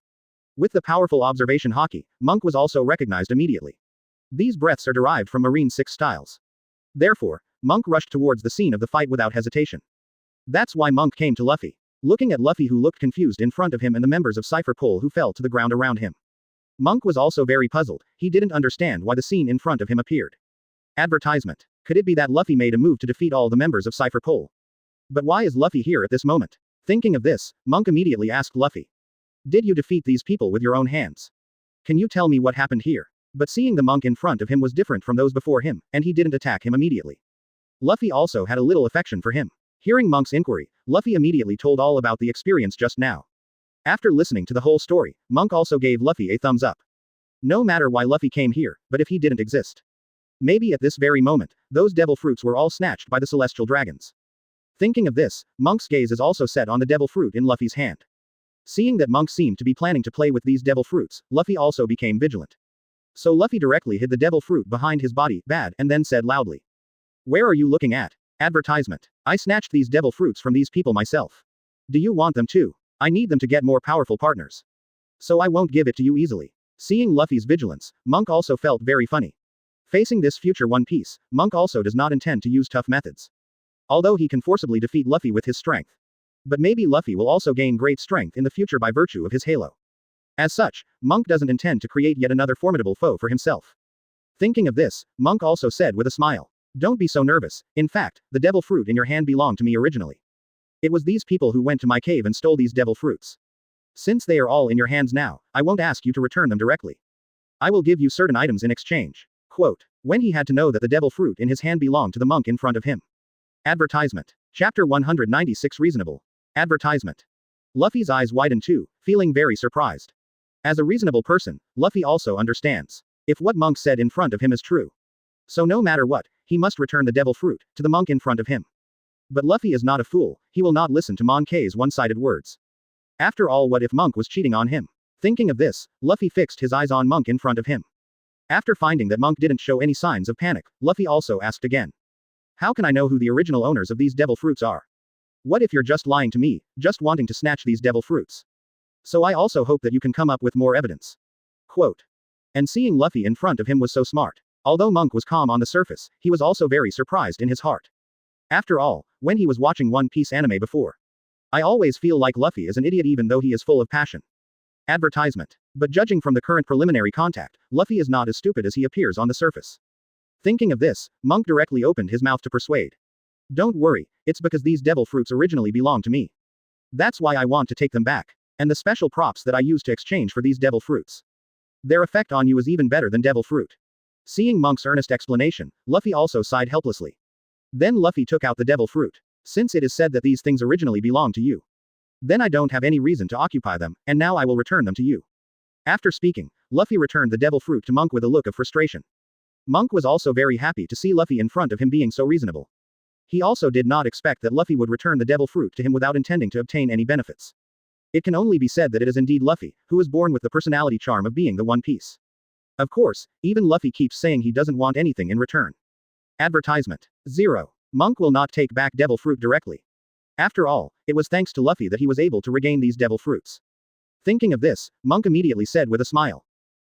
S1: With the powerful observation Haki, Monk was also recognized immediately. These breaths are derived from Marine 6 styles. Therefore, Monk rushed towards the scene of the fight without hesitation. That's why Monk came to Luffy. Looking at Luffy who looked confused in front of him and the members of Cipher Pole who fell to the ground around him. Monk was also very puzzled, he didn't understand why the scene in front of him appeared. Advertisement. Could it be that Luffy made a move to defeat all the members of Cipher Pole? But why is Luffy here at this moment? Thinking of this, Monk immediately asked Luffy. Did you defeat these people with your own hands? Can you tell me what happened here? But seeing the monk in front of him was different from those before him, and he didn't attack him immediately. Luffy also had a little affection for him. Hearing Monk's inquiry, Luffy immediately told all about the experience just now. After listening to the whole story, Monk also gave Luffy a thumbs up. No matter why Luffy came here, but if he didn't exist. Maybe at this very moment, those devil fruits were all snatched by the celestial dragons. Thinking of this, Monk's gaze is also set on the devil fruit in Luffy's hand. Seeing that Monk seemed to be planning to play with these devil fruits, Luffy also became vigilant. So Luffy directly hid the devil fruit behind his body, bad, and then said loudly. Where are you looking at? Advertisement. I snatched these devil fruits from these people myself. Do you want them too? I need them to get more powerful partners. So I won't give it to you easily. Seeing Luffy's vigilance, Monk also felt very funny. Facing this future One Piece, Monk also does not intend to use tough methods. Although he can forcibly defeat Luffy with his strength. But maybe Luffy will also gain great strength in the future by virtue of his halo. As such, Monk doesn't intend to create yet another formidable foe for himself. Thinking of this, Monk also said with a smile. Don't be so nervous, in fact, the devil fruit in your hand belonged to me originally. It was these people who went to my cave and stole these devil fruits. Since they are all in your hands now, I won't ask you to return them directly. I will give you certain items in exchange. Quote. When he had to know that the devil fruit in his hand belonged to the monk in front of him. Advertisement. Chapter 196 Reasonable. Advertisement. Luffy's eyes widened too, feeling very surprised. As a reasonable person, Luffy also understands. If what Monk said in front of him is true. So no matter what, he must return the devil fruit to the monk in front of him. But Luffy is not a fool, he will not listen to Monkey's one-sided words. After all, what if Monk was cheating on him? Thinking of this, Luffy fixed his eyes on Monk in front of him. After finding that Monk didn't show any signs of panic, Luffy also asked again. How can I know who the original owners of these devil fruits are? What if you're just lying to me, just wanting to snatch these devil fruits? So I also hope that you can come up with more evidence. Quote. And seeing Luffy in front of him was so smart. Although Monk was calm on the surface, he was also very surprised in his heart. After all, when he was watching One Piece anime before. I always feel like Luffy is an idiot even though he is full of passion. Advertisement. But judging from the current preliminary contact, Luffy is not as stupid as he appears on the surface. Thinking of this, Monk directly opened his mouth to persuade. Don't worry, it's because these devil fruits originally belonged to me. That's why I want to take them back. And the special props that I used to exchange for these devil fruits. Their effect on you is even better than devil fruit. Seeing Monk's earnest explanation, Luffy also sighed helplessly. Then Luffy took out the devil fruit. Since it is said that these things originally belong to you. Then I don't have any reason to occupy them, and now I will return them to you. After speaking, Luffy returned the devil fruit to Monk with a look of frustration. Monk was also very happy to see Luffy in front of him being so reasonable. He also did not expect that Luffy would return the devil fruit to him without intending to obtain any benefits. It can only be said that it is indeed Luffy, who is born with the personality charm of being the One Piece. Of course, even Luffy keeps saying he doesn't want anything in return. Advertisement. 0. Monk will not take back devil fruit directly. After all, it was thanks to Luffy that he was able to regain these devil fruits. Thinking of this, Monk immediately said with a smile.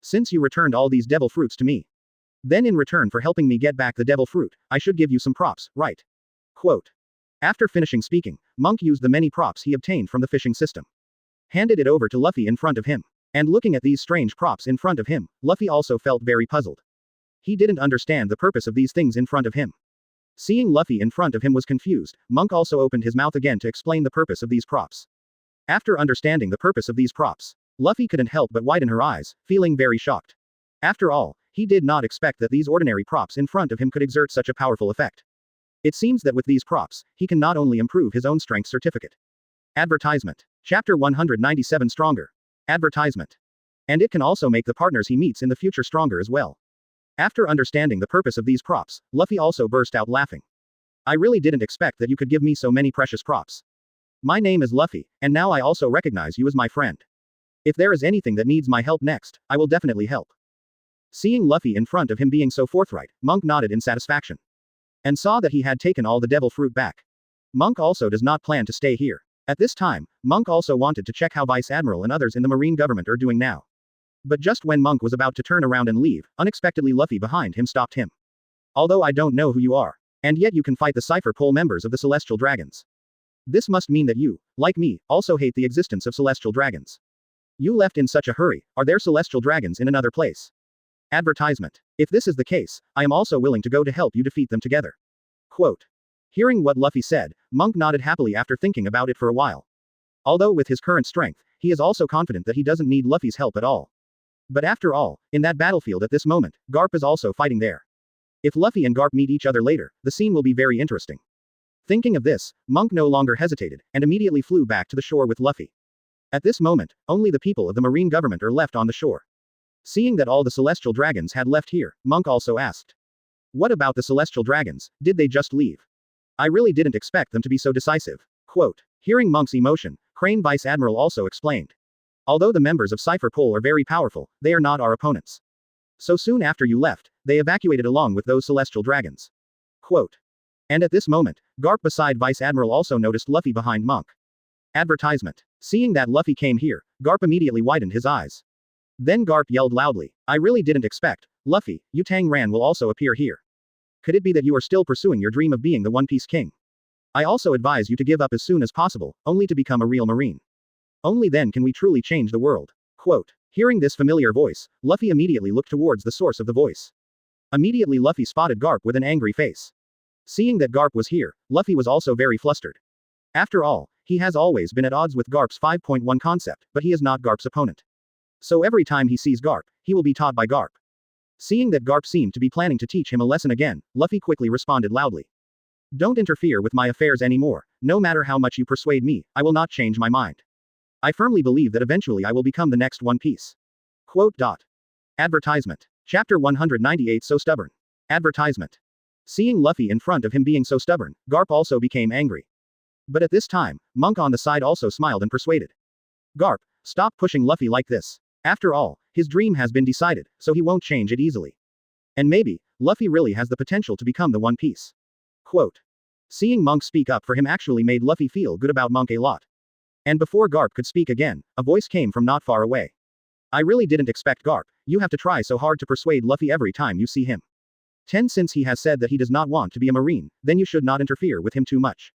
S1: Since you returned all these devil fruits to me, then in return for helping me get back the devil fruit, I should give you some props, right? Quote. After finishing speaking, Monk used the many props he obtained from the fishing system. Handed it over to Luffy in front of him. And looking at these strange props in front of him, Luffy also felt very puzzled. He didn't understand the purpose of these things in front of him. Seeing Luffy in front of him was confused, Monk also opened his mouth again to explain the purpose of these props. After understanding the purpose of these props, Luffy couldn't help but widen her eyes, feeling very shocked. After all, he did not expect that these ordinary props in front of him could exert such a powerful effect. It seems that with these props, he can not only improve his own strength certificate. Advertisement. Chapter 197 Stronger. Advertisement. And it can also make the partners he meets in the future stronger as well. After understanding the purpose of these props, Luffy also burst out laughing. I really didn't expect that you could give me so many precious props. My name is Luffy, and now I also recognize you as my friend. If there is anything that needs my help next, I will definitely help. Seeing Luffy in front of him being so forthright, Monk nodded in satisfaction. And saw that he had taken all the devil fruit back. Monk also does not plan to stay here. At this time, Monk also wanted to check how Vice Admiral and others in the Marine government are doing now. But just when Monk was about to turn around and leave, unexpectedly Luffy behind him stopped him. Although I don't know who you are. And yet you can fight the Cipher Pole members of the Celestial Dragons. This must mean that you, like me, also hate the existence of Celestial Dragons. You left in such a hurry, are there Celestial Dragons in another place? Advertisement. If this is the case, I am also willing to go to help you defeat them together. Quote. Hearing what Luffy said, Monk nodded happily after thinking about it for a while. Although with his current strength, he is also confident that he doesn't need Luffy's help at all. But after all, in that battlefield at this moment, Garp is also fighting there. If Luffy and Garp meet each other later, the scene will be very interesting. Thinking of this, Monk no longer hesitated, and immediately flew back to the shore with Luffy. At this moment, only the people of the Marine government are left on the shore. Seeing that all the Celestial Dragons had left here, Monk also asked. What about the Celestial Dragons, did they just leave? I really didn't expect them to be so decisive. Quote. Hearing Monk's emotion, Crane Vice Admiral also explained. Although the members of Cipher Pole are very powerful, they are not our opponents. So soon after you left, they evacuated along with those Celestial Dragons. Quote. And at this moment, Garp beside Vice Admiral also noticed Luffy behind Monk. Advertisement. Seeing that Luffy came here, Garp immediately widened his eyes. Then Garp yelled loudly, I really didn't expect, Luffy, you Tang Ran will also appear here. Could it be that you are still pursuing your dream of being the One Piece King? I also advise you to give up as soon as possible, only to become a real Marine. Only then can we truly change the world. Quote. Hearing this familiar voice, Luffy immediately looked towards the source of the voice. Immediately Luffy spotted Garp with an angry face. Seeing that Garp was here, Luffy was also very flustered. After all, he has always been at odds with Garp's 5.1 concept, but he is not Garp's opponent. So every time he sees Garp, he will be taught by Garp. Seeing that Garp seemed to be planning to teach him a lesson again, Luffy quickly responded loudly. Don't interfere with my affairs anymore, no matter how much you persuade me, I will not change my mind. I firmly believe that eventually I will become the next One Piece. Quote. Advertisement. Chapter 198 So Stubborn. Advertisement. Seeing Luffy in front of him being so stubborn, Garp also became angry. But at this time, Monk on the side also smiled and persuaded. Garp, stop pushing Luffy like this. After all, his dream has been decided, so he won't change it easily. And maybe, Luffy really has the potential to become the One Piece. Quote. Seeing Monk speak up for him actually made Luffy feel good about Monk a lot. And before Garp could speak again, a voice came from not far away. I really didn't expect Garp, you have to try so hard to persuade Luffy every time you see him. 10 Since he has said that he does not want to be a Marine, then you should not interfere with him too much.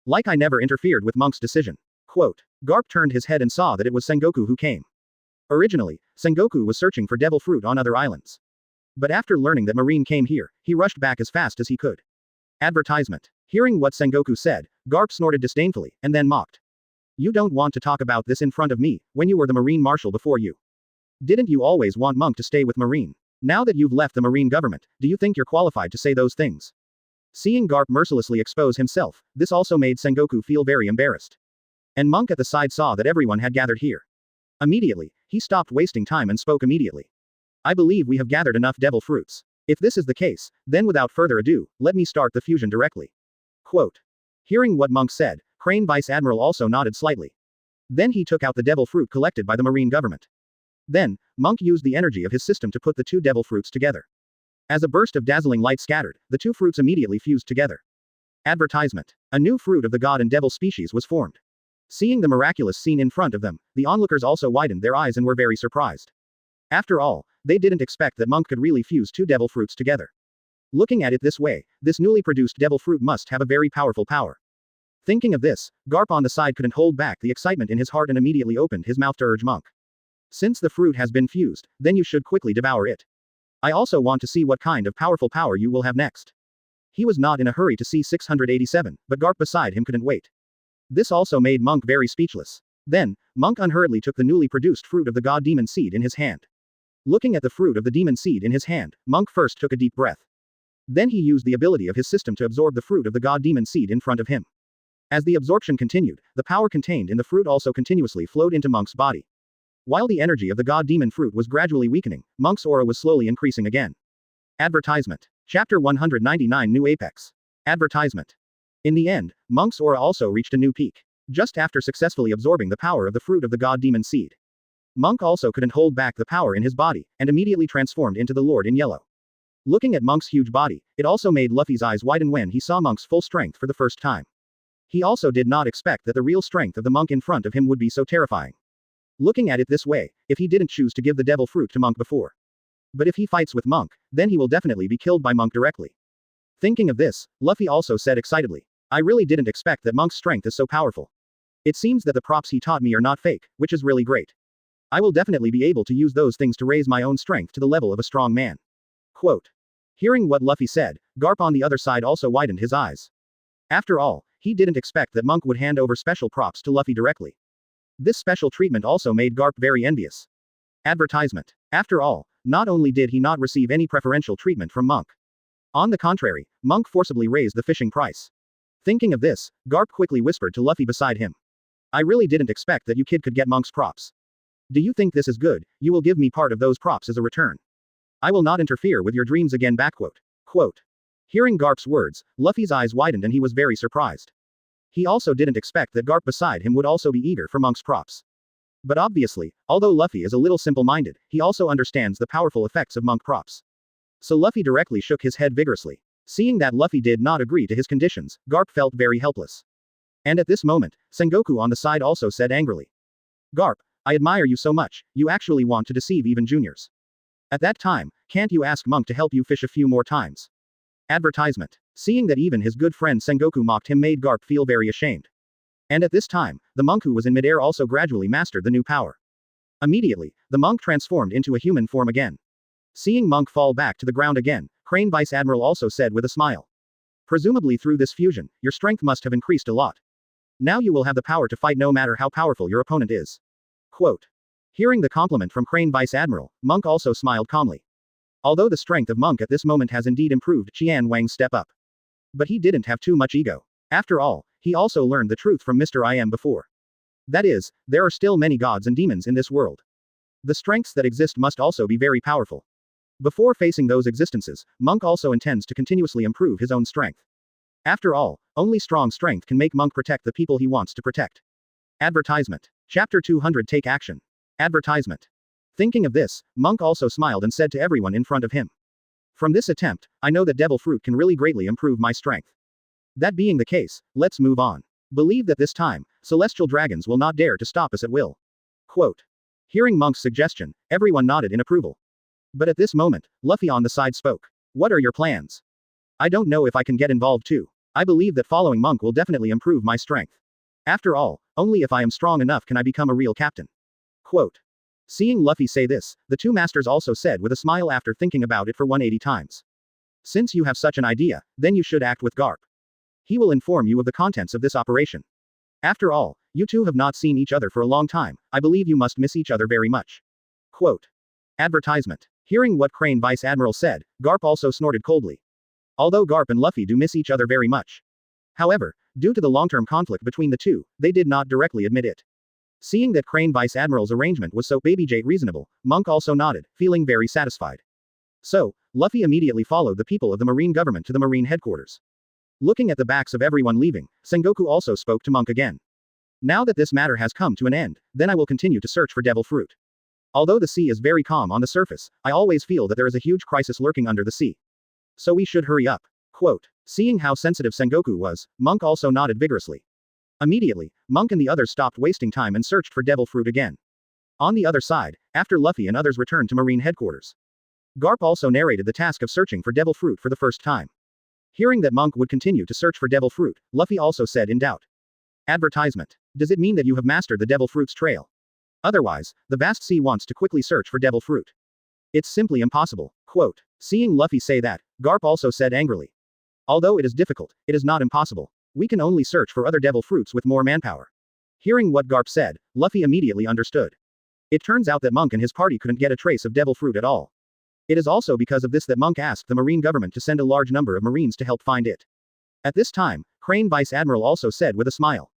S1: Like I never interfered with Monk's decision. Quote. Garp turned his head and saw that it was Sengoku who came. Originally, Sengoku was searching for devil fruit on other islands. But after learning that Marine came here, he rushed back as fast as he could. Advertisement. Hearing what Sengoku said, Garp snorted disdainfully, and then mocked. You don't want to talk about this in front of me, when you were the Marine Marshal before you. Didn't you always want Monk to stay with Marine? Now that you've left the Marine government, do you think you're qualified to say those things? Seeing Garp mercilessly expose himself, this also made Sengoku feel very embarrassed. And Monk at the side saw that everyone had gathered here. Immediately, he stopped wasting time and spoke immediately. I believe we have gathered enough devil fruits. If this is the case, then without further ado, let me start the fusion directly. Quote. Hearing what Monk said, Crane Vice Admiral also nodded slightly. Then he took out the devil fruit collected by the Marine government. Then, Monk used the energy of his system to put the two devil fruits together. As a burst of dazzling light scattered, the two fruits immediately fused together. Advertisement. A new fruit of the god and devil species was formed. Seeing the miraculous scene in front of them, the onlookers also widened their eyes and were very surprised. After all, they didn't expect that Monk could really fuse two devil fruits together. Looking at it this way, this newly produced devil fruit must have a very powerful power. Thinking of this, Garp on the side couldn't hold back the excitement in his heart and immediately opened his mouth to urge Monk. Since the fruit has been fused, then you should quickly devour it. I also want to see what kind of powerful power you will have next. He was not in a hurry to see 687, but Garp beside him couldn't wait. This also made Monk very speechless. Then, Monk unhurriedly took the newly produced fruit of the god demon seed in his hand. Looking at the fruit of the demon seed in his hand, Monk first took a deep breath. Then he used the ability of his system to absorb the fruit of the god demon seed in front of him. As the absorption continued, the power contained in the fruit also continuously flowed into Monk's body. While the energy of the god demon fruit was gradually weakening, Monk's aura was slowly increasing again. Advertisement. Chapter 199 New Apex. Advertisement. In the end, Monk's aura also reached a new peak. Just after successfully absorbing the power of the fruit of the god demon seed, Monk also couldn't hold back the power in his body, and immediately transformed into the Lord in Yellow. Looking at Monk's huge body, it also made Luffy's eyes widen when he saw Monk's full strength for the first time. He also did not expect that the real strength of the monk in front of him would be so terrifying. Looking at it this way, if he didn't choose to give the devil fruit to Monk before. But if he fights with Monk, then he will definitely be killed by Monk directly. Thinking of this, Luffy also said excitedly, I really didn't expect that Monk's strength is so powerful. It seems that the props he taught me are not fake, which is really great. I will definitely be able to use those things to raise my own strength to the level of a strong man. Quote. Hearing what Luffy said, Garp on the other side also widened his eyes. After all, he didn't expect that Monk would hand over special props to Luffy directly. This special treatment also made Garp very envious. Advertisement. After all, not only did he not receive any preferential treatment from Monk. On the contrary, Monk forcibly raised the fishing price. Thinking of this, Garp quickly whispered to Luffy beside him. I really didn't expect that you kid could get Monk's props. Do you think this is good? You will give me part of those props as a return. I will not interfere with your dreams again. Quote. Hearing Garp's words, Luffy's eyes widened and he was very surprised. He also didn't expect that Garp beside him would also be eager for Monk's props. But obviously, although Luffy is a little simple-minded, he also understands the powerful effects of Monk props. So Luffy directly shook his head vigorously. Seeing that Luffy did not agree to his conditions, Garp felt very helpless. And at this moment, Sengoku on the side also said angrily. Garp, I admire you so much, you actually want to deceive even juniors. At that time, can't you ask Monk to help you fish a few more times? Advertisement. Seeing that even his good friend Sengoku mocked him made Garp feel very ashamed. And at this time, the monk who was in midair also gradually mastered the new power. Immediately, the monk transformed into a human form again. Seeing Monk fall back to the ground again, Crane Vice Admiral also said with a smile. Presumably through this fusion, your strength must have increased a lot. Now you will have the power to fight no matter how powerful your opponent is. Quote. Hearing the compliment from Crane Vice Admiral, Monk also smiled calmly. Although the strength of Monk at this moment has indeed improved, Dianguang step up. But he didn't have too much ego. After all, he also learned the truth from Mr. I Am before. That is, there are still many gods and demons in this world. The strengths that exist must also be very powerful. Before facing those existences, Monk also intends to continuously improve his own strength. After all, only strong strength can make Monk protect the people he wants to protect. Advertisement. Chapter 200 Take Action. Advertisement. Thinking of this, Monk also smiled and said to everyone in front of him. From this attempt, I know that Devil Fruit can really greatly improve my strength. That being the case, let's move on. Believe that this time, celestial dragons will not dare to stop us at will. Quote. Hearing Monk's suggestion, everyone nodded in approval. But at this moment, Luffy on the side spoke. What are your plans? I don't know if I can get involved too. I believe that following Monk will definitely improve my strength. After all, only if I am strong enough can I become a real captain. Quote. Seeing Luffy say this, the two masters also said with a smile after thinking about it for 180 times. Since you have such an idea, then you should act with Garp. He will inform you of the contents of this operation. After all, you two have not seen each other for a long time, I believe you must miss each other very much. Quote. Advertisement. Hearing what Crane Vice Admiral said, Garp also snorted coldly. Although Garp and Luffy do miss each other very much. However, due to the long-term conflict between the two, they did not directly admit it. Seeing that Crane Vice Admiral's arrangement was so reasonable, Monk also nodded, feeling very satisfied. So, Luffy immediately followed the people of the Marine government to the Marine headquarters. Looking at the backs of everyone leaving, Sengoku also spoke to Monk again. Now that this matter has come to an end, then I will continue to search for Devil Fruit. Although the sea is very calm on the surface, I always feel that there is a huge crisis lurking under the sea. So we should hurry up. Quote. Seeing how sensitive Sengoku was, Monk also nodded vigorously. Immediately, Monk and the others stopped wasting time and searched for devil fruit again. On the other side, after Luffy and others returned to Marine headquarters, Garp also narrated the task of searching for devil fruit for the first time. Hearing that Monk would continue to search for devil fruit, Luffy also said in doubt. Advertisement. Does it mean that you have mastered the devil fruit's trail? Otherwise, the vast sea wants to quickly search for devil fruit. It's simply impossible. Quote. Seeing Luffy say that, Garp also said angrily. Although it is difficult, it is not impossible. We can only search for other devil fruits with more manpower. Hearing what Garp said, Luffy immediately understood. It turns out that Monk and his party couldn't get a trace of devil fruit at all. It is also because of this that Monk asked the Marine government to send a large number of Marines to help find it. At this time, Crane Vice Admiral also said with a smile.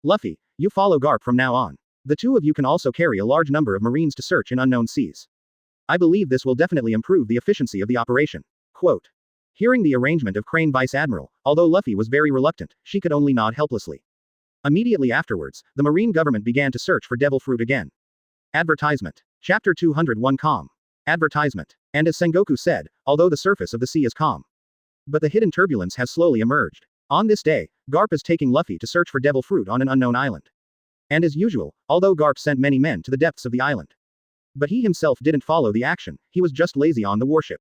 S1: Luffy, you follow Garp from now on. The two of you can also carry a large number of Marines to search in unknown seas. I believe this will definitely improve the efficiency of the operation. Quote. Hearing the arrangement of Crane Vice Admiral, although Luffy was very reluctant, she could only nod helplessly. Immediately afterwards, the Marine government began to search for devil fruit again. Advertisement. Chapter 201 Calm. Advertisement. And as Sengoku said, although the surface of the sea is calm, but the hidden turbulence has slowly emerged. On this day, Garp is taking Luffy to search for devil fruit on an unknown island. And as usual, although Garp sent many men to the depths of the island, but he himself didn't follow the action, he was just lazy on the warship.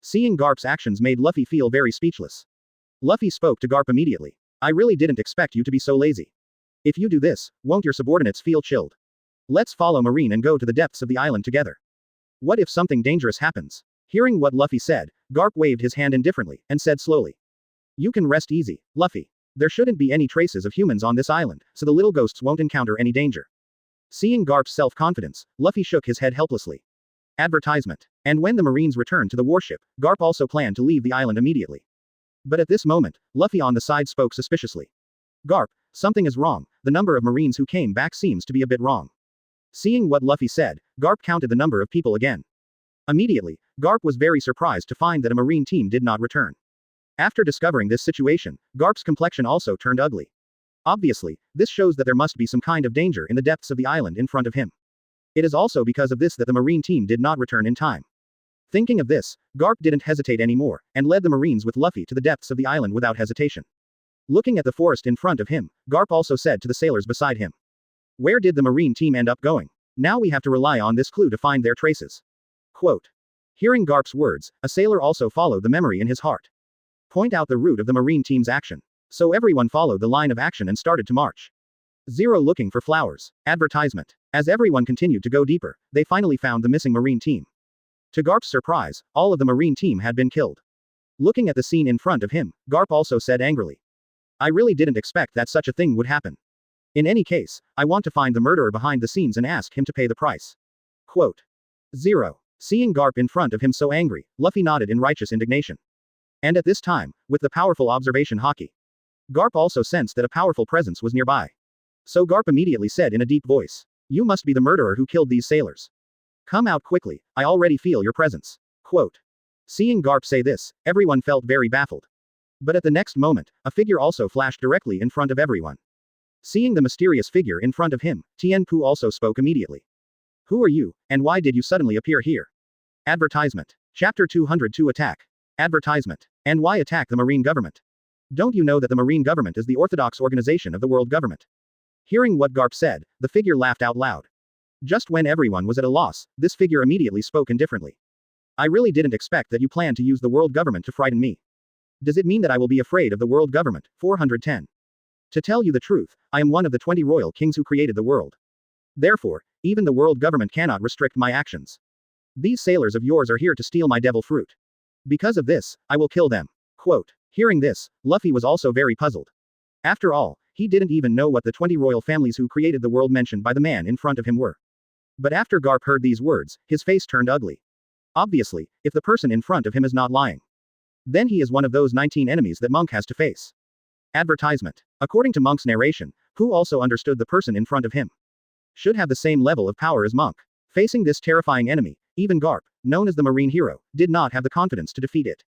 S1: Seeing Garp's actions made Luffy feel very speechless. Luffy spoke to Garp immediately. I really didn't expect you to be so lazy. If you do this, won't your subordinates feel chilled? Let's follow Marine and go to the depths of the island together. What if something dangerous happens? Hearing what Luffy said, Garp waved his hand indifferently, and said slowly. You can rest easy, Luffy. There shouldn't be any traces of humans on this island, so the little ghosts won't encounter any danger. Seeing Garp's self-confidence, Luffy shook his head helplessly. Advertisement. And when the Marines returned to the warship, Garp also planned to leave the island immediately. But at this moment, Luffy on the side spoke suspiciously. Garp, something is wrong, the number of Marines who came back seems to be a bit wrong. Seeing what Luffy said, Garp counted the number of people again. Immediately, Garp was very surprised to find that a Marine team did not return. After discovering this situation, Garp's complexion also turned ugly. Obviously, this shows that there must be some kind of danger in the depths of the island in front of him. It is also because of this that the Marine team did not return in time. Thinking of this, Garp didn't hesitate anymore, and led the Marines with Luffy to the depths of the island without hesitation. Looking at the forest in front of him, Garp also said to the sailors beside him. Where did the Marine team end up going? Now we have to rely on this clue to find their traces. Quote. Hearing Garp's words, a sailor also followed the memory in his heart. Point out the route of the Marine team's action. So everyone followed the line of action and started to march. 0 Looking for flowers. Advertisement. As everyone continued to go deeper, they finally found the missing Marine team. To Garp's surprise, all of the Marine team had been killed. Looking at the scene in front of him, Garp also said angrily. I really didn't expect that such a thing would happen. In any case, I want to find the murderer behind the scenes and ask him to pay the price. Quote. 0. Seeing Garp in front of him so angry, Luffy nodded in righteous indignation. And at this time, with the powerful observation Haki, Garp also sensed that a powerful presence was nearby. So Garp immediately said in a deep voice. You must be the murderer who killed these sailors. Come out quickly, I already feel your presence. Quote. Seeing Garp say this, everyone felt very baffled. But at the next moment, a figure also flashed directly in front of everyone. Seeing the mysterious figure in front of him, Tianpu also spoke immediately. Who are you, and why did you suddenly appear here? Advertisement. Chapter 202 Attack. Advertisement. And why attack the Marine government? Don't you know that the Marine government is the orthodox organization of the world government? Hearing what Garp said, the figure laughed out loud. Just when everyone was at a loss, this figure immediately spoke indifferently. I really didn't expect that you planned to use the world government to frighten me. Does it mean that I will be afraid of the world government? 410. To tell you the truth, I am one of the 20 royal kings who created the world. Therefore, even the world government cannot restrict my actions. These sailors of yours are here to steal my devil fruit. Because of this, I will kill them. Quote. Hearing this, Luffy was also very puzzled. After all, he didn't even know what the 20 royal families who created the world mentioned by the man in front of him were. But after Garp heard these words, his face turned ugly. Obviously, if the person in front of him is not lying, then he is one of those 19 enemies that Monk has to face. Advertisement. According to Monk's narration, who also understood the person in front of him should have the same level of power as Monk. Facing this terrifying enemy, even Garp, known as the Marine hero, did not have the confidence to defeat it.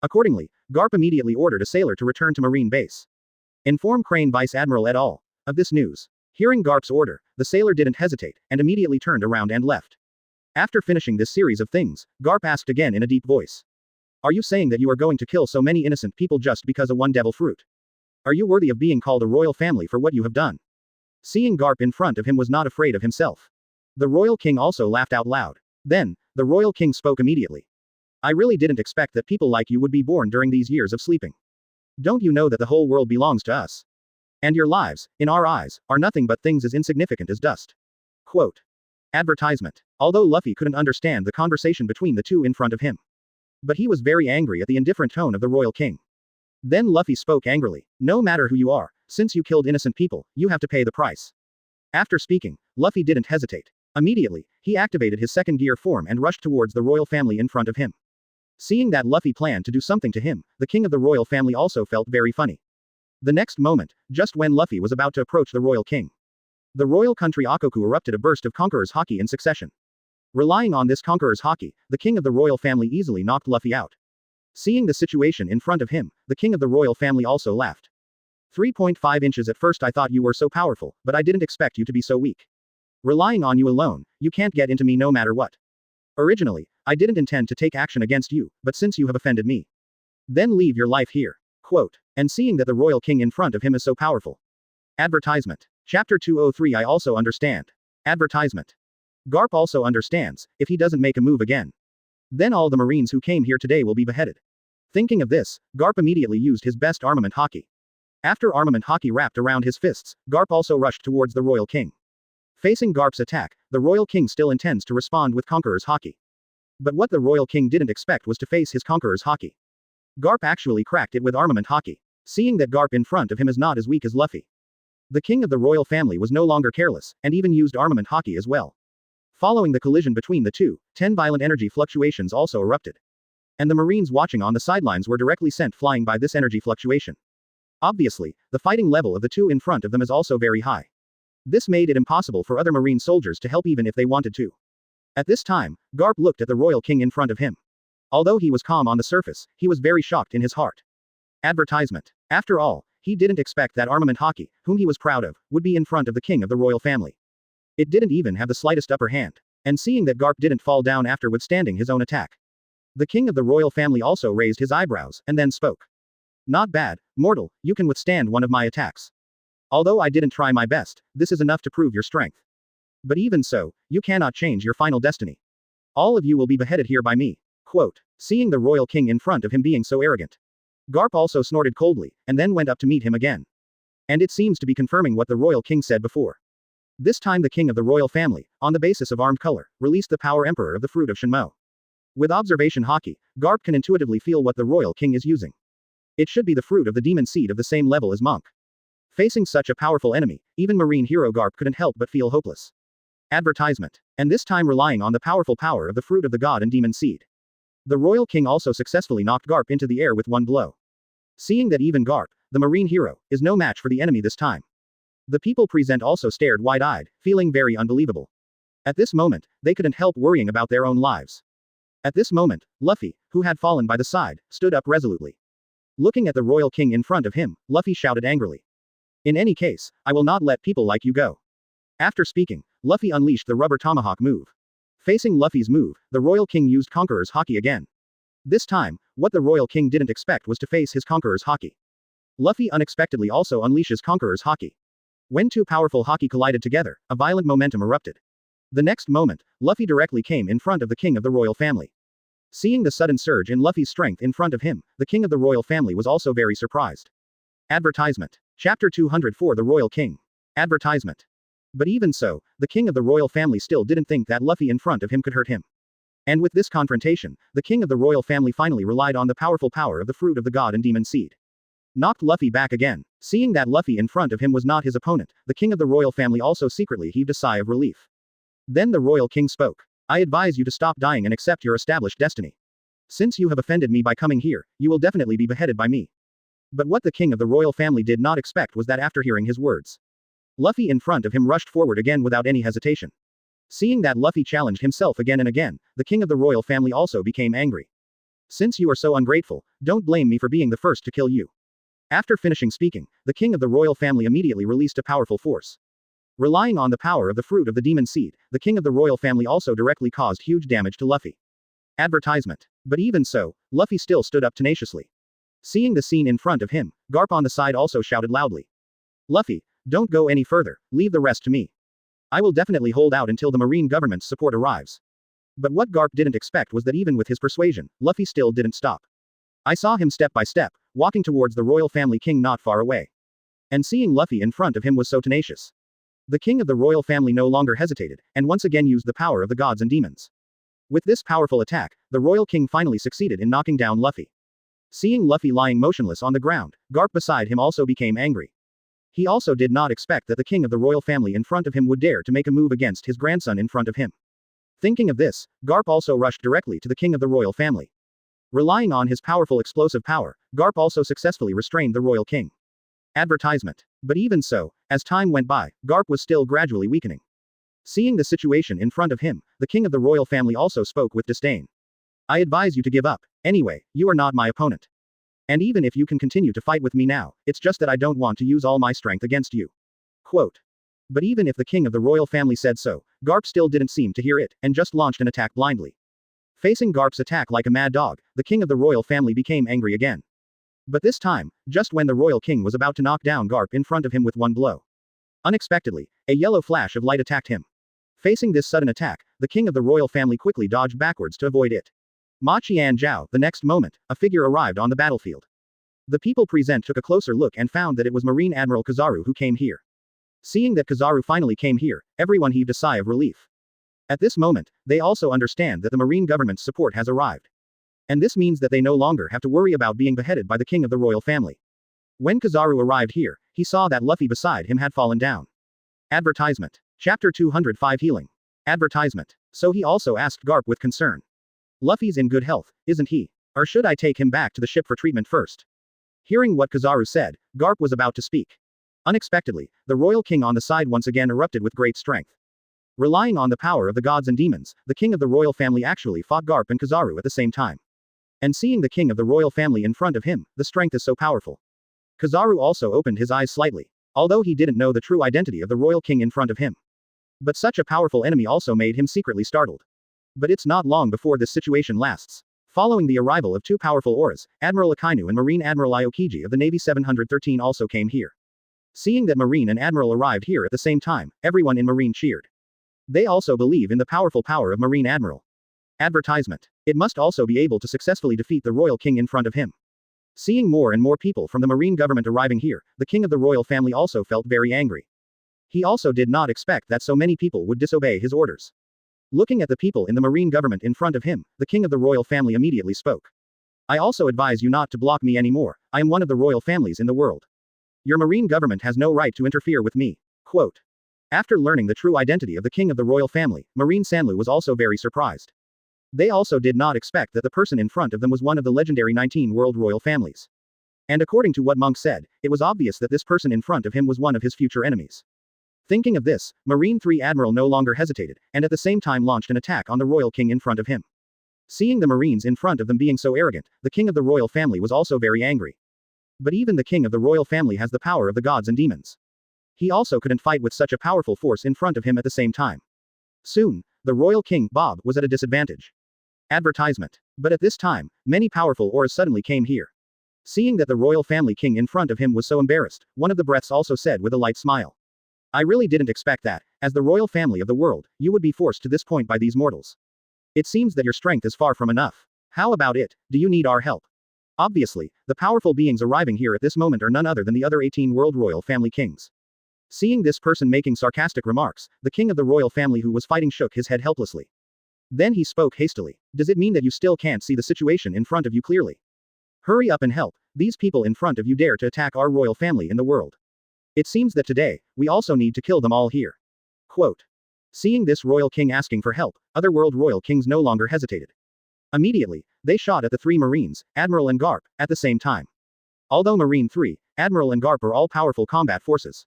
S1: Accordingly, Garp immediately ordered a sailor to return to Marine base. Inform Crane Vice Admiral et al. Of this news. Hearing Garp's order, the sailor didn't hesitate, and immediately turned around and left. After finishing this series of things, Garp asked again in a deep voice. Are you saying that you are going to kill so many innocent people just because of one devil fruit? Are you worthy of being called a royal family for what you have done? Seeing Garp in front of him was not afraid of himself. The royal king also laughed out loud. Then, the royal king spoke immediately. I really didn't expect that people like you would be born during these years of sleeping. Don't you know that the whole world belongs to us? And your lives, in our eyes, are nothing but things as insignificant as dust. Quote. Advertisement. Although Luffy couldn't understand the conversation between the two in front of him. But he was very angry at the indifferent tone of the royal king. Then Luffy spoke angrily. No matter who you are, since you killed innocent people, you have to pay the price. After speaking, Luffy didn't hesitate. Immediately, he activated his second gear form and rushed towards the royal family in front of him. Seeing that Luffy planned to do something to him, the king of the royal family also felt very funny. The next moment, just when Luffy was about to approach the royal king, the royal country Akoku erupted a burst of Conqueror's Haki in succession. Relying on this Conqueror's Haki, the king of the royal family easily knocked Luffy out. Seeing the situation in front of him, the king of the royal family also laughed. 3.5 inches at first I thought you were so powerful, but I didn't expect you to be so weak. Relying on you alone, you can't get into me no matter what. Originally, I didn't intend to take action against you, but since you have offended me, then leave your life here. Quote. And seeing that the royal king in front of him is so powerful. Advertisement. Chapter 203 I also understand. Advertisement. Garp also understands, if he doesn't make a move again, then all the Marines who came here today will be beheaded. Thinking of this, Garp immediately used his best armament Haki. After armament Haki wrapped around his fists, Garp also rushed towards the royal king. Facing Garp's attack, the royal king still intends to respond with Conqueror's Haki. But what the royal king didn't expect was to face his Conqueror's Haki. Garp actually cracked it with armament Haki. Seeing that Garp in front of him is not as weak as Luffy, the king of the royal family was no longer careless, and even used armament Haki as well. Following the collision between the two, 10 violent energy fluctuations also erupted. And the Marines watching on the sidelines were directly sent flying by this energy fluctuation. Obviously, the fighting level of the two in front of them is also very high. This made it impossible for other Marine soldiers to help even if they wanted to. At this time, Garp looked at the royal king in front of him. Although he was calm on the surface, he was very shocked in his heart. Advertisement. After all, he didn't expect that armament Haki, whom he was proud of, would be in front of the king of the royal family. It didn't even have the slightest upper hand. And seeing that Garp didn't fall down after withstanding his own attack, the king of the royal family also raised his eyebrows, and then spoke. Not bad, mortal, you can withstand one of my attacks. Although I didn't try my best, this is enough to prove your strength. But even so, you cannot change your final destiny. All of you will be beheaded here by me. Quote. Seeing the royal king in front of him being so arrogant, Garp also snorted coldly, and then went up to meet him again. And it seems to be confirming what the royal king said before. This time the king of the royal family, on the basis of armed color, released the power emperor of the fruit of Shenmue. With observation Haki, Garp can intuitively feel what the royal king is using. It should be the fruit of the demon seed of the same level as Monk. Facing such a powerful enemy, even marine hero Garp couldn't help but feel hopeless. Advertisement. And this time relying on the powerful power of the fruit of the god and demon seed, the royal king also successfully knocked Garp into the air with one blow. Seeing that even Garp, the marine hero, is no match for the enemy this time, the people present also stared wide-eyed, feeling very unbelievable. At this moment, they couldn't help worrying about their own lives. At this moment, Luffy, who had fallen by the side, stood up resolutely. Looking at the royal king in front of him, Luffy shouted angrily. In any case, I will not let people like you go. After speaking, Luffy unleashed the rubber tomahawk move. Facing Luffy's move, the royal king used Conqueror's Haki again. This time, what the royal king didn't expect was to face his Conqueror's Haki. Luffy unexpectedly also unleashes Conqueror's Haki. When two powerful Haki collided together, a violent momentum erupted. The next moment, Luffy directly came in front of the king of the royal family. Seeing the sudden surge in Luffy's strength in front of him, the king of the royal family was also very surprised. Advertisement. Chapter 204 The Royal King. Advertisement. But even so, the king of the royal family still didn't think that Luffy in front of him could hurt him. And with this confrontation, the king of the royal family finally relied on the powerful power of the fruit of the god and demon seed. Knocked Luffy back again. Seeing that Luffy in front of him was not his opponent, the king of the royal family also secretly heaved a sigh of relief. Then the royal king spoke. I advise you to stop dying and accept your established destiny. Since you have offended me by coming here, you will definitely be beheaded by me. But what the king of the royal family did not expect was that after hearing his words, Luffy in front of him rushed forward again without any hesitation. Seeing that Luffy challenged himself again and again, the king of the royal family also became angry. Since you are so ungrateful, don't blame me for being the first to kill you. After finishing speaking, the king of the royal family immediately released a powerful force. Relying on the power of the fruit of the demon seed, the king of the royal family also directly caused huge damage to Luffy. Advertisement. But even so, Luffy still stood up tenaciously. Seeing the scene in front of him, Garp on the side also shouted loudly. Luffy, don't go any further, leave the rest to me. I will definitely hold out until the Marine government's support arrives. But what Garp didn't expect was that even with his persuasion, Luffy still didn't stop. I saw him step by step, walking towards the royal family king not far away. And seeing Luffy in front of him was so tenacious. The king of the royal family no longer hesitated, and once again used the power of the gods and demons. With this powerful attack, the royal king finally succeeded in knocking down Luffy. Seeing Luffy lying motionless on the ground, Garp beside him also became angry. He also did not expect that the king of the royal family in front of him would dare to make a move against his grandson in front of him. Thinking of this, Garp also rushed directly to the king of the royal family. Relying on his powerful explosive power, Garp also successfully restrained the royal king. Advertisement. But even so, as time went by, Garp was still gradually weakening. Seeing the situation in front of him, the king of the royal family also spoke with disdain. I advise you to give up. Anyway, you are not my opponent. And even if you can continue to fight with me now, it's just that I don't want to use all my strength against you. Quote. But even if the king of the royal family said so, Garp still didn't seem to hear it, and just launched an attack blindly. Facing Garp's attack like a mad dog, the king of the royal family became angry again. But this time, just when the royal king was about to knock down Garp in front of him with one blow. Unexpectedly, a yellow flash of light attacked him. Facing this sudden attack, the king of the royal family quickly dodged backwards to avoid it. Ma Qianzhao, the next moment, a figure arrived on the battlefield. The people present took a closer look and found that it was Marine Admiral Kizaru who came here. Seeing that Kizaru finally came here, everyone heaved a sigh of relief. At this moment, they also understand that the Marine government's support has arrived. And this means that they no longer have to worry about being beheaded by the king of the royal family. When Kizaru arrived here, he saw that Luffy beside him had fallen down. Advertisement. Chapter 205 Healing. Advertisement. So he also asked Garp with concern. Luffy's in good health, isn't he? Or should I take him back to the ship for treatment first? Hearing what Kizaru said, Garp was about to speak. Unexpectedly, the royal king on the side once again erupted with great strength. Relying on the power of the gods and demons, the king of the royal family actually fought Garp and Kizaru at the same time. And seeing the king of the royal family in front of him, the strength is so powerful. Kizaru also opened his eyes slightly, although he didn't know the true identity of the royal king in front of him. But such a powerful enemy also made him secretly startled. But it's not long before this situation lasts. Following the arrival of two powerful auras, Admiral Akainu and Marine Admiral Aokiji of the Navy 713 also came here. Seeing that Marine and Admiral arrived here at the same time, everyone in Marine cheered. They also believe in the powerful power of Marine Admiral. Advertisement. It must also be able to successfully defeat the royal king in front of him. Seeing more and more people from the Marine government arriving here, the king of the royal family also felt very angry. He also did not expect that so many people would disobey his orders. Looking at the people in the Marine government in front of him, the king of the royal family immediately spoke. I also advise you not to block me anymore, I am one of the royal families in the world. Your Marine government has no right to interfere with me. Quote. After learning the true identity of the king of the royal family, Marine Sanlu was also very surprised. They also did not expect that the person in front of them was one of the legendary 19 world royal families. And according to what Monk said, it was obvious that this person in front of him was one of his future enemies. Thinking of this, Marine 3 Admiral no longer hesitated, and at the same time launched an attack on the royal king in front of him. Seeing the Marines in front of them being so arrogant, the king of the royal family was also very angry. But even the king of the royal family has the power of the gods and demons. He also couldn't fight with such a powerful force in front of him at the same time. Soon, the royal king, Bob, was at a disadvantage. Advertisement. But at this time, many powerful auras suddenly came here. Seeing that the royal family king in front of him was so embarrassed, one of the breaths also said with a light smile. I really didn't expect that, as the royal family of the world, you would be forced to this point by these mortals. It seems that your strength is far from enough. How about it, do you need our help? Obviously, the powerful beings arriving here at this moment are none other than the other 18 world royal family kings. Seeing this person making sarcastic remarks, the king of the royal family who was fighting shook his head helplessly. Then he spoke hastily. Does it mean that you still can't see the situation in front of you clearly? Hurry up and help, these people in front of you dare to attack our royal family in the world. It seems that today, we also need to kill them all here. Quote. Seeing this royal king asking for help, other world royal kings no longer hesitated. Immediately, they shot at the three Marines, Admiral and Garp, at the same time. Although Marine 3, Admiral and Garp are all powerful combat forces.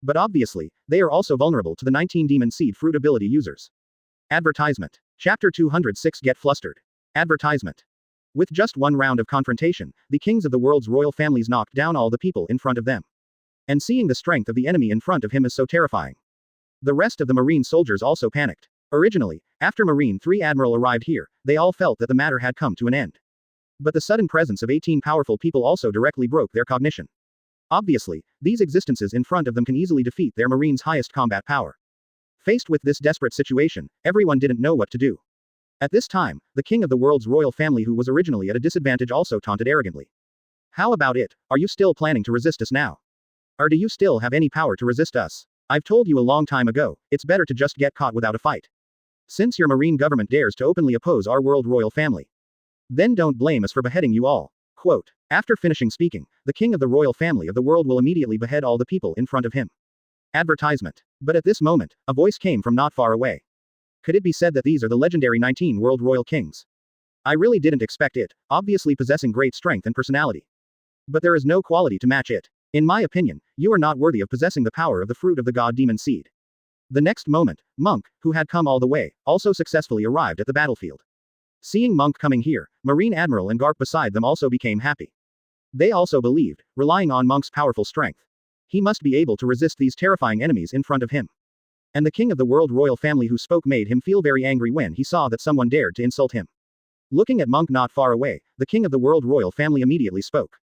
S1: But obviously, they are also vulnerable to the 19 Demon Seed Fruit ability users. Advertisement. Chapter 206 Get Flustered. Advertisement. With just one round of confrontation, the kings of the world's royal families knocked down all the people in front of them. And seeing the strength of the enemy in front of him is so terrifying. The rest of the Marine soldiers also panicked. Originally, after Marine 3 Admiral arrived here, they all felt that the matter had come to an end. But the sudden presence of 18 powerful people also directly broke their cognition. Obviously, these existences in front of them can easily defeat their Marine's highest combat power. Faced with this desperate situation, everyone didn't know what to do. At this time, the king of the world's royal family, who was originally at a disadvantage, also taunted arrogantly. How about it? Are you still planning to resist us now? Or do you still have any power to resist us? I've told you a long time ago, it's better to just get caught without a fight. Since your Marine government dares to openly oppose our world royal family, then don't blame us for beheading you all. Quote. After finishing speaking, the king of the royal family of the world will immediately behead all the people in front of him. Advertisement. But at this moment, a voice came from not far away. Could it be said that these are the legendary 19 world royal kings? I really didn't expect it, obviously possessing great strength and personality. But there is no quality to match it. In my opinion, you are not worthy of possessing the power of the fruit of the god demon seed. The next moment, Monk, who had come all the way, also successfully arrived at the battlefield. Seeing Monk coming here, Marine Admiral and Garp beside them also became happy. They also believed, relying on Monk's powerful strength, he must be able to resist these terrifying enemies in front of him. And the king of the world royal family who spoke made him feel very angry when he saw that someone dared to insult him. Looking at Monk not far away, the king of the world royal family immediately spoke.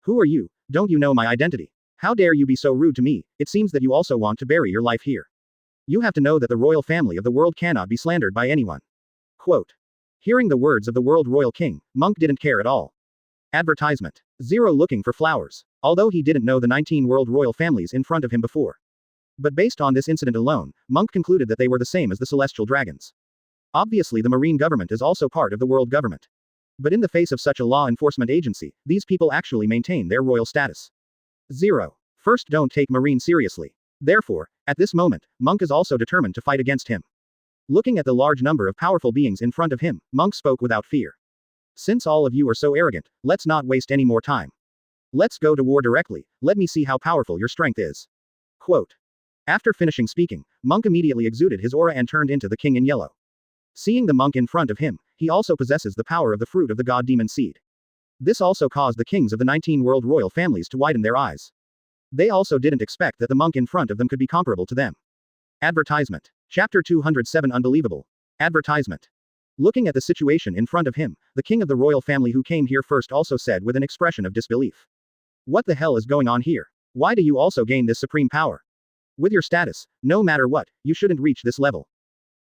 S1: Who are you? Don't you know my identity? How dare you be so rude to me? It seems that you also want to bury your life here. You have to know that the royal family of the world cannot be slandered by anyone. Quote. Hearing the words of the world royal king, Monk didn't care at all. Advertisement. Zero looking for flowers. Although he didn't know the 19 world royal families in front of him before. But based on this incident alone, Monk concluded that they were the same as the celestial dragons. Obviously the Marine government is also part of the world government. But in the face of such a law enforcement agency, these people actually maintain their royal status. 0. First, don't take Marine seriously. Therefore, at this moment, Monk is also determined to fight against him. Looking at the large number of powerful beings in front of him, Monk spoke without fear. Since all of you are so arrogant, let's not waste any more time. Let's go to war directly, let me see how powerful your strength is. Quote. After finishing speaking, Monk immediately exuded his aura and turned into the king in yellow. Seeing the Monk in front of him, he also possesses the power of the fruit of the god demon seed. This also caused the kings of the 19 world royal families to widen their eyes. They also didn't expect that the Monk in front of them could be comparable to them. Advertisement. Chapter 207 Unbelievable. Advertisement. Looking at the situation in front of him, the king of the royal family who came here first also said with an expression of disbelief. What the hell is going on here? Why do you also gain this supreme power? With your status, no matter what, you shouldn't reach this level.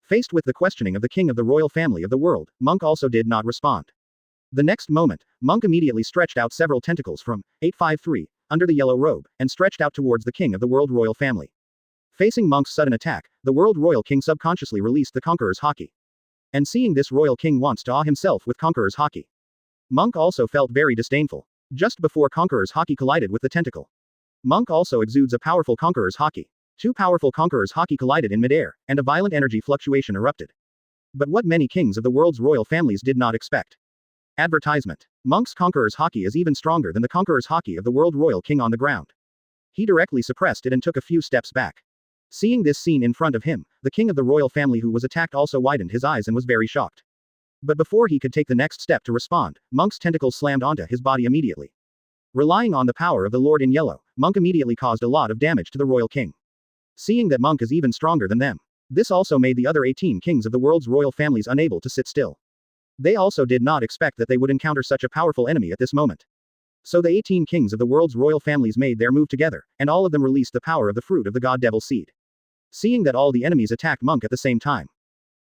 S1: Faced with the questioning of the king of the royal family of the world, Monk also did not respond. The next moment, Monk immediately stretched out several tentacles from 853 under the yellow robe, and stretched out towards the king of the world royal family. Facing Monk's sudden attack, the world royal king subconsciously released the Conqueror's Haki. And seeing this royal king wants to awe himself with Conqueror's Haki, Monk also felt very disdainful. Just before Conqueror's Haki collided with the tentacle, Monk also exudes a powerful Conqueror's Haki. Two powerful Conqueror's Haki collided in midair, and a violent energy fluctuation erupted. But what many kings of the world's royal families did not expect. Advertisement. Monk's Conqueror's Haki is even stronger than the Conqueror's Haki of the world royal king on the ground. He directly suppressed it and took a few steps back. Seeing this scene in front of him, the king of the royal family who was attacked also widened his eyes and was very shocked. But before he could take the next step to respond, Monk's tentacles slammed onto his body immediately. Relying on the power of the Lord in Yellow, Monk immediately caused a lot of damage to the royal king. Seeing that Monk is even stronger than them, this also made the other 18 kings of the world's royal families unable to sit still. They also did not expect that they would encounter such a powerful enemy at this moment. So the 18 kings of the world's royal families made their move together, and all of them released the power of the fruit of the god devil seed. Seeing that all the enemies attacked Monk at the same time,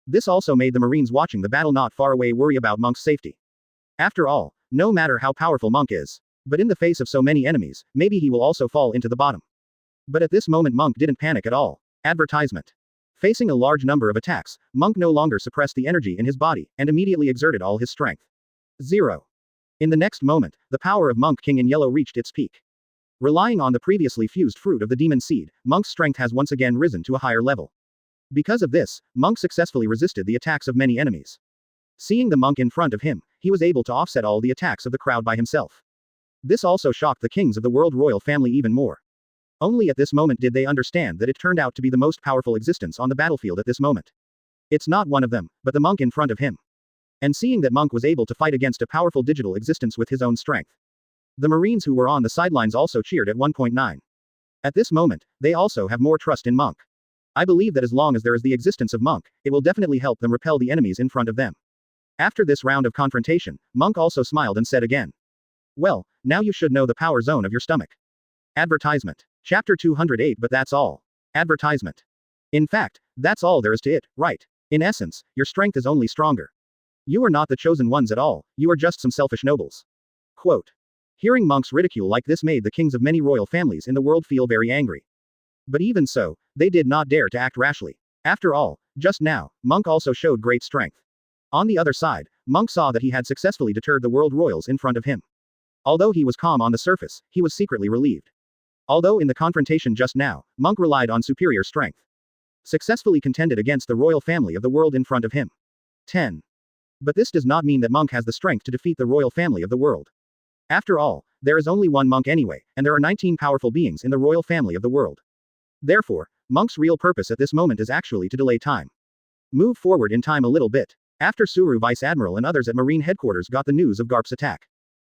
S1: this also made the Marines watching the battle not far away worry about Monk's safety. After all, no matter how powerful Monk is, but in the face of so many enemies, maybe he will also fall into the bottom. But at this moment Monk didn't panic at all. Advertisement. Facing a large number of attacks, Monk no longer suppressed the energy in his body, and immediately exerted all his strength. 0. In the next moment, the power of Monk King in Yellow reached its peak. Relying on the previously fused fruit of the demon seed, Monk's strength has once again risen to a higher level. Because of this, Monk successfully resisted the attacks of many enemies. Seeing the Monk in front of him, he was able to offset all the attacks of the crowd by himself. This also shocked the kings of the world royal family even more. Only at this moment did they understand that it turned out to be the most powerful existence on the battlefield at this moment. It's not one of them, but the Monk in front of him. And seeing that Monk was able to fight against a powerful digital existence with his own strength, the Marines who were on the sidelines also cheered at 1.9. At this moment, they also have more trust in Monk. I believe that as long as there is the existence of Monk, it will definitely help them repel the enemies in front of them. After this round of confrontation, Monk also smiled and said again. Well, now you should know the power zone of your stomach. Advertisement. Chapter 208. But that's all. Advertisement. In fact, that's all there is to it, right? In essence, your strength is only stronger. You are not the chosen ones at all, you are just some selfish nobles. Quote. Hearing Monk's ridicule like this made the kings of many royal families in the world feel very angry. But even so, they did not dare to act rashly. After all, just now, Monk also showed great strength. On the other side, Monk saw that he had successfully deterred the world royals in front of him. Although he was calm on the surface, he was secretly relieved. Although in the confrontation just now, Monk relied on superior strength. Successfully contended against the royal family of the world in front of him. 10. But this does not mean that Monk has the strength to defeat the royal family of the world. After all, there is only one Monk anyway, and there are 19 powerful beings in the royal family of the world. Therefore, Monk's real purpose at this moment is actually to delay time. Move forward in time a little bit. After Suru Vice Admiral and others at Marine Headquarters got the news of Garp's attack.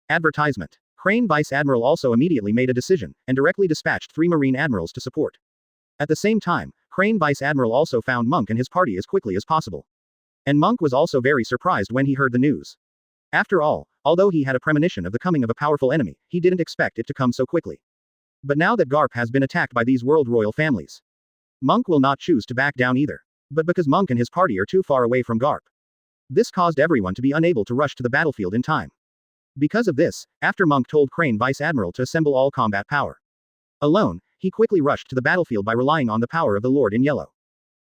S1: Advertisement. Crane Vice Admiral also immediately made a decision, and directly dispatched 3 Marine Admirals to support. At the same time, Crane Vice Admiral also found Monk and his party as quickly as possible. And Monk was also very surprised when he heard the news. After all, although he had a premonition of the coming of a powerful enemy, he didn't expect it to come so quickly. But now that Garp has been attacked by these world royal families, Monk will not choose to back down either. But because Monk and his party are too far away from Garp, this caused everyone to be unable to rush to the battlefield in time. Because of this, after Monk told Crane Vice Admiral to assemble all combat power alone, he quickly rushed to the battlefield by relying on the power of the Lord in Yellow.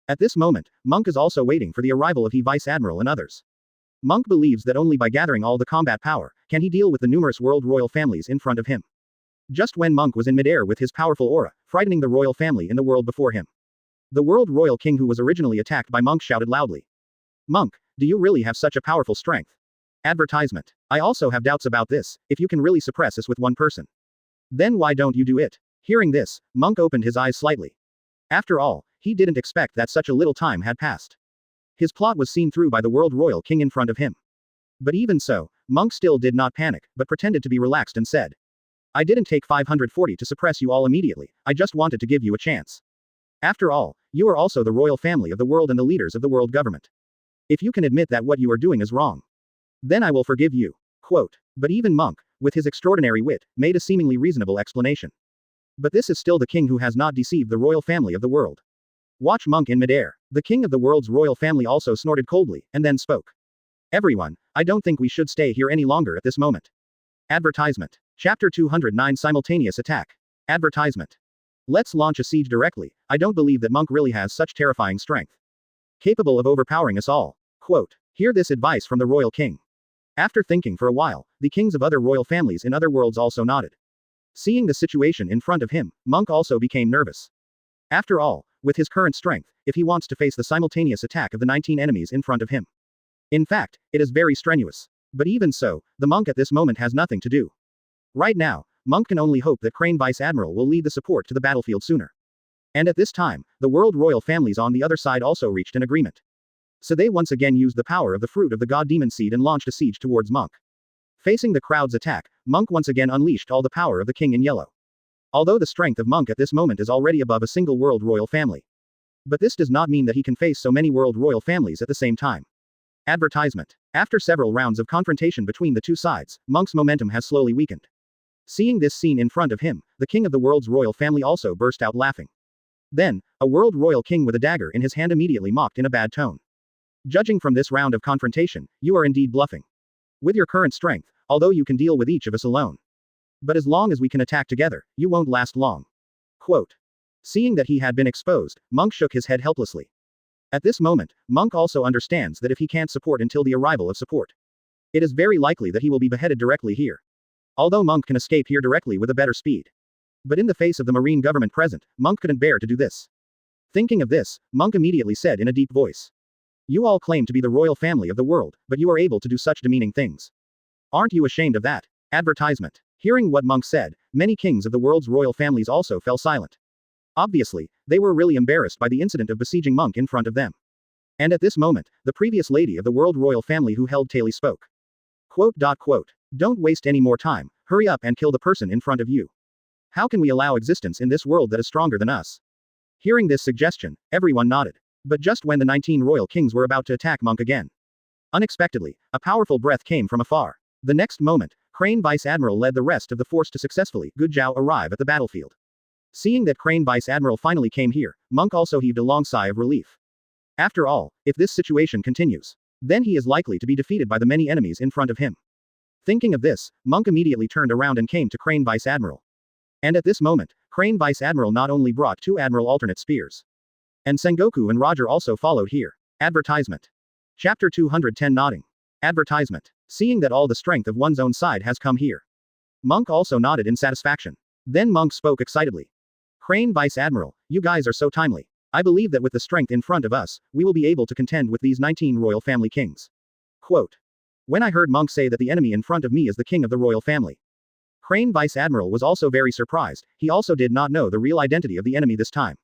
S1: At this moment, Monk is also waiting for the arrival of He Vice Admiral and others. Monk believes that only by gathering all the combat power, can he deal with the numerous world royal families in front of him. Just when Monk was in midair with his powerful aura, frightening the royal family in the world before him, the world royal king who was originally attacked by Monk shouted loudly. Monk, do you really have such a powerful strength? Advertisement. I also have doubts about this, if you can really suppress us with one person. Then why don't you do it? Hearing this, Monk opened his eyes slightly. After all, he didn't expect that such a little time had passed. His plot was seen through by the world royal king in front of him. But even so, Monk still did not panic, but pretended to be relaxed and said. I didn't take 540 to suppress you all immediately, I just wanted to give you a chance. After all, you are also the royal family of the world and the leaders of the world government. If you can admit that what you are doing is wrong, then I will forgive you. Quote. But even Monk, with his extraordinary wit, made a seemingly reasonable explanation. But this is still the king who has not deceived the royal family of the world. Watch Monk in midair. The king of the world's royal family also snorted coldly, and then spoke. Everyone, I don't think we should stay here any longer at this moment. Advertisement. Chapter 209 Simultaneous Attack. Advertisement. Let's launch a siege directly, I don't believe that Monk really has such terrifying strength. Capable of overpowering us all. Quote. Hear this advice from the royal king. After thinking for a while, the kings of other royal families in other worlds also nodded. Seeing the situation in front of him, Monk also became nervous. After all, with his current strength, if he wants to face the simultaneous attack of the 19 enemies in front of him. In fact, it is very strenuous. But even so, the Monk at this moment has nothing to do. Right now, Monk can only hope that Crane Vice Admiral will lead the support to the battlefield sooner. And at this time, the world royal families on the other side also reached an agreement. So they once again used the power of the fruit of the god demon seed and launched a siege towards Monk. Facing the crowd's attack, Monk once again unleashed all the power of the king in yellow. Although the strength of Monk at this moment is already above a single world royal family. But this does not mean that he can face so many world royal families at the same time. Advertisement. After several rounds of confrontation between the two sides, Monk's momentum has slowly weakened. Seeing this scene in front of him, the king of the world's royal family also burst out laughing. Then, a world royal king with a dagger in his hand immediately mocked in a bad tone. Judging from this round of confrontation, you are indeed bluffing. With your current strength, although you can deal with each of us alone. But as long as we can attack together, you won't last long. Quote. Seeing that he had been exposed, Monk shook his head helplessly. At this moment, Monk also understands that if he can't support until the arrival of support, it is very likely that he will be beheaded directly here. Although Monk can escape here directly with a better speed. But in the face of the marine government present, Monk couldn't bear to do this. Thinking of this, Monk immediately said in a deep voice. You all claim to be the royal family of the world, but you are able to do such demeaning things. Aren't you ashamed of that? Advertisement. Hearing what Monk said, many kings of the world's royal families also fell silent. Obviously, they were really embarrassed by the incident of besieging Monk in front of them. And at this moment, the previous lady of the world royal family who held Taily spoke. Quote. Don't waste any more time, hurry up and kill the person in front of you. How can we allow existence in this world that is stronger than us? Hearing this suggestion, everyone nodded. But just when the 19 royal kings were about to attack Monk again, unexpectedly, a powerful breath came from afar. The next moment, Crane Vice Admiral led the rest of the force to successfully Gujao arrive at the battlefield. Seeing that Crane Vice Admiral finally came here, Monk also heaved a long sigh of relief. After all, if this situation continues, then he is likely to be defeated by the many enemies in front of him. Thinking of this, Monk immediately turned around and came to Crane Vice Admiral. And at this moment, Crane Vice Admiral not only brought 2 Admiral alternate spears, and Sengoku and Roger also followed here. Advertisement. Chapter 210 Nodding. Advertisement. Seeing that all the strength of one's own side has come here, Monk also nodded in satisfaction. Then Monk spoke excitedly. Crane Vice Admiral, you guys are so timely. I believe that with the strength in front of us, we will be able to contend with these 19 royal family kings. Quote. When I heard Monk say that the enemy in front of me is the king of the royal family, Crane Vice Admiral was also very surprised. He also did not know the real identity of the enemy this time.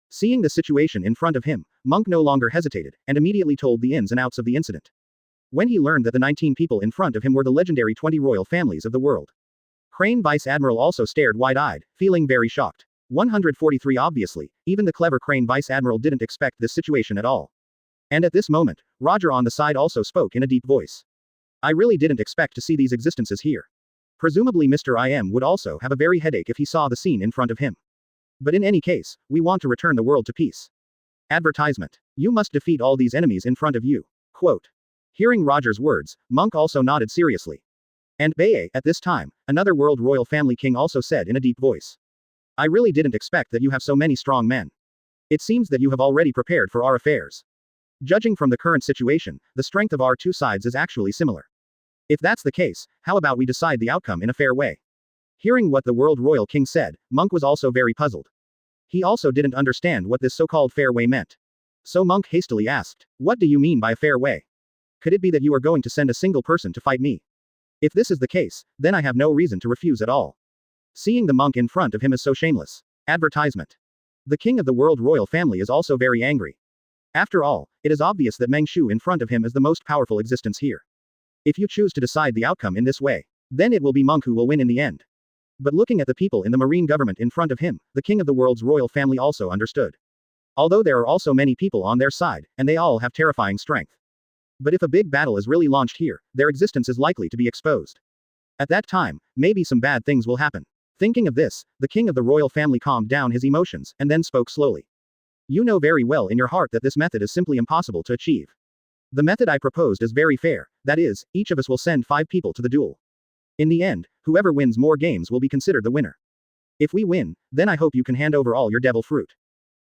S1: Seeing the situation in front of him, Monk no longer hesitated, and immediately told the ins and outs of the incident. When he learned that the 19 people in front of him were the legendary 20 royal families of the world, Crane Vice Admiral also stared wide-eyed, feeling very shocked. 143 Obviously, even the clever Crane Vice Admiral didn't expect this situation at all. And at this moment, Roger on the side also spoke in a deep voice. I really didn't expect to see these existences here. Presumably Mr. IM would also have a very headache if he saw the scene in front of him. But in any case, we want to return the world to peace. Advertisement. You must defeat all these enemies in front of you. Quote. Hearing Roger's words, Monk also nodded seriously. And Bae, at this time, another world royal family king also said in a deep voice. I really didn't expect that you have so many strong men. It seems that you have already prepared for our affairs. Judging from the current situation, the strength of our two sides is actually similar. If that's the case, how about we decide the outcome in a fair way? Hearing what the world royal king said, Monk was also very puzzled. He also didn't understand what this so-called fair way meant. So Monk hastily asked, what do you mean by a fair way? Could it be that you are going to send a single person to fight me? If this is the case, then I have no reason to refuse at all. Seeing the monk in front of him is so shameless. Advertisement. The king of the world royal family is also very angry. After all, it is obvious that Meng Shu in front of him is the most powerful existence here. If you choose to decide the outcome in this way, then it will be Monk who will win in the end. But looking at the people in the marine government in front of him, the king of the world's royal family also understood. Although there are also many people on their side, and they all have terrifying strength. But if a big battle is really launched here, their existence is likely to be exposed. At that time, maybe some bad things will happen. Thinking of this, the king of the royal family calmed down his emotions, and then spoke slowly. You know very well in your heart that this method is simply impossible to achieve. The method I proposed is very fair, that is, each of us will send 5 people to the duel. In the end, whoever wins more games will be considered the winner. If we win, then I hope you can hand over all your devil fruit.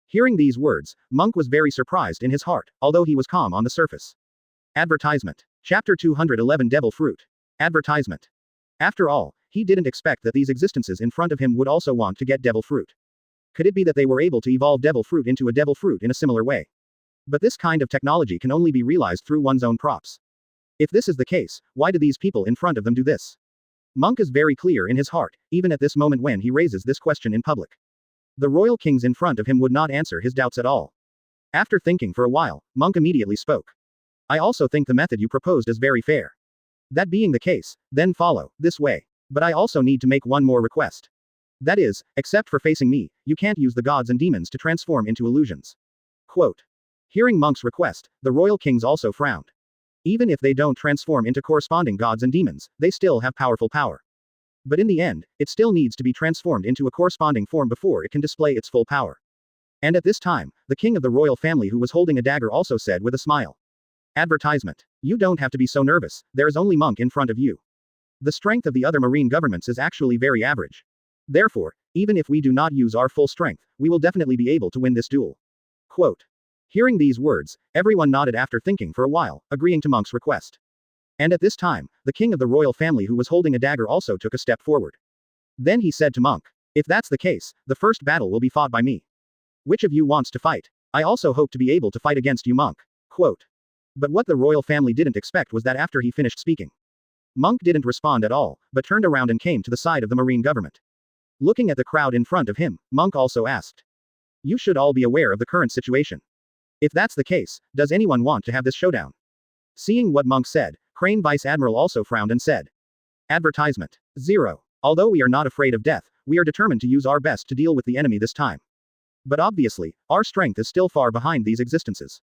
S1: Hearing these words, Monk was very surprised in his heart, although he was calm on the surface. Advertisement. Chapter 211 Devil Fruit. Advertisement. After all, he didn't expect that these existences in front of him would also want to get devil fruit. Could it be that they were able to evolve devil fruit into a devil fruit in a similar way? But this kind of technology can only be realized through one's own props. If this is the case, why do these people in front of them do this? Monk is very clear in his heart, even at this moment when he raises this question in public. The royal kings in front of him would not answer his doubts at all. After thinking for a while, Monk immediately spoke. I also think the method you proposed is very fair. That being the case, then follow this way. But I also need to make one more request. That is, except for facing me, you can't use the gods and demons to transform into illusions. Quote. Hearing Monk's request, the royal kings also frowned. Even if they don't transform into corresponding gods and demons, they still have powerful power. But in the end, it still needs to be transformed into a corresponding form before it can display its full power. And at this time, the king of the royal family who was holding a dagger also said with a smile. Advertisement. You don't have to be so nervous, there is only Monk in front of you. The strength of the other marine governments is actually very average. Therefore, even if we do not use our full strength, we will definitely be able to win this duel. Quote. Hearing these words, everyone nodded after thinking for a while, agreeing to Monk's request. And at this time, the king of the royal family who was holding a dagger also took a step forward. Then he said to Monk, if that's the case, the first battle will be fought by me. Which of you wants to fight? I also hope to be able to fight against you, Monk. Quote. But what the royal family didn't expect was that after he finished speaking, Monk didn't respond at all, but turned around and came to the side of the marine government. Looking at the crowd in front of him, Monk also asked. You should all be aware of the current situation. If that's the case, does anyone want to have this showdown? Seeing what Monk said, Crane Vice Admiral also frowned and said. Advertisement. 0. Although we are not afraid of death, we are determined to use our best to deal with the enemy this time. But obviously, our strength is still far behind these existences.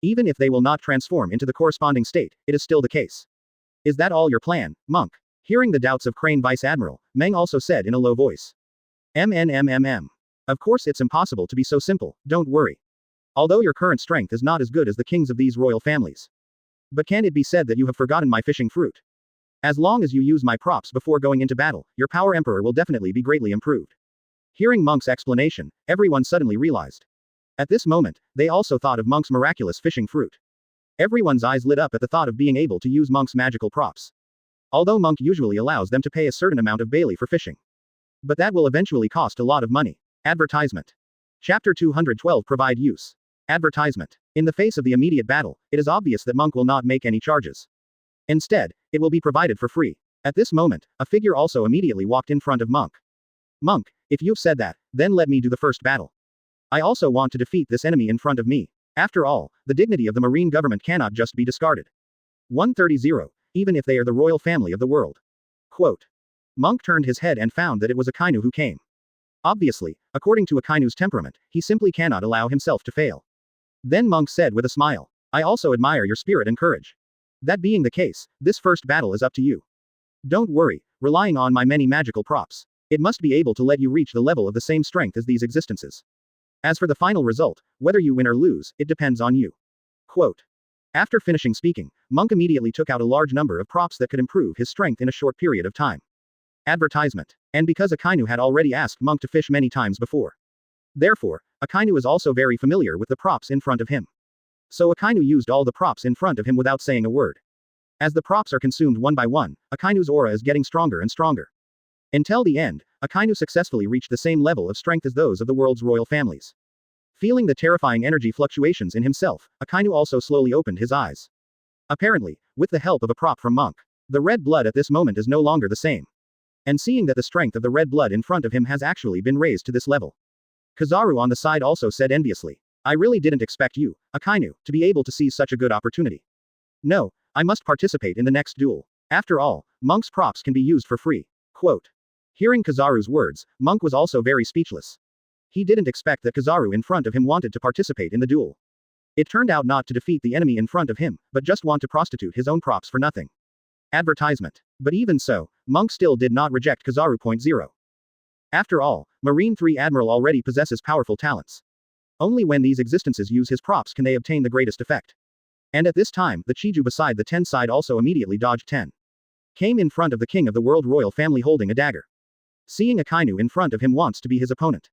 S1: Even if they will not transform into the corresponding state, it is still the case. Is that all your plan, monk? Hearing the doubts of Crane Vice Admiral, Meng also said in a low voice. MNMMM. Of course it's impossible to be so simple, don't worry. Although your current strength is not as good as the kings of these royal families. But can it be said that you have forgotten my fishing fruit? As long as you use my props before going into battle, your power emperor will definitely be greatly improved. Hearing Monk's explanation, everyone suddenly realized. At this moment, they also thought of Monk's miraculous fishing fruit. Everyone's eyes lit up at the thought of being able to use Monk's magical props. Although Monk usually allows them to pay a certain amount of Bailey for fishing. But that will eventually cost a lot of money. Advertisement. Chapter 212 Provide use. Advertisement. In the face of the immediate battle, it is obvious that Monk will not make any charges. Instead, it will be provided for free. At this moment, a figure also immediately walked in front of Monk. Monk, if you've said that, then let me do the first battle. I also want to defeat this enemy in front of me. After all, the dignity of the marine government cannot just be discarded. 130. Even if they are the royal family of the world. Quote. Monk turned his head and found that it was Akainu who came. Obviously, according to Akainu's temperament, he simply cannot allow himself to fail. Then Monk said with a smile, I also admire your spirit and courage. That being the case, this first battle is up to you. Don't worry, relying on my many magical props. It must be able to let you reach the level of the same strength as these existences. As for the final result, whether you win or lose, it depends on you. Quote. After finishing speaking, Monk immediately took out a large number of props that could improve his strength in a short period of time. Advertisement. And because Akainu had already asked Monk to fish many times before. Therefore, Akainu is also very familiar with the props in front of him. So Akainu used all the props in front of him without saying a word. As the props are consumed one by one, Akainu's aura is getting stronger and stronger. Until the end, Akainu successfully reached the same level of strength as those of the world's royal families. Feeling the terrifying energy fluctuations in himself, Akainu also slowly opened his eyes. Apparently, with the help of a prop from Monk, the red blood at this moment is no longer the same. And seeing that the strength of the red blood in front of him has actually been raised to this level. Kizaru on the side also said enviously, I really didn't expect you, Akainu, to be able to seize such a good opportunity. No, I must participate in the next duel. After all, Monk's props can be used for free. Quote. Hearing Kizaru's words, Monk was also very speechless. He didn't expect that Kizaru in front of him wanted to participate in the duel. It turned out not to defeat the enemy in front of him, but just want to prostitute his own props for nothing. Advertisement. But even so, Monk still did not reject Kizaru. 0. After all, Marine 3 Admiral already possesses powerful talents. Only when these existences use his props can they obtain the greatest effect. And at this time, the Chiju beside the 10 side also immediately dodged 10. Came in front of the king of the world royal family holding a dagger. Seeing Akainu in front of him wants to be his opponent.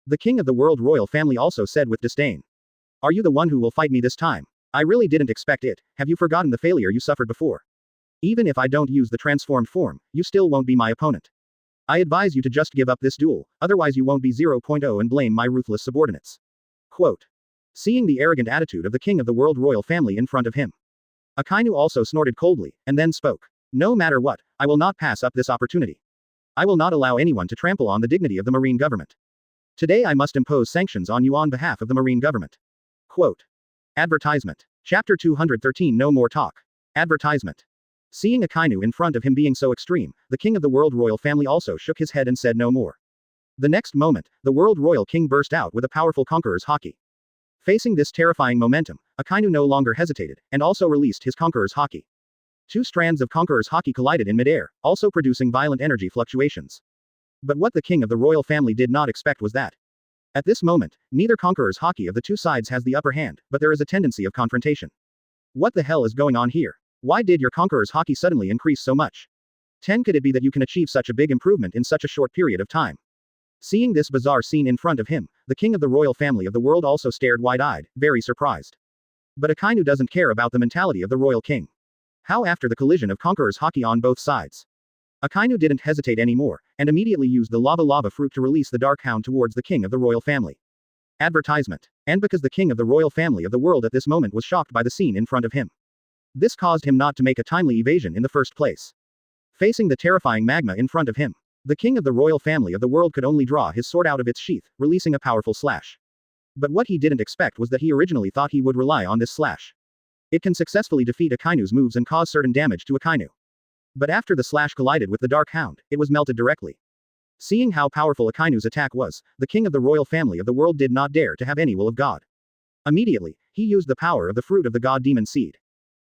S1: The king of the world royal family also said with disdain. Are you the one who will fight me this time? I really didn't expect it, have you forgotten the failure you suffered before? Even if I don't use the transformed form, you still won't be my opponent. I advise you to just give up this duel, otherwise you won't be 0.0 and blame my ruthless subordinates. Quote. Seeing the arrogant attitude of the king of the world royal family in front of him. Akainu also snorted coldly, and then spoke. No matter what, I will not pass up this opportunity. I will not allow anyone to trample on the dignity of the marine government. Today I must impose sanctions on you on behalf of the marine government. Quote. Advertisement. Chapter 213 No more talk. Advertisement. Seeing Akainu in front of him being so extreme, the king of the world royal family also shook his head and said no more. The next moment, the world royal king burst out with a powerful Conqueror's Haki. Facing this terrifying momentum, Akainu no longer hesitated, and also released his Conqueror's Haki. Two strands of Conqueror's Haki collided in midair, also producing violent energy fluctuations. But what the king of the royal family did not expect was that. At this moment, neither Conqueror's Haki of the two sides has the upper hand, but there is a tendency of confrontation. What the hell is going on here? Why did your Conqueror's Haki suddenly increase so much? 10 Could it be that you can achieve such a big improvement in such a short period of time? Seeing this bizarre scene in front of him, the king of the royal family of the world also stared wide-eyed, very surprised. But Akainu doesn't care about the mentality of the royal king. How after the collision of Conqueror's Haki on both sides? Akainu didn't hesitate anymore, and immediately used the lava fruit to release the dark hound towards the king of the royal family. Advertisement. And because the king of the royal family of the world at this moment was shocked by the scene in front of him. This caused him not to make a timely evasion in the first place. Facing the terrifying magma in front of him, the king of the royal family of the world could only draw his sword out of its sheath, releasing a powerful slash. But what he didn't expect was that he originally thought he would rely on this slash. It can successfully defeat Akainu's moves and cause certain damage to Akainu. But after the slash collided with the dark hound, it was melted directly. Seeing how powerful Akainu's attack was, the king of the royal family of the world did not dare to have any will of God. Immediately, he used the power of the fruit of the god demon seed.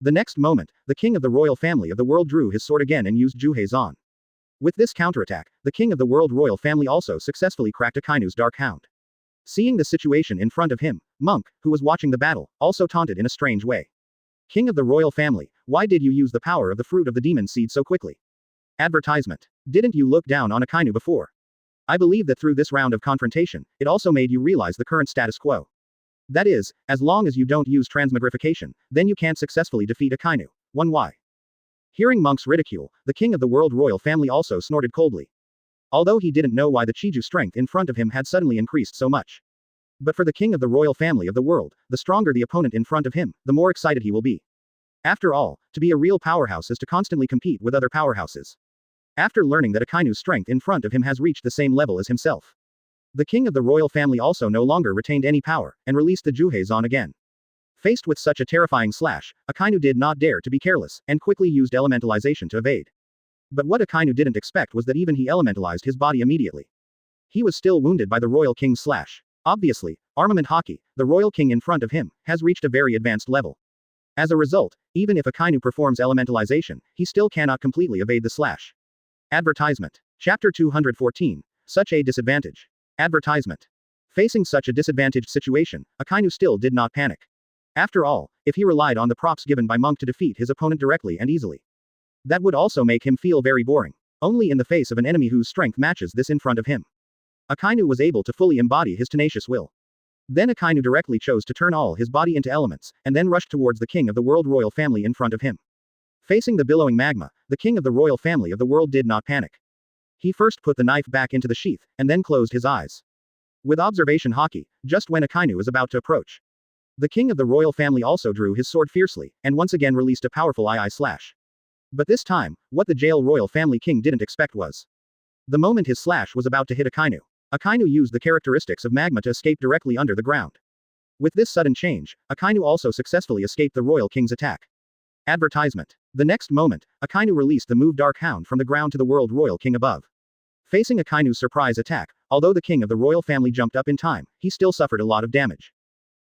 S1: The next moment, the king of the royal family of the world drew his sword again and used Juhei Zan. With this counterattack, the king of the world royal family also successfully cracked Akainu's dark hound. Seeing the situation in front of him, Monk, who was watching the battle, also taunted in a strange way. King of the royal family, why did you use the power of the fruit of the demon seed so quickly? Advertisement. Didn't you look down on Akainu before? I believe that through this round of confrontation, it also made you realize the current status quo. That is, as long as you don't use transmogrification, then you can't successfully defeat Akainu. 1y. Hearing Monk's ridicule, the king of the world royal family also snorted coldly. Although he didn't know why the Chiju strength in front of him had suddenly increased so much. But for the king of the royal family of the world, the stronger the opponent in front of him, the more excited he will be. After all, to be a real powerhouse is to constantly compete with other powerhouses. After learning that Akainu's strength in front of him has reached the same level as himself, the king of the royal family also no longer retained any power, and released the Juhei Zan again. Faced with such a terrifying slash, Akainu did not dare to be careless, and quickly used elementalization to evade. But what Akainu didn't expect was that even he elementalized his body immediately. He was still wounded by the royal king's slash. Obviously, Armament Haki, the royal king in front of him, has reached a very advanced level. As a result, even if Akainu performs elementalization, he still cannot completely evade the slash. Advertisement. Chapter 214. Such a disadvantage. Advertisement. Facing such a disadvantaged situation, Akainu still did not panic. After all, if he relied on the props given by Monk to defeat his opponent directly and easily, that would also make him feel very boring. Only in the face of an enemy whose strength matches this in front of him, Akainu was able to fully embody his tenacious will. Then Akainu directly chose to turn all his body into elements, and then rushed towards the king of the world royal family in front of him. Facing the billowing magma, the king of the royal family of the world did not panic. He first put the knife back into the sheath, and then closed his eyes. With observation Haki, just when Akainu was about to approach, the king of the royal family also drew his sword fiercely, and once again released a powerful II slash. But this time, what the jail royal family king didn't expect was, the moment his slash was about to hit Akainu, Akainu used the characteristics of magma to escape directly under the ground. With this sudden change, Akainu also successfully escaped the royal king's attack. Advertisement. The next moment, Akainu released the move Dark Hound from the ground to the world royal king above. Facing Akainu's surprise attack, although the king of the royal family jumped up in time, he still suffered a lot of damage.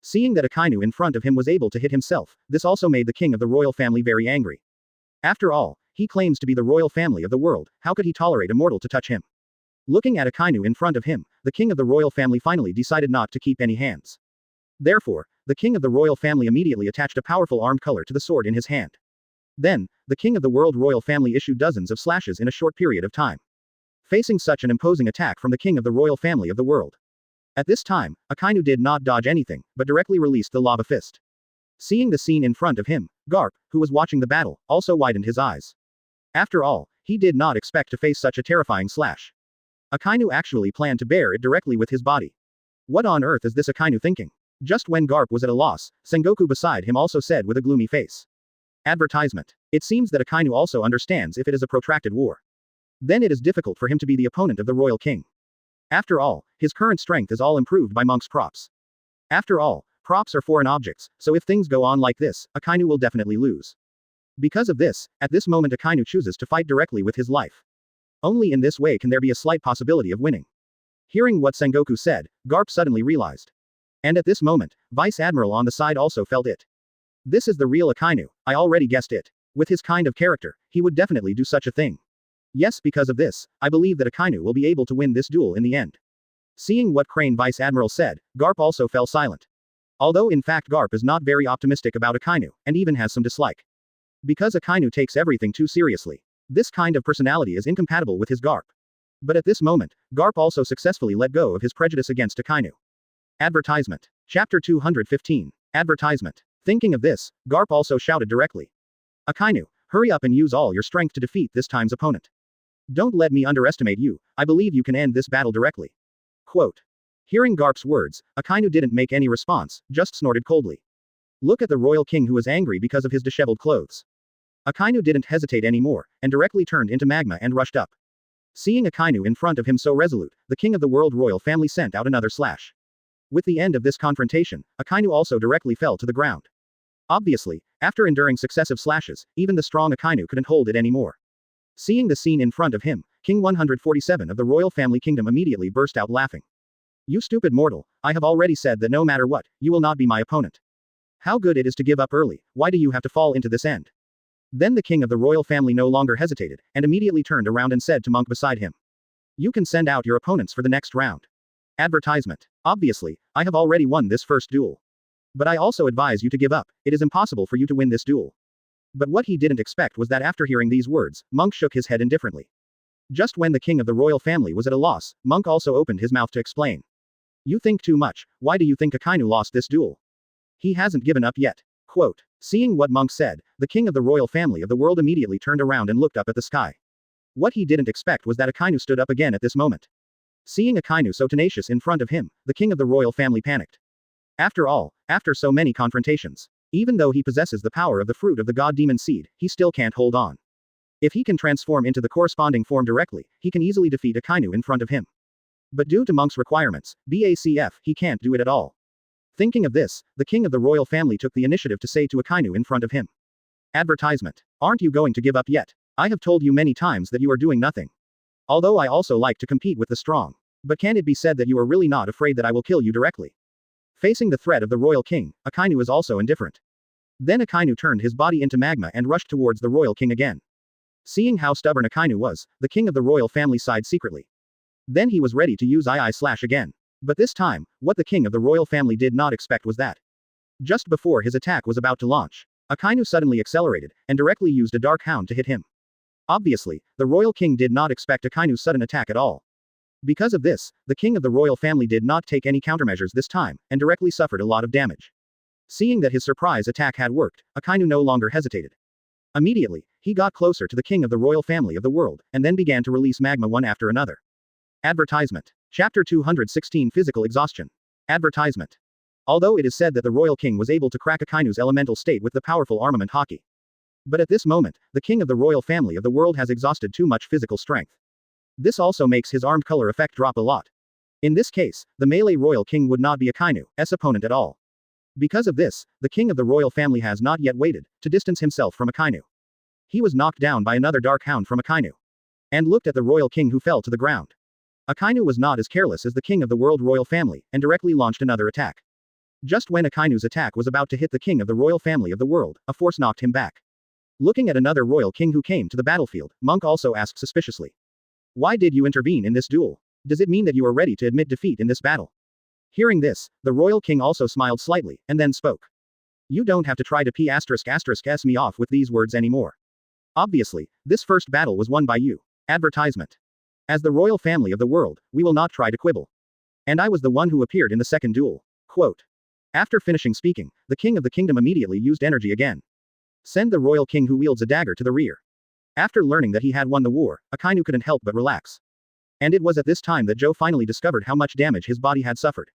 S1: Seeing that Akainu in front of him was able to hit himself, this also made the king of the royal family very angry. After all, he claims to be the royal family of the world, how could he tolerate a mortal to touch him? Looking at Akainu in front of him, the king of the royal family finally decided not to keep any hands. Therefore, the king of the royal family immediately attached a powerful armed color to the sword in his hand. Then, the king of the world royal family issued dozens of slashes in a short period of time. Facing such an imposing attack from the king of the royal family of the world. At this time, Akainu did not dodge anything, but directly released the lava fist. Seeing the scene in front of him, Garp, who was watching the battle, also widened his eyes. After all, he did not expect to face such a terrifying slash. Akainu actually planned to bear it directly with his body. What on earth is this Akainu thinking? Just when Garp was at a loss, Sengoku beside him also said with a gloomy face. Advertisement. It seems that Akainu also understands if it is a protracted war, then it is difficult for him to be the opponent of the royal king. After all, his current strength is all improved by Monk's props. After all, props are foreign objects, so if things go on like this, Akainu will definitely lose. Because of this, at this moment Akainu chooses to fight directly with his life. Only in this way can there be a slight possibility of winning. Hearing what Sengoku said, Garp suddenly realized. And at this moment, Vice Admiral on the side also felt it. This is the real Akainu, I already guessed it. With his kind of character, he would definitely do such a thing. Yes, because of this, I believe that Akainu will be able to win this duel in the end. Seeing what Crane Vice Admiral said, Garp also fell silent. Although in fact Garp is not very optimistic about Akainu, and even has some dislike. Because Akainu takes everything too seriously. This kind of personality is incompatible with his Garp. But at this moment, Garp also successfully let go of his prejudice against Akainu. Advertisement. Chapter 215. Advertisement. Thinking of this, Garp also shouted directly. Akainu, hurry up and use all your strength to defeat this time's opponent. Don't let me underestimate you, I believe you can end this battle directly. Quote. Hearing Garp's words, Akainu didn't make any response, just snorted coldly. Look at the royal king who is angry because of his disheveled clothes. Akainu didn't hesitate anymore, and directly turned into magma and rushed up. Seeing Akainu in front of him so resolute, the king of the world royal family sent out another slash. With the end of this confrontation, Akainu also directly fell to the ground. Obviously, after enduring successive slashes, even the strong Akainu couldn't hold it anymore. Seeing the scene in front of him, King 147 of the royal family kingdom immediately burst out laughing. You stupid mortal, I have already said that no matter what, you will not be my opponent. How good it is to give up early, why do you have to fall into this end? Then the king of the royal family no longer hesitated, and immediately turned around and said to monk beside him. You can send out your opponents for the next round. Advertisement. Obviously, I have already won this first duel. But I also advise you to give up, it is impossible for you to win this duel. But what he didn't expect was that after hearing these words, monk shook his head indifferently. Just when the king of the royal family was at a loss, monk also opened his mouth to explain. You think too much, why do you think Akainu lost this duel? He hasn't given up yet. Quote. Seeing what monk said, the king of the royal family of the world immediately turned around and looked up at the sky. What he didn't expect was that Akainu stood up again at this moment. Seeing Akainu so tenacious in front of him, the king of the royal family panicked. After all, after so many confrontations, even though he possesses the power of the fruit of the god demon seed, he still can't hold on. If he can transform into the corresponding form directly, he can easily defeat Akainu in front of him. But due to monk's requirements, BACF, he can't do it at all. Thinking of this, the king of the royal family took the initiative to say to Akainu in front of him. Advertisement. Aren't you going to give up yet? I have told you many times that you are doing nothing. Although I also like to compete with the strong. But can it be said that you are really not afraid that I will kill you directly? Facing the threat of the royal king, Akainu is also indifferent. Then Akainu turned his body into magma and rushed towards the royal king again. Seeing how stubborn Akainu was, the king of the royal family sighed secretly. Then he was ready to use II// again. But this time, what the king of the royal family did not expect was that. Just before his attack was about to launch, Akainu suddenly accelerated, and directly used a dark hound to hit him. Obviously, the royal king did not expect Akainu's sudden attack at all. Because of this, the king of the royal family did not take any countermeasures this time, and directly suffered a lot of damage. Seeing that his surprise attack had worked, Akainu no longer hesitated. Immediately, he got closer to the king of the royal family of the world, and then began to release magma one after another. Advertisement. Chapter 216 Physical Exhaustion. Advertisement. Although it is said that the royal king was able to crack Akainu's elemental state with the powerful armament Haki. But at this moment, the king of the royal family of the world has exhausted too much physical strength. This also makes his armed color effect drop a lot. In this case, the melee royal king would not be Akainu's opponent at all. Because of this, the king of the royal family has not yet waited to distance himself from Akainu. He was knocked down by another dark hound from Akainu. And looked at the royal king who fell to the ground. Akainu was not as careless as the king of the world royal family, and directly launched another attack. Just when Akainu's attack was about to hit the king of the royal family of the world, a force knocked him back. Looking at another royal king who came to the battlefield, Monk also asked suspiciously. Why did you intervene in this duel? Does it mean that you are ready to admit defeat in this battle? Hearing this, the royal king also smiled slightly, and then spoke. You don't have to try to s me off with these words anymore. Obviously, this first battle was won by you. Advertisement. As the royal family of the world, we will not try to quibble. And I was the one who appeared in the second duel. Quote. After finishing speaking, the king of the kingdom immediately used energy again. Send the royal king who wields a dagger to the rear. After learning that he had won the war, Akainu couldn't help but relax. And it was at this time that Joe finally discovered how much damage his body had suffered.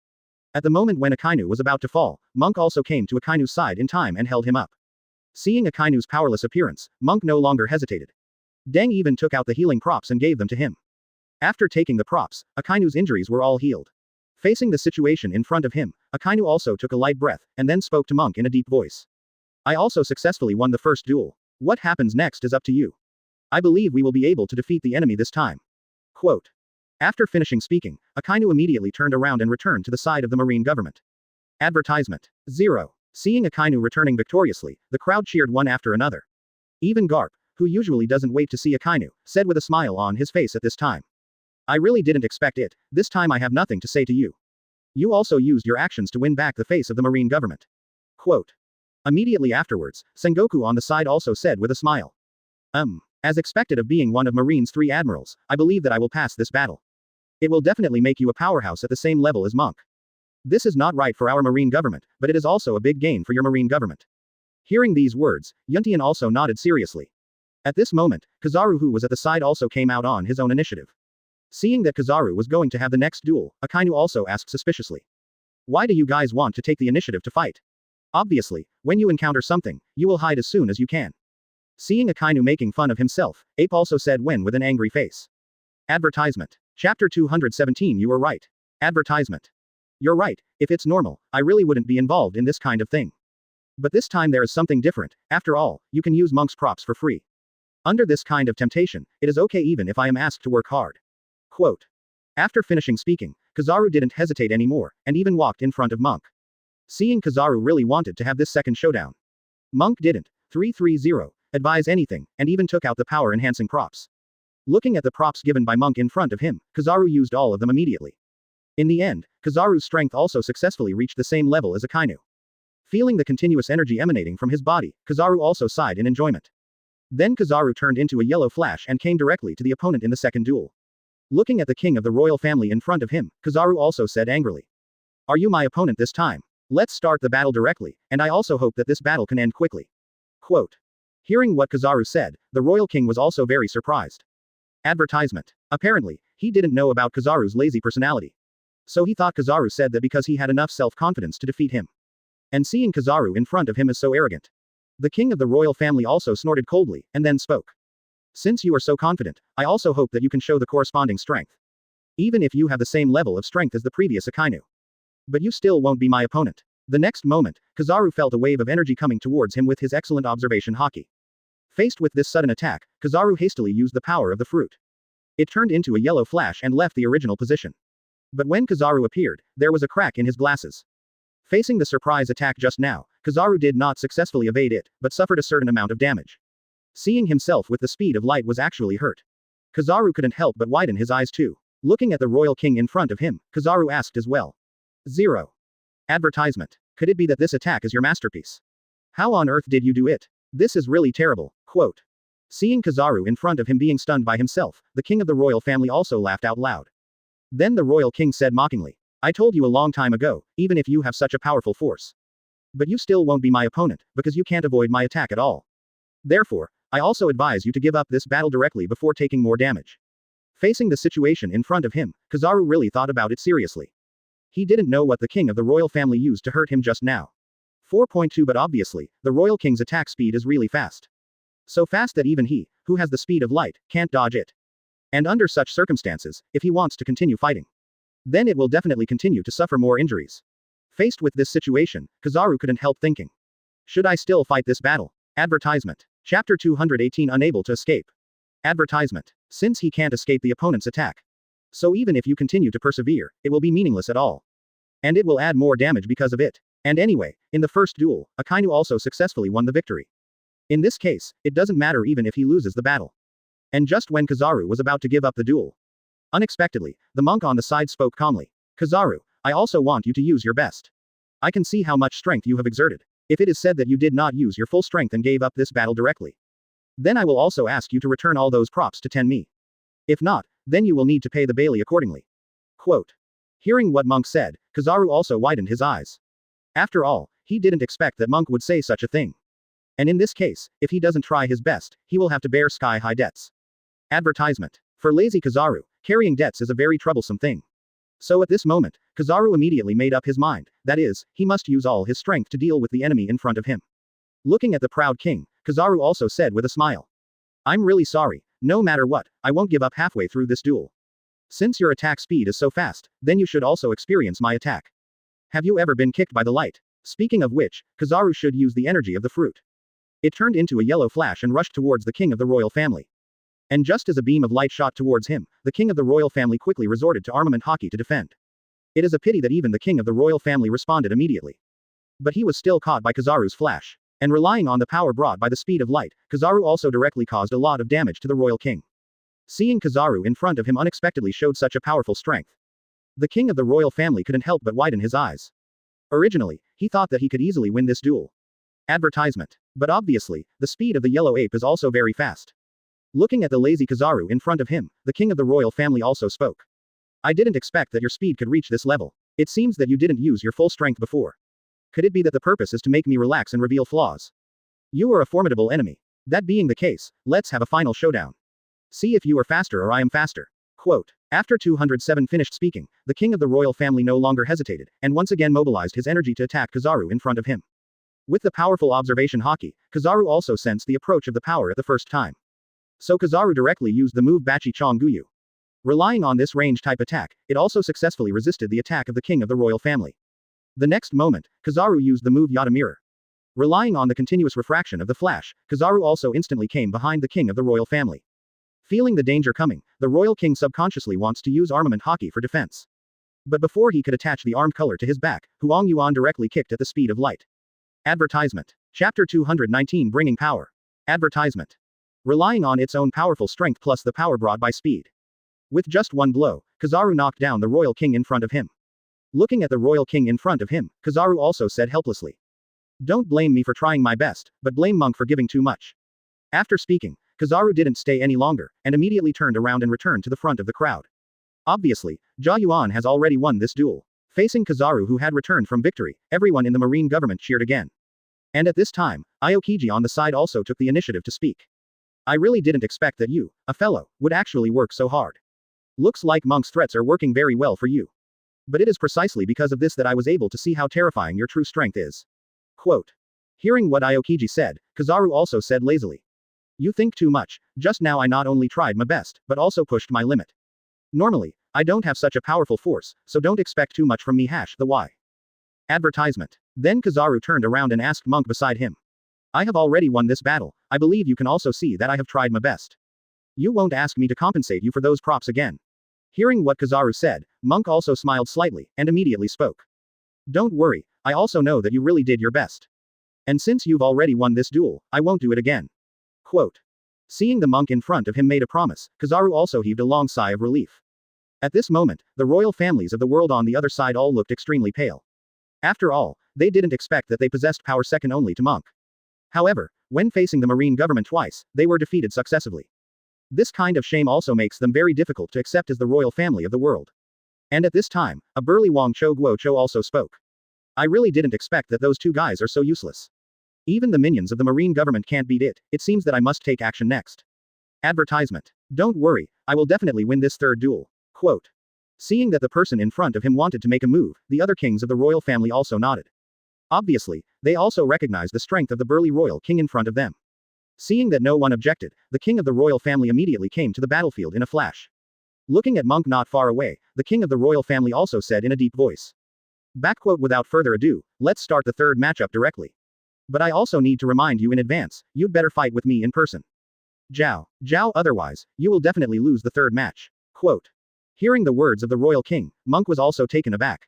S1: At the moment when Akainu was about to fall, Monk also came to Akainu's side in time and held him up. Seeing Akainu's powerless appearance, Monk no longer hesitated. Deng even took out the healing props and gave them to him. After taking the props, Akainu's injuries were all healed. Facing the situation in front of him, Akainu also took a light breath, and then spoke to Monk in a deep voice. I also successfully won the first duel. What happens next is up to you. I believe we will be able to defeat the enemy this time. Quote. After finishing speaking, Akainu immediately turned around and returned to the side of the marine government. Advertisement. 0. Seeing Akainu returning victoriously, the crowd cheered one after another. Even Garp, who usually doesn't wait to see Akainu, said with a smile on his face at this time. I really didn't expect it, this time I have nothing to say to you. You also used your actions to win back the face of the marine government. Quote. Immediately afterwards, Sengoku on the side also said with a smile. As expected of being one of Marine's 3 admirals, I believe that I will pass this battle. It will definitely make you a powerhouse at the same level as Monk. This is not right for our marine government, but it is also a big gain for your marine government. Hearing these words, Yuntian also nodded seriously. At this moment, Kizaru who was at the side also came out on his own initiative. Seeing that Kizaru was going to have the next duel, Akainu also asked suspiciously. Why do you guys want to take the initiative to fight? Obviously, when you encounter something, you will hide as soon as you can. Seeing Akainu making fun of himself, Ape also said when with an angry face. Advertisement. Chapter 217 You were right. Advertisement. You're right, if it's normal, I really wouldn't be involved in this kind of thing. But this time there is something different, after all, you can use Monk's props for free. Under this kind of temptation, it is okay even if I am asked to work hard. Quote. After finishing speaking, Kizaru didn't hesitate anymore, and even walked in front of Monk. Seeing Kizaru really wanted to have this second showdown. Monk didn't, 330, advise anything, and even took out the power-enhancing props. Looking at the props given by Monk in front of him, Kizaru used all of them immediately. In the end, Kizaru's strength also successfully reached the same level as Akainu. Feeling the continuous energy emanating from his body, Kizaru also sighed in enjoyment. Then Kizaru turned into a yellow flash and came directly to the opponent in the second duel. Looking at the king of the royal family in front of him, Kizaru also said angrily. Are you my opponent this time? Let's start the battle directly, and I also hope that this battle can end quickly. Quote. Hearing what Kizaru said, the royal king was also very surprised. Advertisement. Apparently, he didn't know about Kizaru's lazy personality. So he thought Kizaru said that because he had enough self-confidence to defeat him. And seeing Kizaru in front of him is so arrogant. The king of the royal family also snorted coldly, and then spoke. Since you are so confident, I also hope that you can show the corresponding strength. Even if you have the same level of strength as the previous Akainu. But you still won't be my opponent. The next moment, Kizaru felt a wave of energy coming towards him with his excellent observation Haki. Faced with this sudden attack, Kizaru hastily used the power of the fruit. It turned into a yellow flash and left the original position. But when Kizaru appeared, there was a crack in his glasses. Facing the surprise attack just now, Kizaru did not successfully evade it, but suffered a certain amount of damage. Seeing himself with the speed of light was actually hurt. Kizaru couldn't help but widen his eyes too. Looking at the royal king in front of him, Kizaru asked as well. 0. Advertisement. Could it be that this attack is your masterpiece? How on earth did you do it? This is really terrible. Quote. Seeing Kizaru in front of him being stunned by himself, the king of the royal family also laughed out loud. Then the royal king said mockingly. I told you a long time ago, even if you have such a powerful force. But you still won't be my opponent, because you can't avoid my attack at all. Therefore, I also advise you to give up this battle directly before taking more damage. Facing the situation in front of him, Kizaru really thought about it seriously. He didn't know what the king of the royal family used to hurt him just now. 4.2 But obviously, the royal king's attack speed is really fast. So fast that even he, who has the speed of light, can't dodge it. And under such circumstances, if he wants to continue fighting, then it will definitely continue to suffer more injuries. Faced with this situation, Kizaru couldn't help thinking. Should I still fight this battle? Advertisement. Chapter 218 Unable to escape. Advertisement. Since he can't escape the opponent's attack. So even if you continue to persevere, it will be meaningless at all. And it will add more damage because of it. And anyway, in the first duel, Akainu also successfully won the victory. In this case, it doesn't matter even if he loses the battle. And just when Kizaru was about to give up the duel, unexpectedly, the monk on the side spoke calmly. Kizaru, I also want you to use your best. I can see how much strength you have exerted. If it is said that you did not use your full strength and gave up this battle directly, then I will also ask you to return all those props to 10 me. If not, then you will need to pay the Bailey accordingly. Quote. Hearing what Monk said, Kizaru also widened his eyes. After all, he didn't expect that Monk would say such a thing. And in this case, if he doesn't try his best, he will have to bear sky-high debts. Advertisement. For lazy Kizaru, carrying debts is a very troublesome thing. So at this moment, Kizaru immediately made up his mind, that is, he must use all his strength to deal with the enemy in front of him. Looking at the proud king, Kizaru also said with a smile. I'm really sorry, no matter what, I won't give up halfway through this duel. Since your attack speed is so fast, then you should also experience my attack. Have you ever been kicked by the light? Speaking of which, Kizaru should use the energy of the fruit. It turned into a yellow flash and rushed towards the king of the royal family. And just as a beam of light shot towards him, the king of the royal family quickly resorted to armament Haki to defend. It is a pity that even the king of the royal family responded immediately. But he was still caught by Kizaru's flash. And relying on the power brought by the speed of light, Kizaru also directly caused a lot of damage to the royal king. Seeing Kizaru in front of him unexpectedly showed such a powerful strength. The king of the royal family couldn't help but widen his eyes. Originally, he thought that he could easily win this duel. Advertisement. But obviously, the speed of the yellow ape is also very fast. Looking at the lazy Kizaru in front of him, the king of the royal family also spoke. I didn't expect that your speed could reach this level. It seems that you didn't use your full strength before. Could it be that the purpose is to make me relax and reveal flaws? You are a formidable enemy. That being the case, let's have a final showdown. See if you are faster or I am faster. Quote. After 207 finished speaking, the king of the royal family no longer hesitated, and once again mobilized his energy to attack Kizaru in front of him. With the powerful observation Haki, Kizaru also sensed the approach of the power at the first time. So Kizaru directly used the move Bachi Chong Guyu. Relying on this range-type attack, it also successfully resisted the attack of the king of the royal family. The next moment, Kizaru used the move Yata Mirror. Relying on the continuous refraction of the flash, Kizaru also instantly came behind the king of the royal family. Feeling the danger coming, the royal king subconsciously wants to use armament Haki for defense. But before he could attach the armed color to his back, Huang Yuan directly kicked at the speed of light. Advertisement. Chapter 219 Bringing Power. Advertisement. Relying on its own powerful strength plus the power brought by speed. With just one blow, Kizaru knocked down the royal king in front of him. Looking at the royal king in front of him, Kizaru also said helplessly. Don't blame me for trying my best, but blame Monk for giving too much. After speaking, Kizaru didn't stay any longer, and immediately turned around and returned to the front of the crowd. Obviously, Jia Yuan has already won this duel. Facing Kizaru who had returned from victory, everyone in the marine government cheered again. And at this time, Aokiji on the side also took the initiative to speak. I really didn't expect that you, a fellow, would actually work so hard. Looks like Monk's threats are working very well for you. But it is precisely because of this that I was able to see how terrifying your true strength is. Quote. Hearing what Aokiji said, Kizaru also said lazily. You think too much, just now I not only tried my best, but also pushed my limit. Normally, I don't have such a powerful force, so don't expect too much from me. The why. Advertisement. Then Kizaru turned around and asked Monk beside him. I have already won this battle, I believe you can also see that I have tried my best. You won't ask me to compensate you for those props again. Hearing what Kizaru said, Monk also smiled slightly, and immediately spoke. Don't worry, I also know that you really did your best. And since you've already won this duel, I won't do it again. Quote. Seeing the monk in front of him made a promise, Kizaru also heaved a long sigh of relief. At this moment, the royal families of the world on the other side all looked extremely pale. After all, they didn't expect that they possessed power second only to Monk. However, when facing the marine government twice, they were defeated successively. This kind of shame also makes them very difficult to accept as the royal family of the world. And at this time, a burly Wang Cho Guo Cho also spoke. I really didn't expect that those two guys are so useless. Even the minions of the marine government can't beat it, it seems that I must take action next. Advertisement. Don't worry, I will definitely win this third duel. Quote. Seeing that the person in front of him wanted to make a move, the other kings of the royal family also nodded. Obviously, they also recognized the strength of the burly royal king in front of them. Seeing that no one objected, the king of the royal family immediately came to the battlefield in a flash. Looking at Monk not far away, the king of the royal family also said in a deep voice. Without further ado, let's start the third matchup directly. But I also need to remind you in advance, you'd better fight with me in person. Zhao, otherwise, you will definitely lose the third match. Quote. Hearing the words of the royal king, Monk was also taken aback.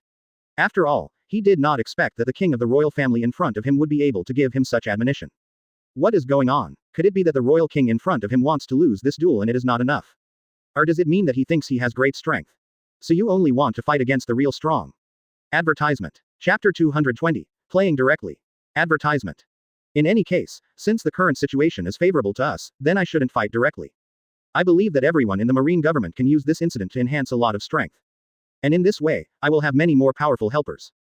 S1: After all, he did not expect that the king of the royal family in front of him would be able to give him such admonition. What is going on? Could it be that the royal king in front of him wants to lose this duel and it is not enough? Or does it mean that he thinks he has great strength? So you only want to fight against the real strong. Advertisement. Chapter 220. Playing directly. Advertisement. In any case, since the current situation is favorable to us, then I shouldn't fight directly. I believe that everyone in the marine government can use this incident to enhance a lot of strength. And in this way, I will have many more powerful helpers.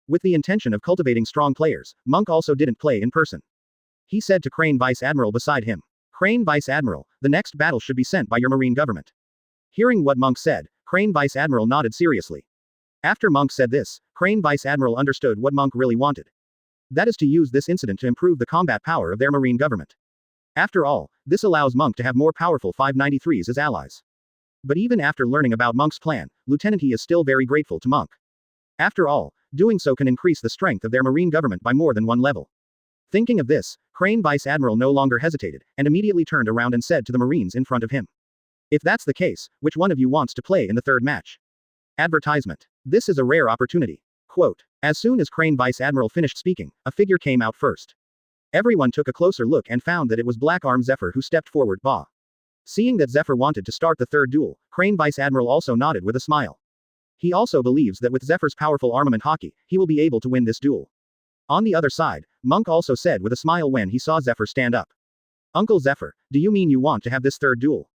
S1: With the intention of cultivating strong players, Monk also didn't play in person. He said to Crane Vice Admiral beside him. Crane Vice Admiral, the next battle should be sent by your marine government. Hearing what Monk said, Crane Vice Admiral nodded seriously. After Monk said this, Crane Vice Admiral understood what Monk really wanted. That is to use this incident to improve the combat power of their marine government. After all, this allows Monk to have more powerful 593s as allies. But even after learning about Monk's plan, Lieutenant He is still very grateful to Monk. After all, doing so can increase the strength of their marine government by more than one level. Thinking of this, Crane Vice Admiral no longer hesitated, and immediately turned around and said to the Marines in front of him. If that's the case, which one of you wants to play in the third match? Advertisement. This is a rare opportunity. Quote. As soon as Crane Vice Admiral finished speaking, a figure came out first. Everyone took a closer look and found that it was Black Arm Zephyr who stepped forward. Seeing that Zephyr wanted to start the third duel, Crane Vice Admiral also nodded with a smile. He also believes that with Zephyr's powerful armament Haki, he will be able to win this duel. On the other side, Monk also said with a smile when he saw Zephyr stand up. Uncle Zephyr, do you mean you want to have this third duel?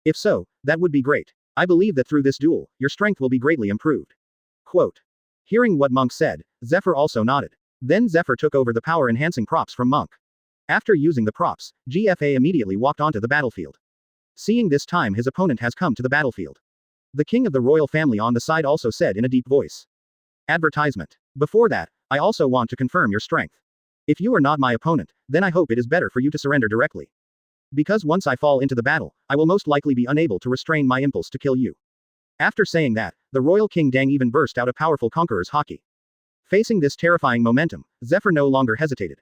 S1: If so, that would be great. I believe that through this duel, your strength will be greatly improved. Quote. Hearing what Monk said, Zephyr also nodded. Then Zephyr took over the power-enhancing props from Monk. After using the props, GFA immediately walked onto the battlefield. Seeing this time his opponent has come to the battlefield. The king of the royal family on the side also said in a deep voice. Advertisement. Before that, I also want to confirm your strength. If you are not my opponent, then I hope it is better for you to surrender directly. Because once I fall into the battle, I will most likely be unable to restrain my impulse to kill you. After saying that, the royal king Dang even burst out a powerful Conqueror's Haki. Facing this terrifying momentum, Zephyr no longer hesitated.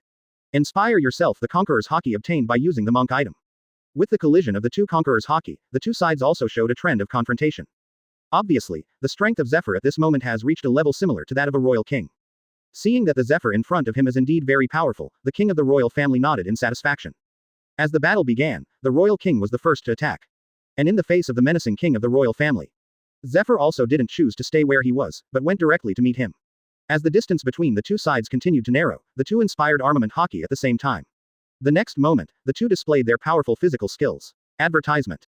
S1: Inspire yourself. The Conqueror's Haki obtained by using the monk item. With the collision of the two Conqueror's Haki, the two sides also showed a trend of confrontation. Obviously, the strength of Zephyr at this moment has reached a level similar to that of a royal king. Seeing that the Zephyr in front of him is indeed very powerful, the king of the royal family nodded in satisfaction. As the battle began, the royal king was the first to attack. And in the face of the menacing king of the royal family, Zephyr also didn't choose to stay where he was, but went directly to meet him. As the distance between the two sides continued to narrow, the two inspired armament Haki at the same time. The next moment, the two displayed their powerful physical skills. Advertisement.